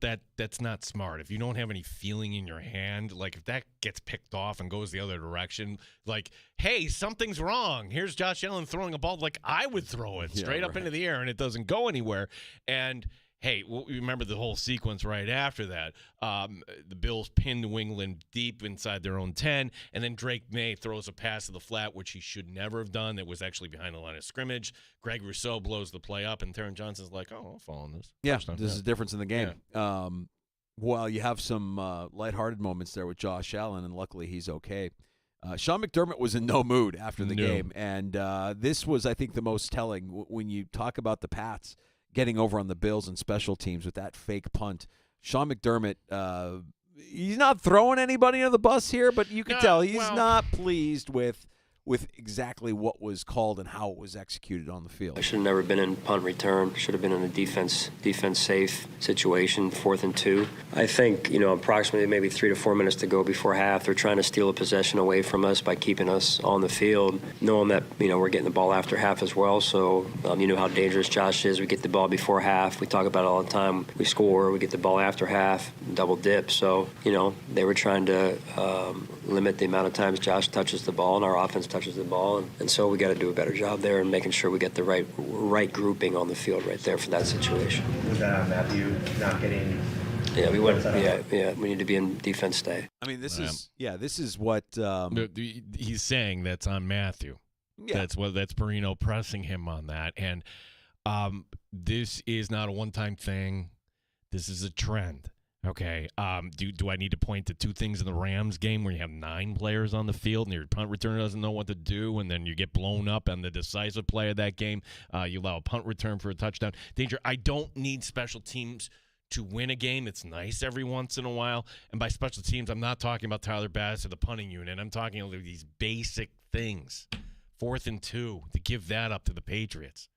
that's not smart. If you don't have any feeling in your hand, like if that gets picked off and goes the other direction, like, hey, something's wrong. Here's Josh Allen throwing a ball like I would throw it straight up into the air and it doesn't go anywhere. And hey, well, remember the whole sequence right after that. The Bills pin New England deep inside their own 10, and then Drake May throws a pass to the flat, which he should never have done. It was actually behind the line of scrimmage. Greg Rousseau blows the play up, and Taron Johnson's like, oh, I'll follow this. Yeah, this is a difference in the game. Yeah. Well, you have some lighthearted moments there with Josh Allen, and luckily he's okay. Sean McDermott was in no mood after the game, and this was, I think, the most telling when you talk about the Pats getting over on the Bills and special teams with that fake punt. Sean McDermott, he's not throwing anybody under the bus here, but you can tell he's not pleased with exactly what was called and how it was executed on the field. I should have never been in punt return. Should have been in a defense safe situation, 4th and 2. I think, approximately maybe 3 to 4 minutes to go before half, they're trying to steal a possession away from us by keeping us on the field, knowing that, we're getting the ball after half as well. So, you know how dangerous Josh is. We get the ball before half. We talk about it all the time. We score, we get the ball after half, double dip. So, they were trying to limit the amount of times Josh touches the ball and our offense touches the ball, and so we got to do a better job there and making sure we get the right grouping on the field right there for that situation. Was that on Matthew not getting? Yeah, we went. Yeah, we need to be in defense stay. I mean, this is what he's saying. That's on Matthew. Yeah. That's Perino pressing him on that, and this is not a one-time thing. This is a trend. Okay. Do I need to point to two things in the Rams game where you have 9 players on the field and your punt returner doesn't know what to do, and then you get blown up on the decisive play of that game? You allow a punt return for a touchdown. Danger. I don't need special teams to win a game. It's nice every once in a while. And by special teams, I'm not talking about Tyler Bass or the punting unit. I'm talking about these basic things. 4th and 2, to give that up to the Patriots.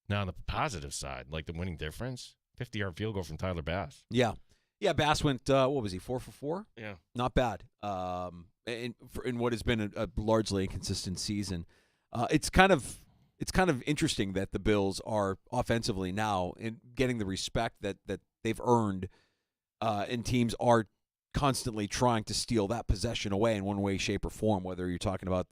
Now, on the positive side, like the winning difference, 50-yard field goal from Tyler Bass. Yeah. Yeah, Bass went, what was he, 4 for 4? Yeah. Not bad. In what has been a largely inconsistent season. It's kind of interesting that the Bills are offensively now in getting the respect that they've earned, and teams are constantly trying to steal that possession away in one way, shape, or form, whether you're talking about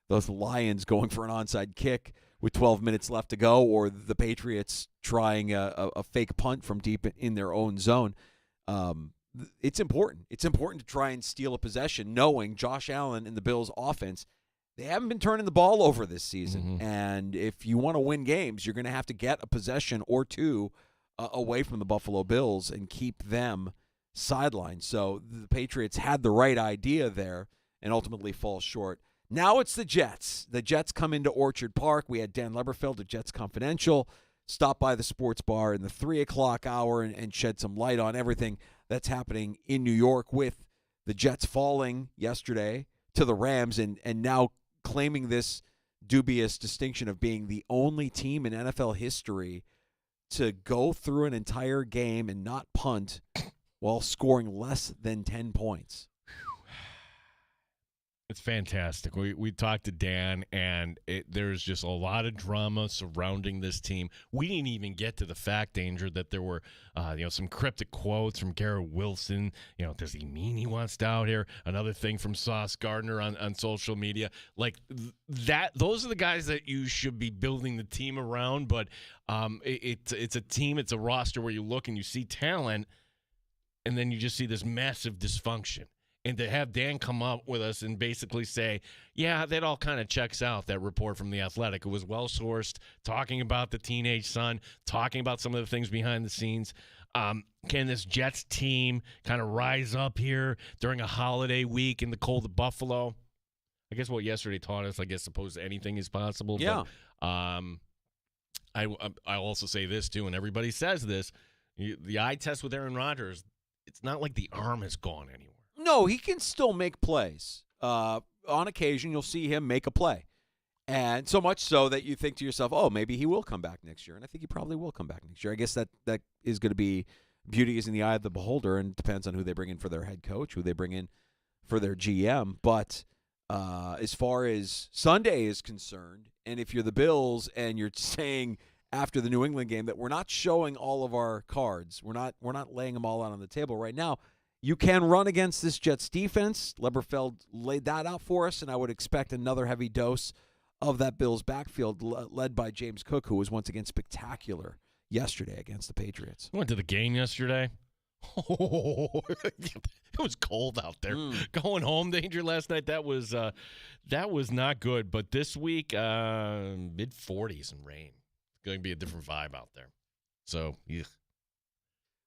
those Lions going for an onside kick with 12 minutes left to go, or the Patriots trying a fake punt from deep in their own zone. It's important. It's important to try and steal a possession, knowing Josh Allen and the Bills' offense, they haven't been turning the ball over this season. Mm-hmm. And if you want to win games, you're going to have to get a possession or two away from the Buffalo Bills and keep them sidelined. So the Patriots had the right idea there and ultimately fall short. Now it's the Jets. The Jets come into Orchard Park. We had Dan Leberfeld at Jets Confidential stop by the sports bar in the 3 o'clock hour and shed some light on everything that's happening in New York, with the Jets falling yesterday to the Rams and now claiming this dubious distinction of being the only team in NFL history to go through an entire game and not punt while scoring less than 10 points. It's fantastic. We talked to Dan, and there's just a lot of drama surrounding this team. We didn't even get to the fact, Danger, that there were some cryptic quotes from Garrett Wilson. Does he mean he wants to out here? Another thing from Sauce Gardner on social media. Like that. Those are the guys that you should be building the team around. But it's a team, it's a roster where you look and you see talent, and then you just see this massive dysfunction. And to have Dan come up with us and basically say, yeah, that all kind of checks out, that report from The Athletic. It was well-sourced, talking about the teenage son, talking about some of the things behind the scenes. Can this Jets team kind of rise up here during a holiday week in the cold of Buffalo? I guess what yesterday taught us, suppose anything is possible. Yeah. But, I'll also say this, too, and everybody says this. The eye test with Aaron Rodgers, it's not like the arm has gone anywhere. No, he can still make plays. On occasion, you'll see him make a play. And so much so that you think to yourself, oh, maybe he will come back next year. And I think he probably will come back next year. I guess that is going to be beauty is in the eye of the beholder, and depends on who they bring in for their head coach, who they bring in for their GM. But as far as Sunday is concerned, and if you're the Bills and you're saying after the New England game that we're not showing all of our cards, we're not laying them all out on the table right now, you can run against this Jets defense. Leberfeld laid that out for us, and I would expect another heavy dose of that Bills backfield led by James Cook, who was once again spectacular yesterday against the Patriots. Went to the game yesterday. Oh, it was cold out there. Going home, Danger, last night, that was not good. But this week, mid-40s and rain. It's going to be a different vibe out there. So, yeah.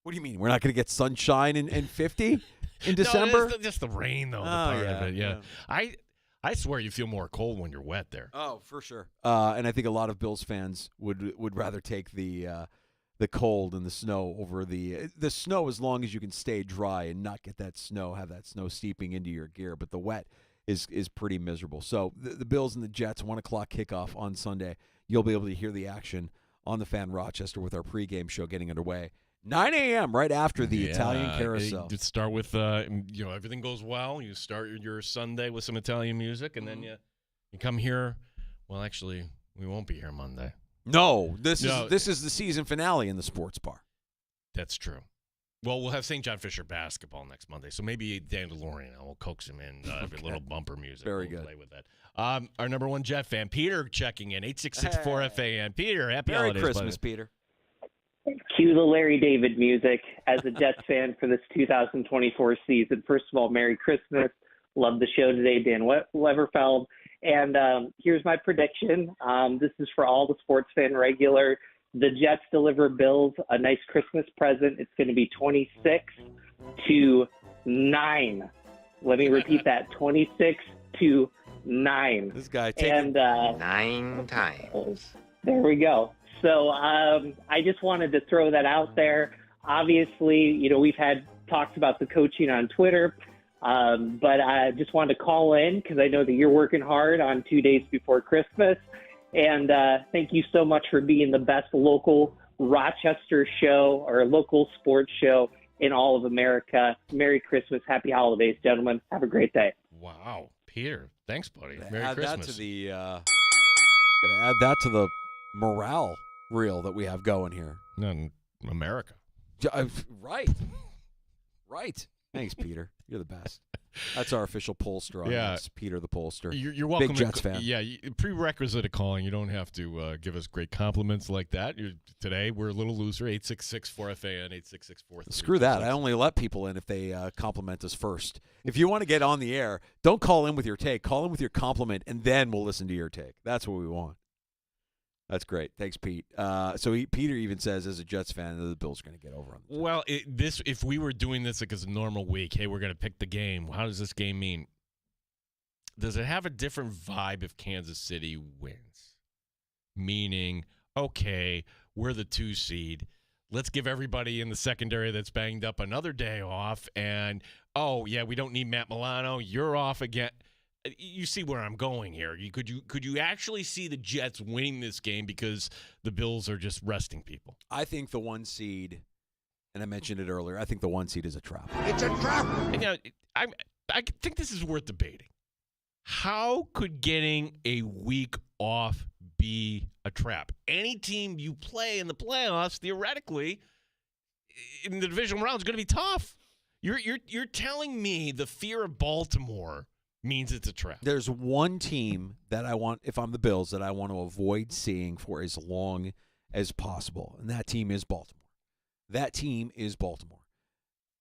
What do you mean? We're not going to get sunshine and 50 in December? No, just the rain, though. Part of it, yeah. I swear you feel more cold when you're wet there. Oh, for sure. And I think a lot of Bills fans would rather take the cold and the snow over the snow, as long as you can stay dry and not get that snow, have that snow seeping into your gear. But the wet is pretty miserable. So the Bills and the Jets, 1 o'clock kickoff on Sunday. You'll be able to hear the action on the Fan Rochester with our pregame show getting underway. 9 a.m. right after the Italian carousel. You start with, everything goes well. You start your Sunday with some Italian music, and then you come here. Well, actually, we won't be here Monday. No, this is the season finale in the sports bar. That's true. Well, we'll have St. John Fisher basketball next Monday, so maybe Dan DeLorean will coax him in every little bumper music. Very good. Play with that. Our number one Jet fan, Peter, checking in, 866-4FAN. Peter, happy holidays. Merry Christmas, Peter. Cue the Larry David music as a Jets fan for this 2024 season. First of all, Merry Christmas. Love the show today, Dan Leverfeld. And here's my prediction. This is for all the sports fan regular. The Jets deliver Bills a nice Christmas present. It's going to be 26-9. Let me repeat that, 26-9. This guy taking 9 times. There we go. So I just wanted to throw that out there. Obviously, we've had talks about the coaching on Twitter, but I just wanted to call in because I know that you're working hard on 2 days before Christmas. And thank you so much for being the best local Rochester show or local sports show in all of America. Merry Christmas. Happy holidays, gentlemen. Have a great day. Wow. Peter, thanks, buddy. Merry Add Christmas. That to the, gonna add that to the morale reel that we have going here. In America. Right. Thanks, Peter. You're the best. That's our official pollster on this, Peter the pollster. You're welcome. Big Jets fan. Yeah, prerequisite of calling. You don't have to give us great compliments like that. Today, we're a little looser. 866-4FAN, 866-4. Screw that. I only let people in if they compliment us first. If you want to get on the air, don't call in with your take. Call in with your compliment, and then we'll listen to your take. That's what we want. That's great. Thanks, Pete. Peter even says, as a Jets fan, the Bills are going to get over on them. Well, if we were doing this like as a normal week, hey, we're going to pick the game. How does this game mean? Does it have a different vibe if Kansas City wins? Meaning, okay, we're the 2 seed. Let's give everybody in the secondary that's banged up another day off. And, oh, yeah, we don't need Matt Milano. You're off again. You see where I'm going here. Could you actually see the Jets winning this game because the Bills are just resting people? I think the 1 seed, and I mentioned it earlier, I think the 1 seed is a trap. It's a trap. I think this is worth debating. How could getting a week off be a trap? Any team you play in the playoffs, theoretically, in the divisional round is going to be tough. You're telling me the fear of Baltimore means it's a trap. There's one team that I want, if I'm the Bills, that I want to avoid seeing for as long as possible, and that team is Baltimore.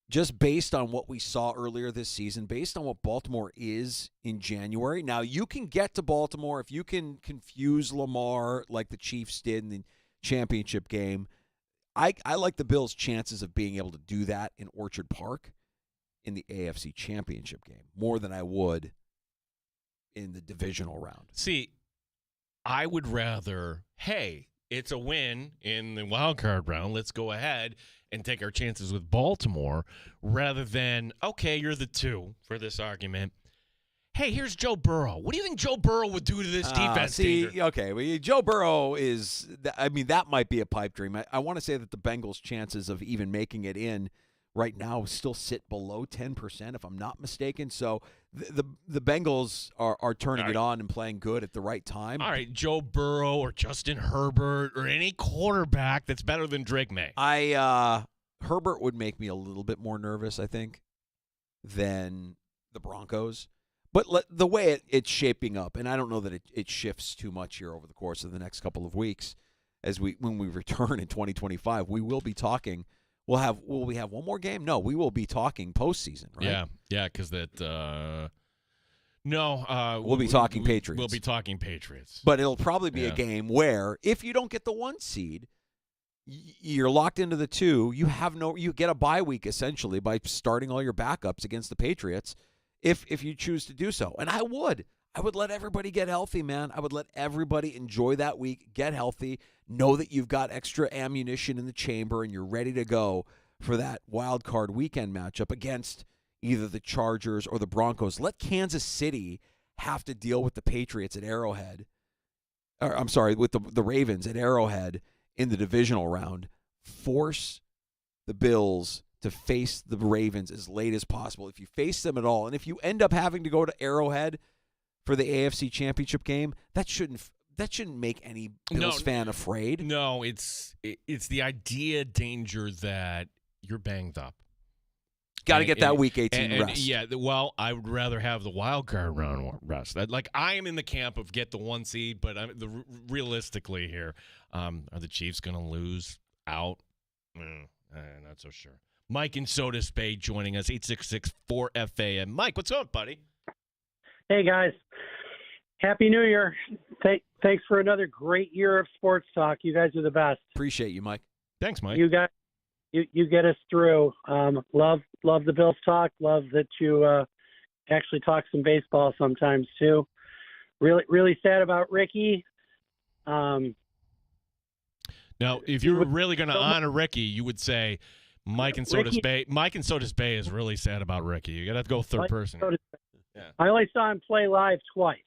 Just based on what we saw earlier this season, based on what Baltimore is in January. Now, you can get to Baltimore if you can confuse Lamar like the Chiefs did in the championship game. I like the Bills' chances of being able to do that in Orchard Park in the AFC Championship game more than I would in the divisional round. See, I would rather, hey, it's a win in the wild card round. Let's go ahead and take our chances with Baltimore rather than, okay, you're the 2 for this argument. Hey, here's Joe Burrow. What do you think Joe Burrow would do to this defense? Danger? Okay, well, Joe Burrow is, I mean, that might be a pipe dream. I want to say that the Bengals' chances of even making it in right now still sit below 10%, if I'm not mistaken. So the Bengals are turning it on and playing good at the right time. All right, Joe Burrow or Justin Herbert or any quarterback that's better than Drake May. Herbert would make me a little bit more nervous, I think, than the Broncos. But the way it's shaping up, and I don't know that it shifts too much here over the course of the next couple of weeks, when we return in 2025, we will be talking. Will we have one more game? No, we will be talking postseason, right? Yeah, because that. We'll be talking Patriots. We'll be talking Patriots, but it'll probably be a game where if you don't get the 1 seed, you're locked into the 2. You get a bye week essentially by starting all your backups against the Patriots. If you choose to do so. And I would let everybody get healthy, man. I would let everybody enjoy that week, get healthy, know that you've got extra ammunition in the chamber and you're ready to go for that wild card weekend matchup against either the Chargers or the Broncos. Let Kansas City have to deal with the Patriots at Arrowhead. Or, I'm sorry, with the Ravens at Arrowhead in the divisional round. Force the Bills to face the Ravens as late as possible. If you face them at all, and if you end up having to go to Arrowhead for the AFC Championship game, that shouldn't make any Bills fan afraid. No, it's the idea, Danger, that you're banged up. Got to get that Week 18 rest. Yeah, well, I would rather have the wild card round rest. I am in the camp of get the 1 seed, but realistically here, are the Chiefs going to lose out? Not so sure. Mike in Soda Bay joining us, 866-4FAM. Mike, what's up, buddy? Hey, guys. Happy New Year. Thanks for another great year of sports talk. You guys are the best. Appreciate you, Mike. Thanks, Mike. You guys, you get us through. Love the Bills talk. Love that you actually talk some baseball sometimes, too. Really sad about Ricky. Now, if you were really going to honor Ricky, you would say – Mike in Soda Bay is really sad about Ricky. You got to go third person. Yeah. I only saw him play live twice.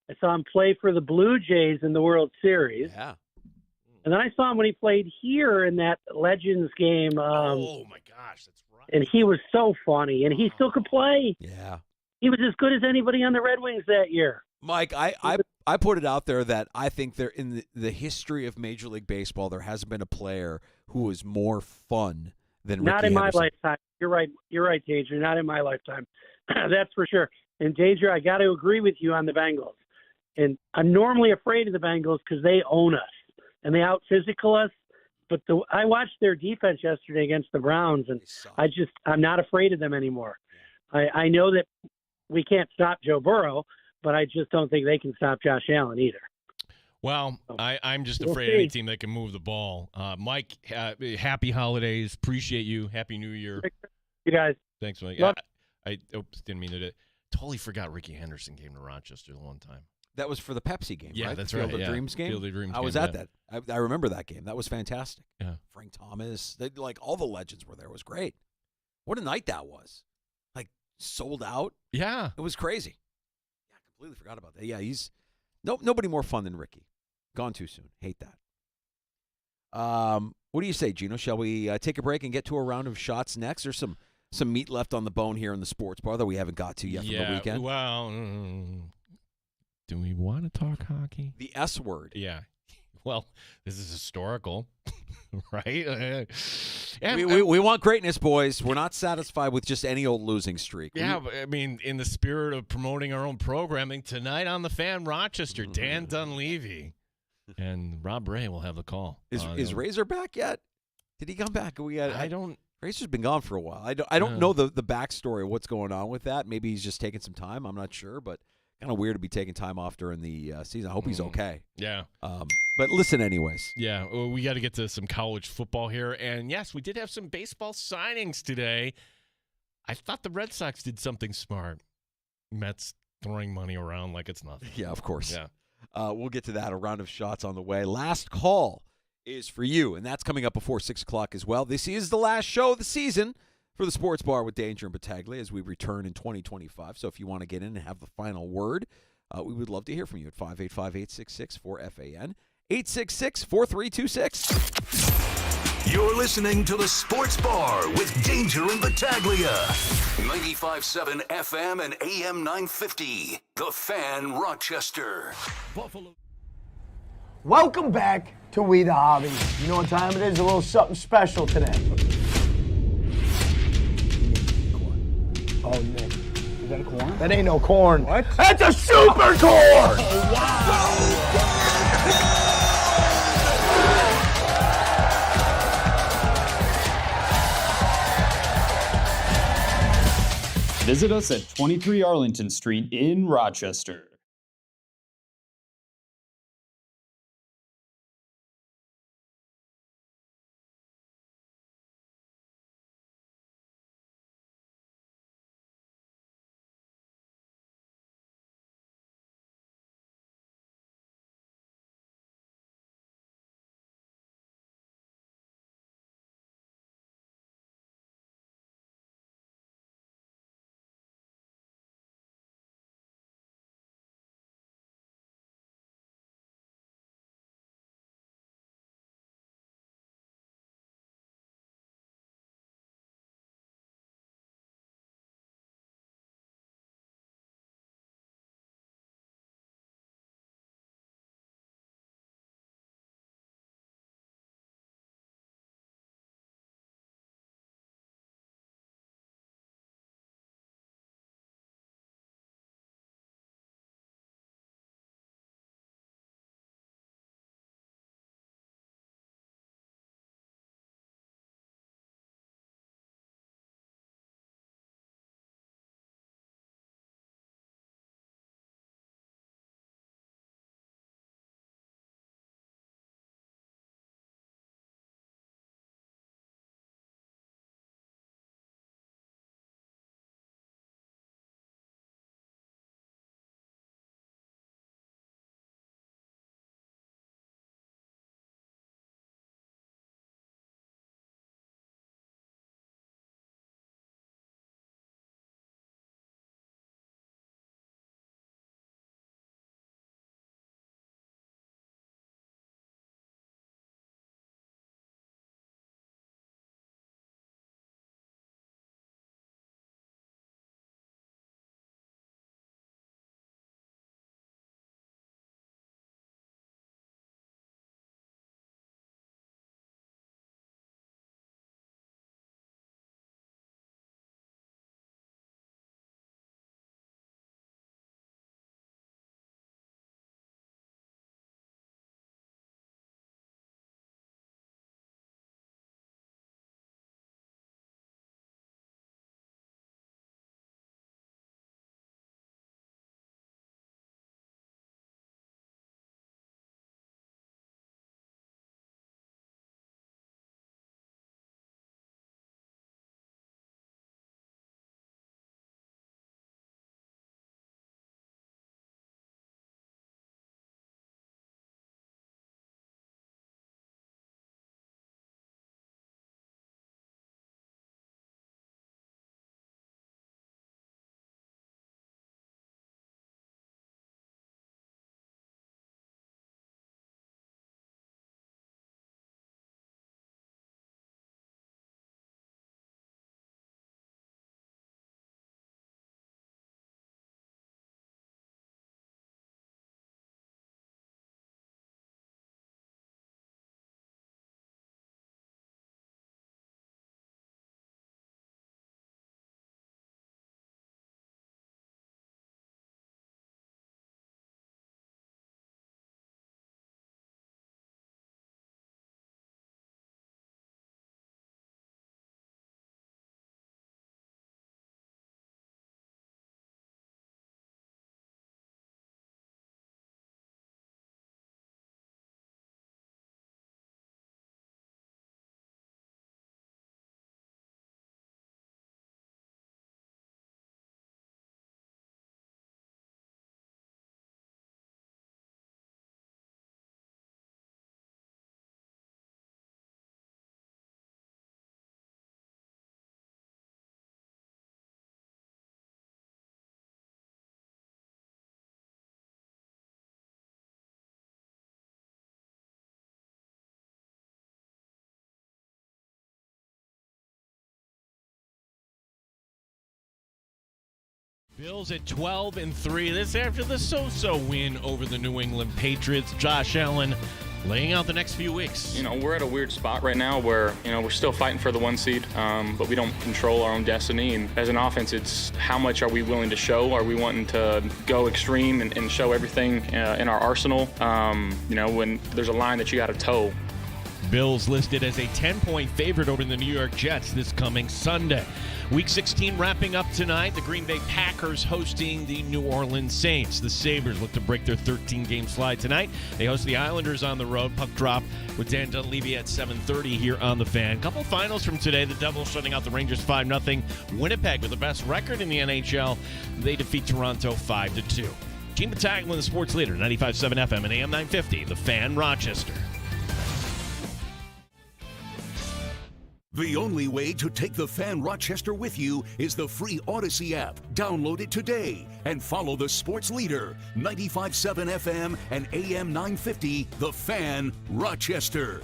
I saw him play for the Blue Jays in the World Series. Yeah. And then I saw him when he played here in that Legends game. Oh, my gosh, that's right. And he was so funny, and he still could play. Yeah. He was as good as anybody on the Red Wings that year. Mike, I put it out there that I think there in the history of Major League Baseball, there hasn't been a player who was more fun than Ricky Not in Henderson. my lifetime. You're right, Danger. Not in my lifetime. That's for sure. And Danger, I got to agree with you on the Bengals. And I'm normally afraid of the Bengals because they own us and they out-physical us. But I watched their defense yesterday against the Browns, and I'm not afraid of them anymore. I know that we can't stop Joe Burrow, but I just don't think they can stop Josh Allen either. Well, I'm just afraid of any team that can move the ball. Mike, happy holidays. Appreciate you. Happy New Year. You guys. Thanks, Mike. I didn't mean to. Totally forgot Ricky Henderson came to Rochester the one time. That was for the Pepsi game, yeah, right? That's Field right. of Dreams game? Field of Dreams I was at that. I remember that game. That was fantastic. Yeah. Frank Thomas. All the legends were there. It was great. What a night that was. Sold out. Yeah. It was crazy. Yeah, I completely forgot about that. Yeah, he's nobody more fun than Ricky. Gone too soon. Hate that. What do you say, Gino? Shall we take a break and get to a round of shots next? There's some meat left on the bone here in the sports bar that we haven't got to yet from the weekend. Well, do we want to talk hockey? The S word. Yeah. Well, this is historical, right? We want greatness, boys. We're not satisfied with just any old losing streak. Yeah, but I mean, in the spirit of promoting our own programming, tonight on the Fan Rochester, Dan Dunleavy and Rob Ray will have the call. Is Razor back yet? Did he come back? I don't. Razor's been gone for a while. I don't know the backstory of what's going on with that. Maybe he's just taking some time. I'm not sure, but kind of weird to be taking time off during the season. I hope he's okay. Yeah. But listen anyways. Yeah, well, we got to get to some college football here. And, yes, we did have some baseball signings today. I thought the Red Sox did something smart. Mets throwing money around like it's nothing. Yeah, of course. Yeah. We'll get to that. A round of shots on the way. Last call is for you, and that's coming up before 6 o'clock as well. This is the last show of the season. for the Sports Bar with Danger and Battaglia as we return in 2025. So if you want to get in and have the final word, we would love to hear from you at 585-866-4FAN, 866-4326. You're listening to the Sports Bar with Danger and Battaglia. 95.7 FM and AM 950. The Fan, Rochester. Buffalo. Welcome back to We the Hobby. You know what time it is? A little something special today. Oh, Nick. Is that a corn? That ain't no corn. What? That's a super corn! Oh, wow! Visit us at 23 Arlington Street in Rochester. Bills at 12-3. This after the so-so win over the New England Patriots. Josh Allen laying out the next few weeks. We're at a weird spot right now where, we're still fighting for the 1 seed, but we don't control our own destiny. And as an offense, it's how much are we willing to show? Are we wanting to go extreme and show everything in our arsenal? When there's a line that you got to toe. Bills listed as a 10-point favorite over the New York Jets this coming Sunday. Week 16 wrapping up tonight. The Green Bay Packers hosting the New Orleans Saints. The Sabres look to break their 13-game slide tonight. They host the Islanders on the road. Puck drop with Dan Dunleavy at 7:30 here on The Fan. Couple finals from today. The Devils shutting out the Rangers 5-0. Winnipeg with the best record in the NHL. They defeat Toronto 5-2. Gene Battaglia, the sports leader, 95.7 FM and AM 950. The Fan, Rochester. The only way to take the Fan Rochester with you is the free Odyssey app. Download it today and follow the sports leader, 95.7 FM and AM 950, The Fan Rochester.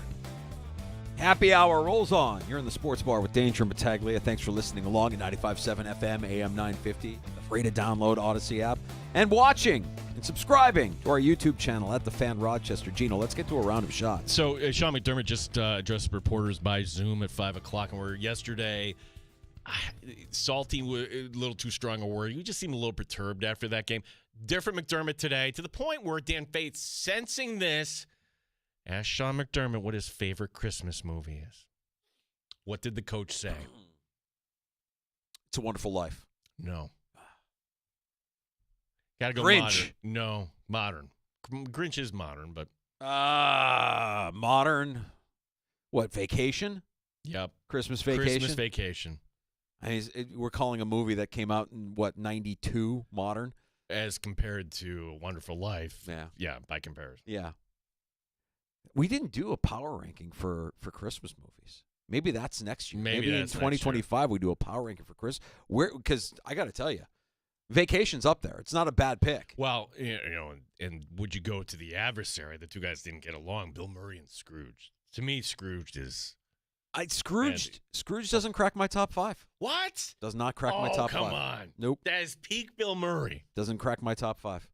Happy hour rolls on. You're in the sports bar with Danger and Battaglia. Thanks for listening along at 95.7 FM, AM 950. Free to download Odyssey app and watching and subscribing to our YouTube channel at The Fan Rochester. Gino, let's get to a round of shots. So Sean McDermott just addressed reporters by Zoom at 5 o'clock, and we're yesterday. Salty, a little too strong a word. You just seemed a little perturbed after that game. Different McDermott today, to the point where Dan Faith, sensing this, asked Sean McDermott what his favorite Christmas movie is. What did the coach say? It's a Wonderful Life. No. Gotta go Grinch. modern. No, modern. Grinch is modern, but modern. What, Vacation? Yep. Christmas Vacation? Christmas Vacation. We're calling a movie that came out in, 92 modern? As compared to A Wonderful Life. Yeah. Yeah, by comparison. Yeah. We didn't do a power ranking for Christmas movies. Maybe that's next year. Maybe in 2025 we do a power ranking for Chris. Because I got to tell you, Vacation's up there. It's not a bad pick. Well, and would you go to The Adversary? The two guys didn't get along. Bill Murray and Scrooge. To me, Scrooge is. Scrooge doesn't crack my top 5. What? Does not crack my top 5. Come on. Nope. That is peak Bill Murray. Doesn't crack my top 5.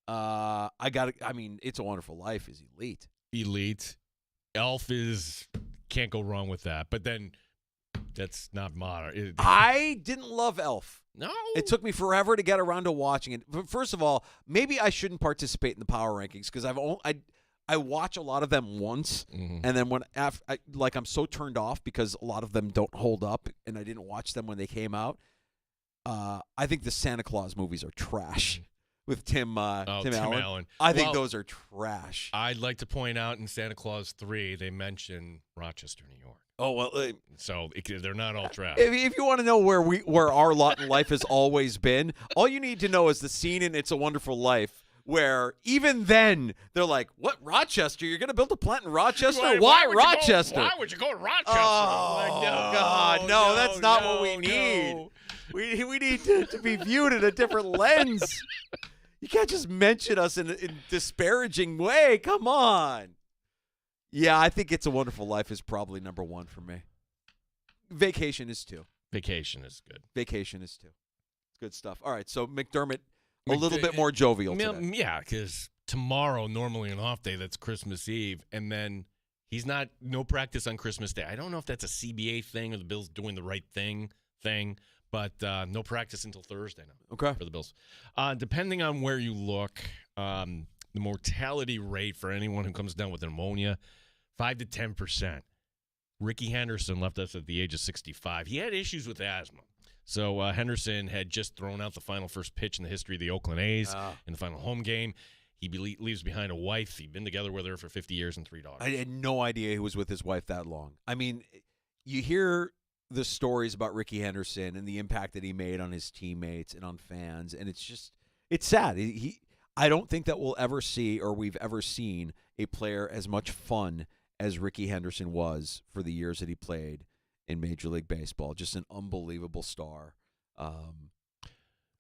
It's a Wonderful Life is elite. Elite. Elf is can't go wrong with that. But then that's not modern. I didn't love Elf. No. It took me forever to get around to watching it. First of all, maybe I shouldn't participate in the power rankings because I watch a lot of them once, and then I'm so turned off because a lot of them don't hold up, and I didn't watch them when they came out. I think the Santa Claus movies are trash with Tim Allen. I think those are trash. I'd like to point out in Santa Claus 3, they mention Rochester, New York. Oh, well. So they're not all trash. If you want to know where our lot in life has always been, all you need to know is the scene in It's a Wonderful Life where even then they're like, what, Rochester? You're going to build a plant in Rochester? Why Rochester? Why would you go to Rochester? Oh, God. No, that's not what we need. We need to be viewed in a different lens. You can't just mention us in a disparaging way. Come on. Yeah, I think It's a Wonderful Life is probably number 1 for me. Vacation is 2. Vacation is good. Vacation is 2. Good stuff. All right, so McDermott, a little bit more jovial today. Yeah, because tomorrow, normally an off day, that's Christmas Eve, and then he's no practice on Christmas Day. I don't know if that's a CBA thing or the Bills doing the right thing, but no practice until Thursday now. Okay. For the Bills. Depending on where you look, the mortality rate for anyone who comes down with pneumonia, 5 to 10%. Ricky Henderson left us at the age of 65. He had issues with asthma. So Henderson had just thrown out the final first pitch in the history of the Oakland A's in the final home game. He leaves behind a wife. He'd been together with her for 50 years and 3 daughters. I had no idea he was with his wife that long. I mean, you hear the stories about Ricky Henderson and the impact that he made on his teammates and on fans, and it's sad. I don't think that we'll ever see or we've ever seen a player as much fun as Ricky Henderson was for the years that he played in Major League Baseball. Just an unbelievable star.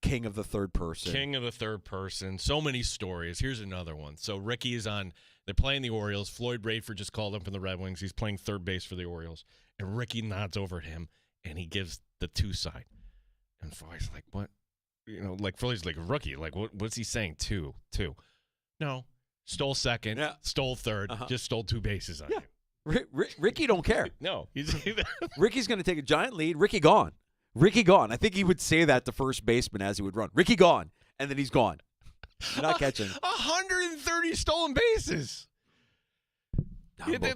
King of the third person. King of the third person. So many stories. Here's another one. So Ricky is they're playing the Orioles. Floyd Rayford just called him from the Red Wings. He's playing third base for the Orioles. And Ricky nods over at him, and he gives the 2 sign. And Floyd's like, what? like Philly's like a rookie. Like, what's he saying? Two. No, stole second, stole third, just stole 2 bases on you. Ricky don't care. No, Ricky's going to take a giant lead. Ricky gone. I think he would say that to first baseman as he would run. Ricky gone, and then he's gone. You're not catching. 130 stolen bases.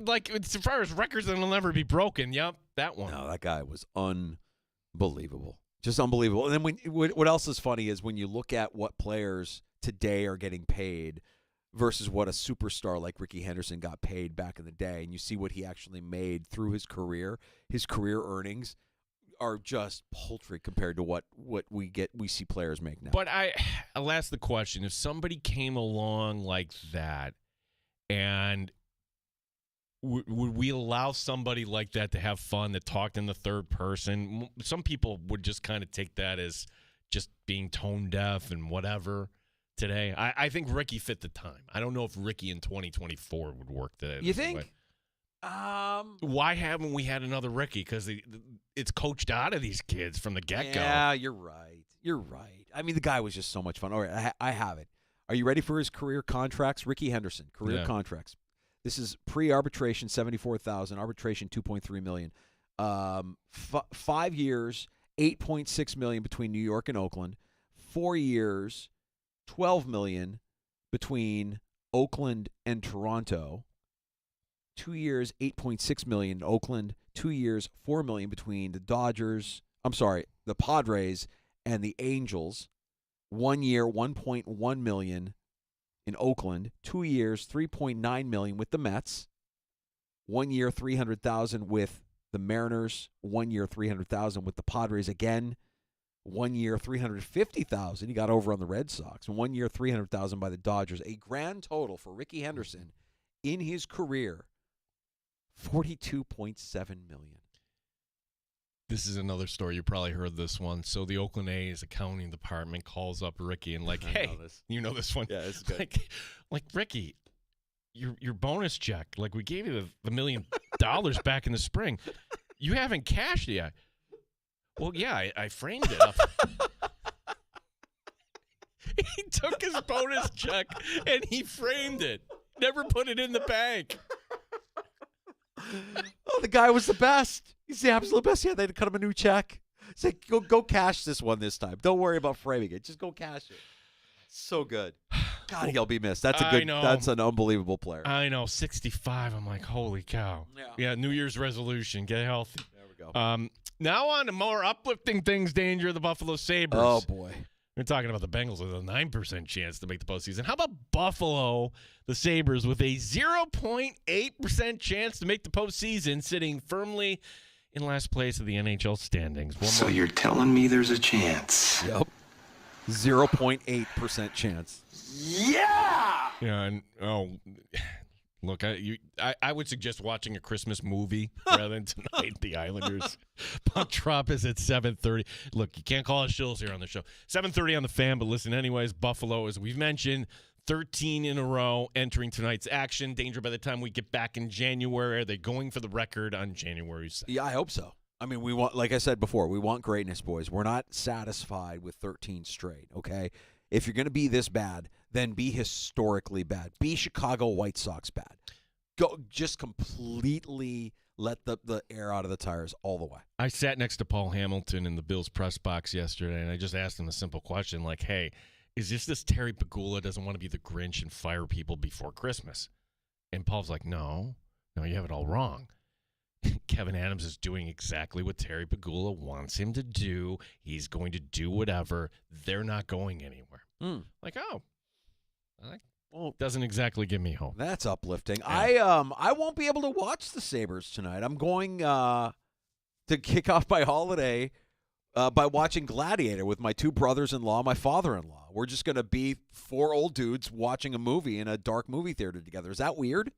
Like, as far as records that'll never be broken. Yep, that one. No, that guy was unbelievable. Just unbelievable. And then what else is funny is when you look at what players today are getting paid versus what a superstar like Ricky Henderson got paid back in the day, and you see what he actually made through his career earnings are just paltry compared to what we see players make now. But I'll ask the question: if somebody came along like that, and would we allow somebody like that to have fun that talked in the third person? Some people would just kind of take that as just being tone deaf and whatever. Today, I think Ricky fit the time. I don't know if Ricky in 2024 would work today. You think? Why haven't we had another Ricky? Because it's coached out of these kids from the get-go. Yeah, you're right. I mean, the guy was just so much fun. All right, I have it. Are you ready for his career contracts? Ricky Henderson, career contracts. This is pre-arbitration, $74,000. Arbitration, $2.3 million. 5 years, $8.6 million between New York and Oakland. 4 years, $12 million between Oakland and Toronto. 2 years, $8.6 million in Oakland. 2 years, $4 million between the Padres and the Angels. 1 year, $1.1 million in Oakland. 2 years, $3.9 million with the Mets. 1 year, $300,000 with the Mariners. 1 year, $300,000 with the Padres again. 1 year, $350,000. He got over on the Red Sox. And 1 year, $300,000 by the Dodgers. A grand total for Ricky Henderson in his career, $42.7 million. This is another story. You probably heard this one. So the Oakland A's accounting department calls up Ricky and like, hey, you know this one. Yeah, this is good. Like Ricky, your bonus check, like we gave you the $1 million back in the spring. You haven't cashed yet. Well, yeah, I framed it up. He took his bonus check and he framed it. Never put it in the bank. Oh, the guy was the best. He's the absolute best. Yeah, they had to cut him a new check. Say, go cash this one this time. Don't worry about framing it. Just go cash it. So good. God, he'll be missed. That's an unbelievable player. I know. 65. I'm like, holy cow. Yeah, New Year's resolution. Get healthy. There we go. Now on to more uplifting things, Danger, the Buffalo Sabres. Oh, boy. We're talking about the Bengals with a 9% chance to make the postseason. How about Buffalo, the Sabres, with a 0.8% chance to make the postseason, sitting firmly in last place of the NHL standings? So you're telling me there's a chance? Yep. 0.8% chance. Yeah! Yeah, and look, I would suggest watching a Christmas movie rather than tonight. The Islanders. Puck drop is at 7:30. Look, you can't call us shills here on the show. 7:30 on the Fan, but listen, anyways, Buffalo, as we've mentioned, 13 in a row entering tonight's action. Danger by the time we get back in January. Are they going for the record on January 2nd? Yeah, I hope so. I mean, we want, like I said before, we want greatness, boys. We're not satisfied with 13 straight, okay? If you're going to be this bad, then be historically bad. Be Chicago White Sox bad. Go, just completely let the air out of the tires all the way. I sat next to Paul Hamilton in the Bills press box yesterday, and I just asked him a simple question like, hey, is this Terry Pegula doesn't want to be the Grinch and fire people before Christmas? And Paul's like, no, you have it all wrong. Kevin Adams is doing exactly what Terry Pegula wants him to do. He's going to do whatever. They're not going anywhere. Like, doesn't exactly give me hope. That's uplifting. Yeah. I won't be able to watch the Sabres tonight. I'm going to kick off my holiday by watching Gladiator with my two brothers-in-law, my father-in-law. We're just going to be four old dudes watching a movie in a dark movie theater together. Is that weird?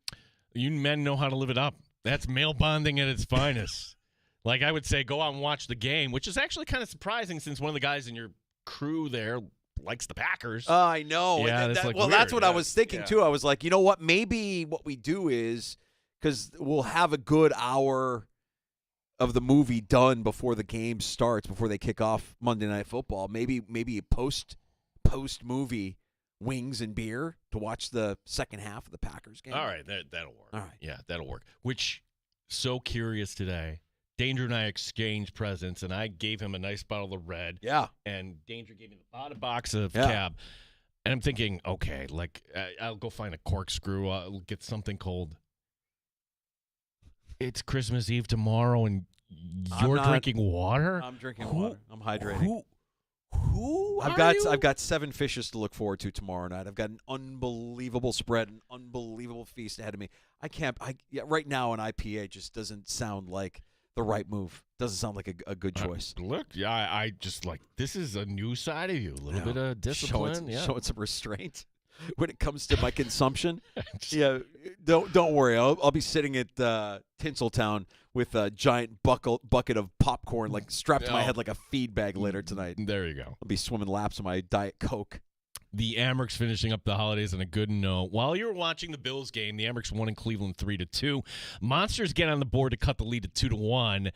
You men know how to live it up. That's male bonding at its finest. Like I would say, go out and watch the game, which is actually kind of surprising since one of the guys in your crew there likes the Packers. I know. Yeah, that's what I was thinking, too. I was like, you know what? Maybe what we do is, because we'll have a good hour of the movie done before the game starts, before they kick off Monday Night Football. Maybe a post movie wings and beer to watch the second half of the Packers game. All right, that'll work. All right. Yeah, that'll work. Which, so curious today. Danger and I exchanged presents, and I gave him a nice bottle of red. Yeah. And Danger gave me the odd box of Yeah. Cab. And I'm thinking, okay, like, I'll go find a corkscrew. I'll get something cold. It's Christmas Eve tomorrow, and you're drinking water? I'm drinking water. I'm hydrating. Who I've got 7 fishes to look forward to tomorrow night. I've got an unbelievable spread, an unbelievable feast ahead of me. Right now an IPA just doesn't sound like the right move. Doesn't sound like a good choice. Look, yeah, I just like, this is a new side of you. A little bit of discipline. Showing some restraint when it comes to my consumption. Yeah, don't worry. I'll be sitting at Tinseltown with a giant bucket of popcorn, like strapped to my head like a feed bag later tonight. There you go. I'll be swimming laps in my Diet Coke. The Amherst finishing up the holidays on a good note. While you were watching the Bills game, the Amherst won in Cleveland 3-2. Monsters get on the board to cut the lead to 2-1.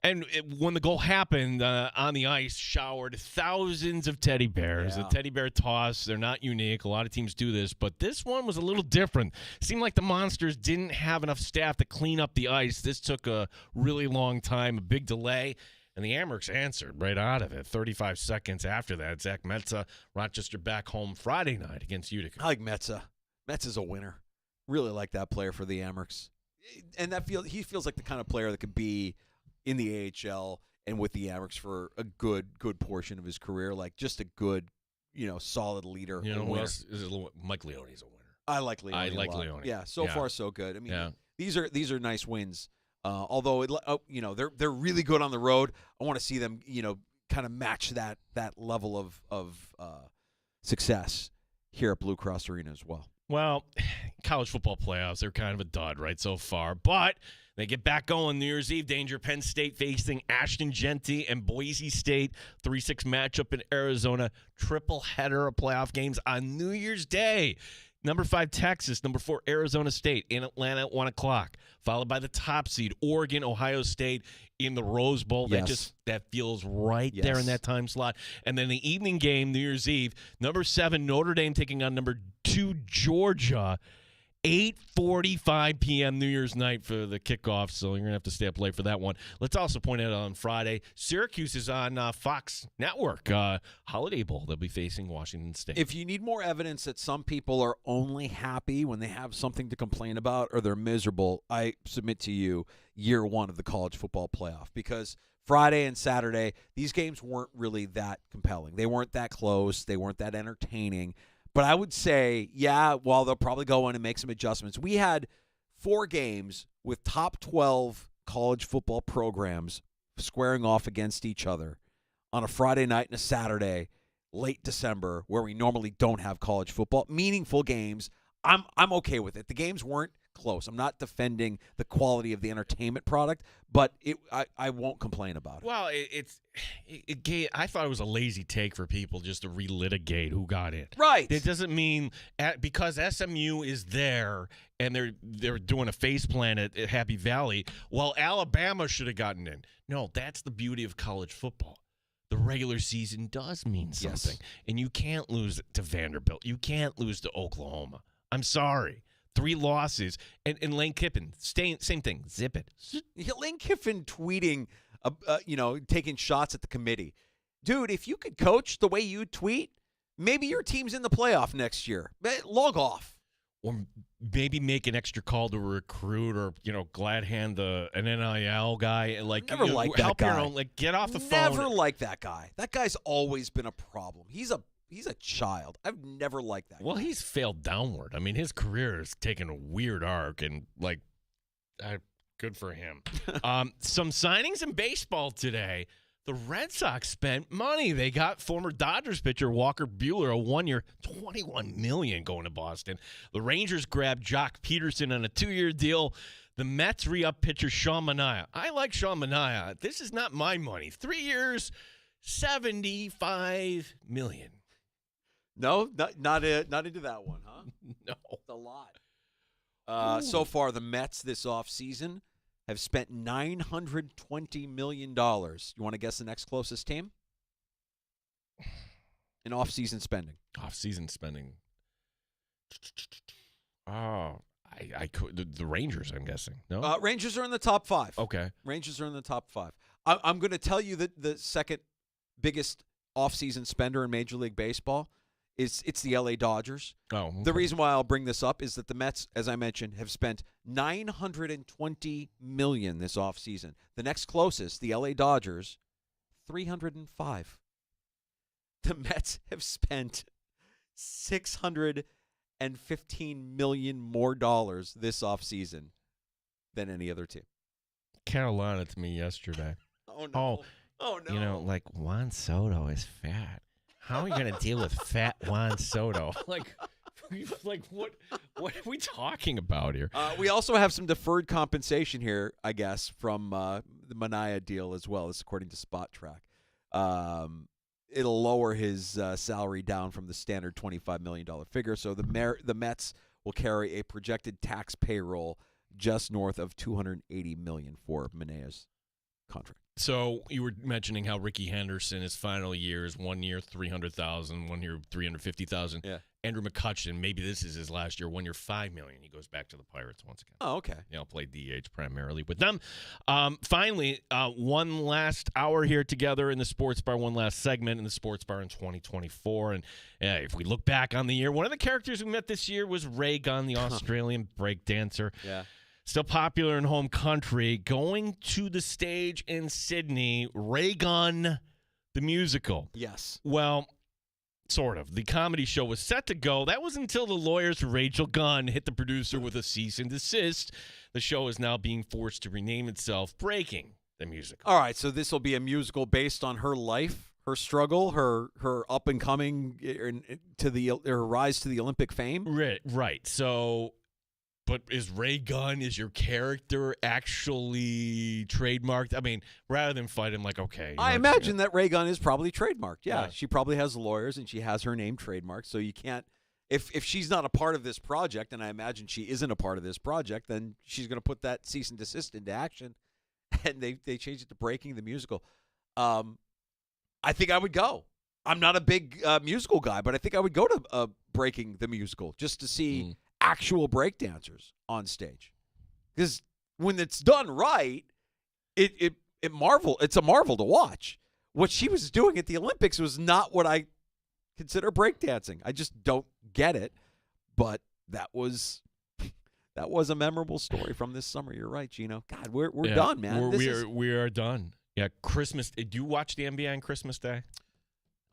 And when the goal happened, on the ice showered thousands of teddy bears. Yeah. The teddy bear toss, they're not unique. A lot of teams do this, but this one was a little different. Seemed like the Monsters didn't have enough staff to clean up the ice. This took a really long time, a big delay. And the Amherst answered right out of it. 35 seconds after that, Zach Metza, Rochester back home Friday night against Utica. I like Metza. Metza's a winner. Really like that player for the Amherst. And he feels like the kind of player that could be in the AHL and with the Amherst for a good portion of his career. Like just a good, solid leader. You know who else is Mike Leone's a winner. I like Leone. I like Leone. Yeah, so far so good. I mean, these are nice wins. Although they're really good on the road. I want to see them kind of match that level of success here at Blue Cross Arena as well. Well, college football playoffs, they're kind of a dud right so far, but they get back going New Year's Eve. Danger Penn State facing Ashton Genty and Boise State. 3-6 matchup in Arizona. Triple header of playoff games on New Year's Day. Number 5, Texas. Number 4, Arizona State in Atlanta at 1 o'clock. Followed by the top seed, Oregon, Ohio State in the Rose Bowl. Yes. That feels right there in that time slot. And then the evening game, New Year's Eve, number 7, Notre Dame taking on number 2, Georgia. 8:45 p.m. New Year's night for the kickoff, so you're going to have to stay up late for that one. Let's also point out on Friday, Syracuse is on Fox Network. Holiday Bowl, they'll be facing Washington State. If you need more evidence that some people are only happy when they have something to complain about or they're miserable, I submit to you year one of the college football playoff, because Friday and Saturday, these games weren't really that compelling. They weren't that close. They weren't that entertaining. But I would say, while they'll probably go in and make some adjustments. We had 4 games with top 12 college football programs squaring off against each other on a Friday night and a Saturday, late December, where we normally don't have college football. Meaningful games. I'm okay with it. The games weren't close. I'm not defending the quality of the entertainment product, but I won't complain about it. Well, I thought it was a lazy take for people just to relitigate who got in. Right. It doesn't mean because SMU is there and they're doing a face plant at Happy Valley, well, Alabama should have gotten in. No, that's the beauty of college football. The regular season does mean something. Yes. And you can't lose to Vanderbilt. You can't lose to Oklahoma. I'm sorry. 3 losses. And Lane Kiffin, same thing. Zip it. Lane Kiffin tweeting, taking shots at the committee. Dude, if you could coach the way you tweet, maybe your team's in the playoff next year. Log off. Or maybe make an extra call to a recruit, or glad hand an NIL guy, and Never liked that help guy. your own. Get off the phone. Never liked that guy. That guy's always been a problem. He's a child. I've never liked that. Well, he's failed downward. I mean, his career has taken a weird arc, and good for him. Some signings in baseball today. The Red Sox spent money. They got former Dodgers pitcher Walker Buehler a 1-year, $21 million going to Boston. The Rangers grabbed Jock Peterson on a 2-year deal. The Mets re-up pitcher Sean Manaea. I like Sean Manaea. This is not my money. 3 years, $75 million. No, not into that one, huh? No. It's a lot. So far, the Mets this offseason have spent $920 million. You want to guess the next closest team? In off-season spending. Off-season spending. Oh, I could the Rangers, I'm guessing. No? Rangers are in the top 5. Okay. Rangers are in the top 5. I'm going to tell you that the second biggest off-season spender in Major League Baseball it's the LA Dodgers. Oh, okay. The reason why I'll bring this up is that the Mets, as I mentioned, have spent $920 million this offseason. The next closest, the LA Dodgers, $305 million. The Mets have spent $615 million more this offseason than any other team. Carolina to me yesterday. Oh, no. Oh, no. You know, like Juan Soto is fat. How are we going to deal with fat Juan Soto? Like what are we talking about here? We also have some deferred compensation here, I guess, from the Mania deal as well. This is according to Spot Track. It'll lower his salary down from the standard $25 million figure. So the Mets will carry a projected tax payroll just north of $280 million for Mania's contract. So you were mentioning how Ricky Henderson, his final year is 1 year $300,000, 1 year $350,000. Yeah. Andrew McCutchen, maybe this is his last year, 1 year $5 million. He goes back to the Pirates once again. Oh, okay. He'll play DH primarily with them. Finally, one last hour here together in the Sports Bar, one last segment in the Sports Bar in 2024. And if we look back on the year, one of the characters we met this year was Ray Gunn, the Australian break dancer. Yeah. Still popular in home country, going to the stage in Sydney, Ray Gunn, the musical. Yes. Well, sort of. The comedy show was set to go. That was until the lawyers for Rachel Gunn hit the producer with a cease and desist. The show is now being forced to rename itself Breaking the Musical. All right, so this will be a musical based on her life, her struggle, her up and coming to her rise to the Olympic fame. Right. So, but is Ray Gunn, is your character actually trademarked? I mean, rather than fight him, like, okay. I imagine that Ray Gunn is probably trademarked. Yeah, she probably has lawyers and she has her name trademarked. So you can't, if she's not a part of this project, and I imagine she isn't a part of this project, then she's going to put that cease and desist into action. And they changed it to Breaking the Musical. I think I would go. I'm not a big musical guy, but I think I would go to Breaking the Musical just to see actual breakdancers on stage. Because when it's done right, it's a marvel to watch. What she was doing at the Olympics was not what I consider breakdancing. I just don't get it. But that was a memorable story from this summer. You're right, Gino. God, we're done, man. We are done. Yeah, Christmas. Do you watch the NBA on Christmas Day?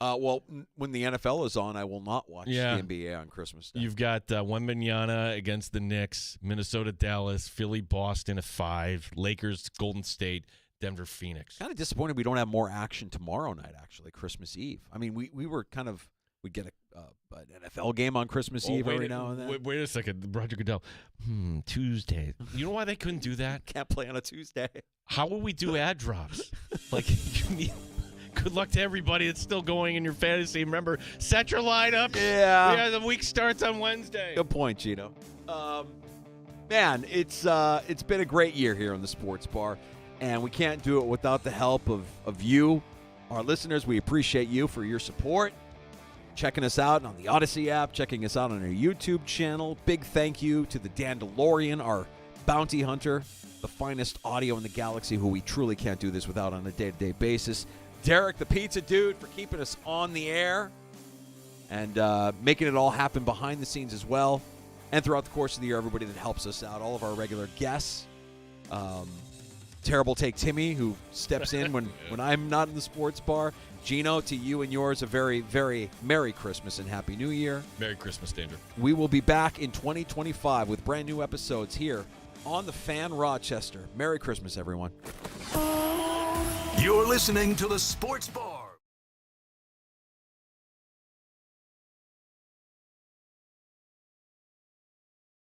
Well, when the NFL is on, I will not watch the NBA on Christmas Day. You've got Wembanyama against the Knicks, Minnesota, Dallas, Philly, Boston at 5, Lakers, Golden State, Denver, Phoenix. Kind of disappointed we don't have more action tomorrow night, actually, Christmas Eve. I mean, we were kind of – we'd get an NFL game on Christmas Eve every now and then. Wait a second. Roger Goodell. Tuesday. You know why they couldn't do that? Can't play on a Tuesday. How will we do ad drops? Like, you need – good luck to everybody that's still going in your fantasy. Remember, set your lineup. Yeah. The week starts on Wednesday. Good point, Gino. Man, it's been a great year here on the Sports Bar, and we can't do it without the help of you, our listeners. We appreciate you for your support, checking us out on the Odyssey app, checking us out on our YouTube channel. Big thank you to the Dandalorian, our bounty hunter, the finest audio in the galaxy, who we truly can't do this without on a day-to-day basis. Derek, the pizza dude, for keeping us on the air and making it all happen behind the scenes as well. And throughout the course of the year, everybody that helps us out, all of our regular guests. Terrible Take Timmy, who steps in when I'm not in the Sports Bar. Gino, to you and yours, a very, very Merry Christmas and Happy New Year. Merry Christmas, Danger. We will be back in 2025 with brand new episodes here on the Fan Rochester. Merry Christmas, everyone. You're listening to the Sports Bar.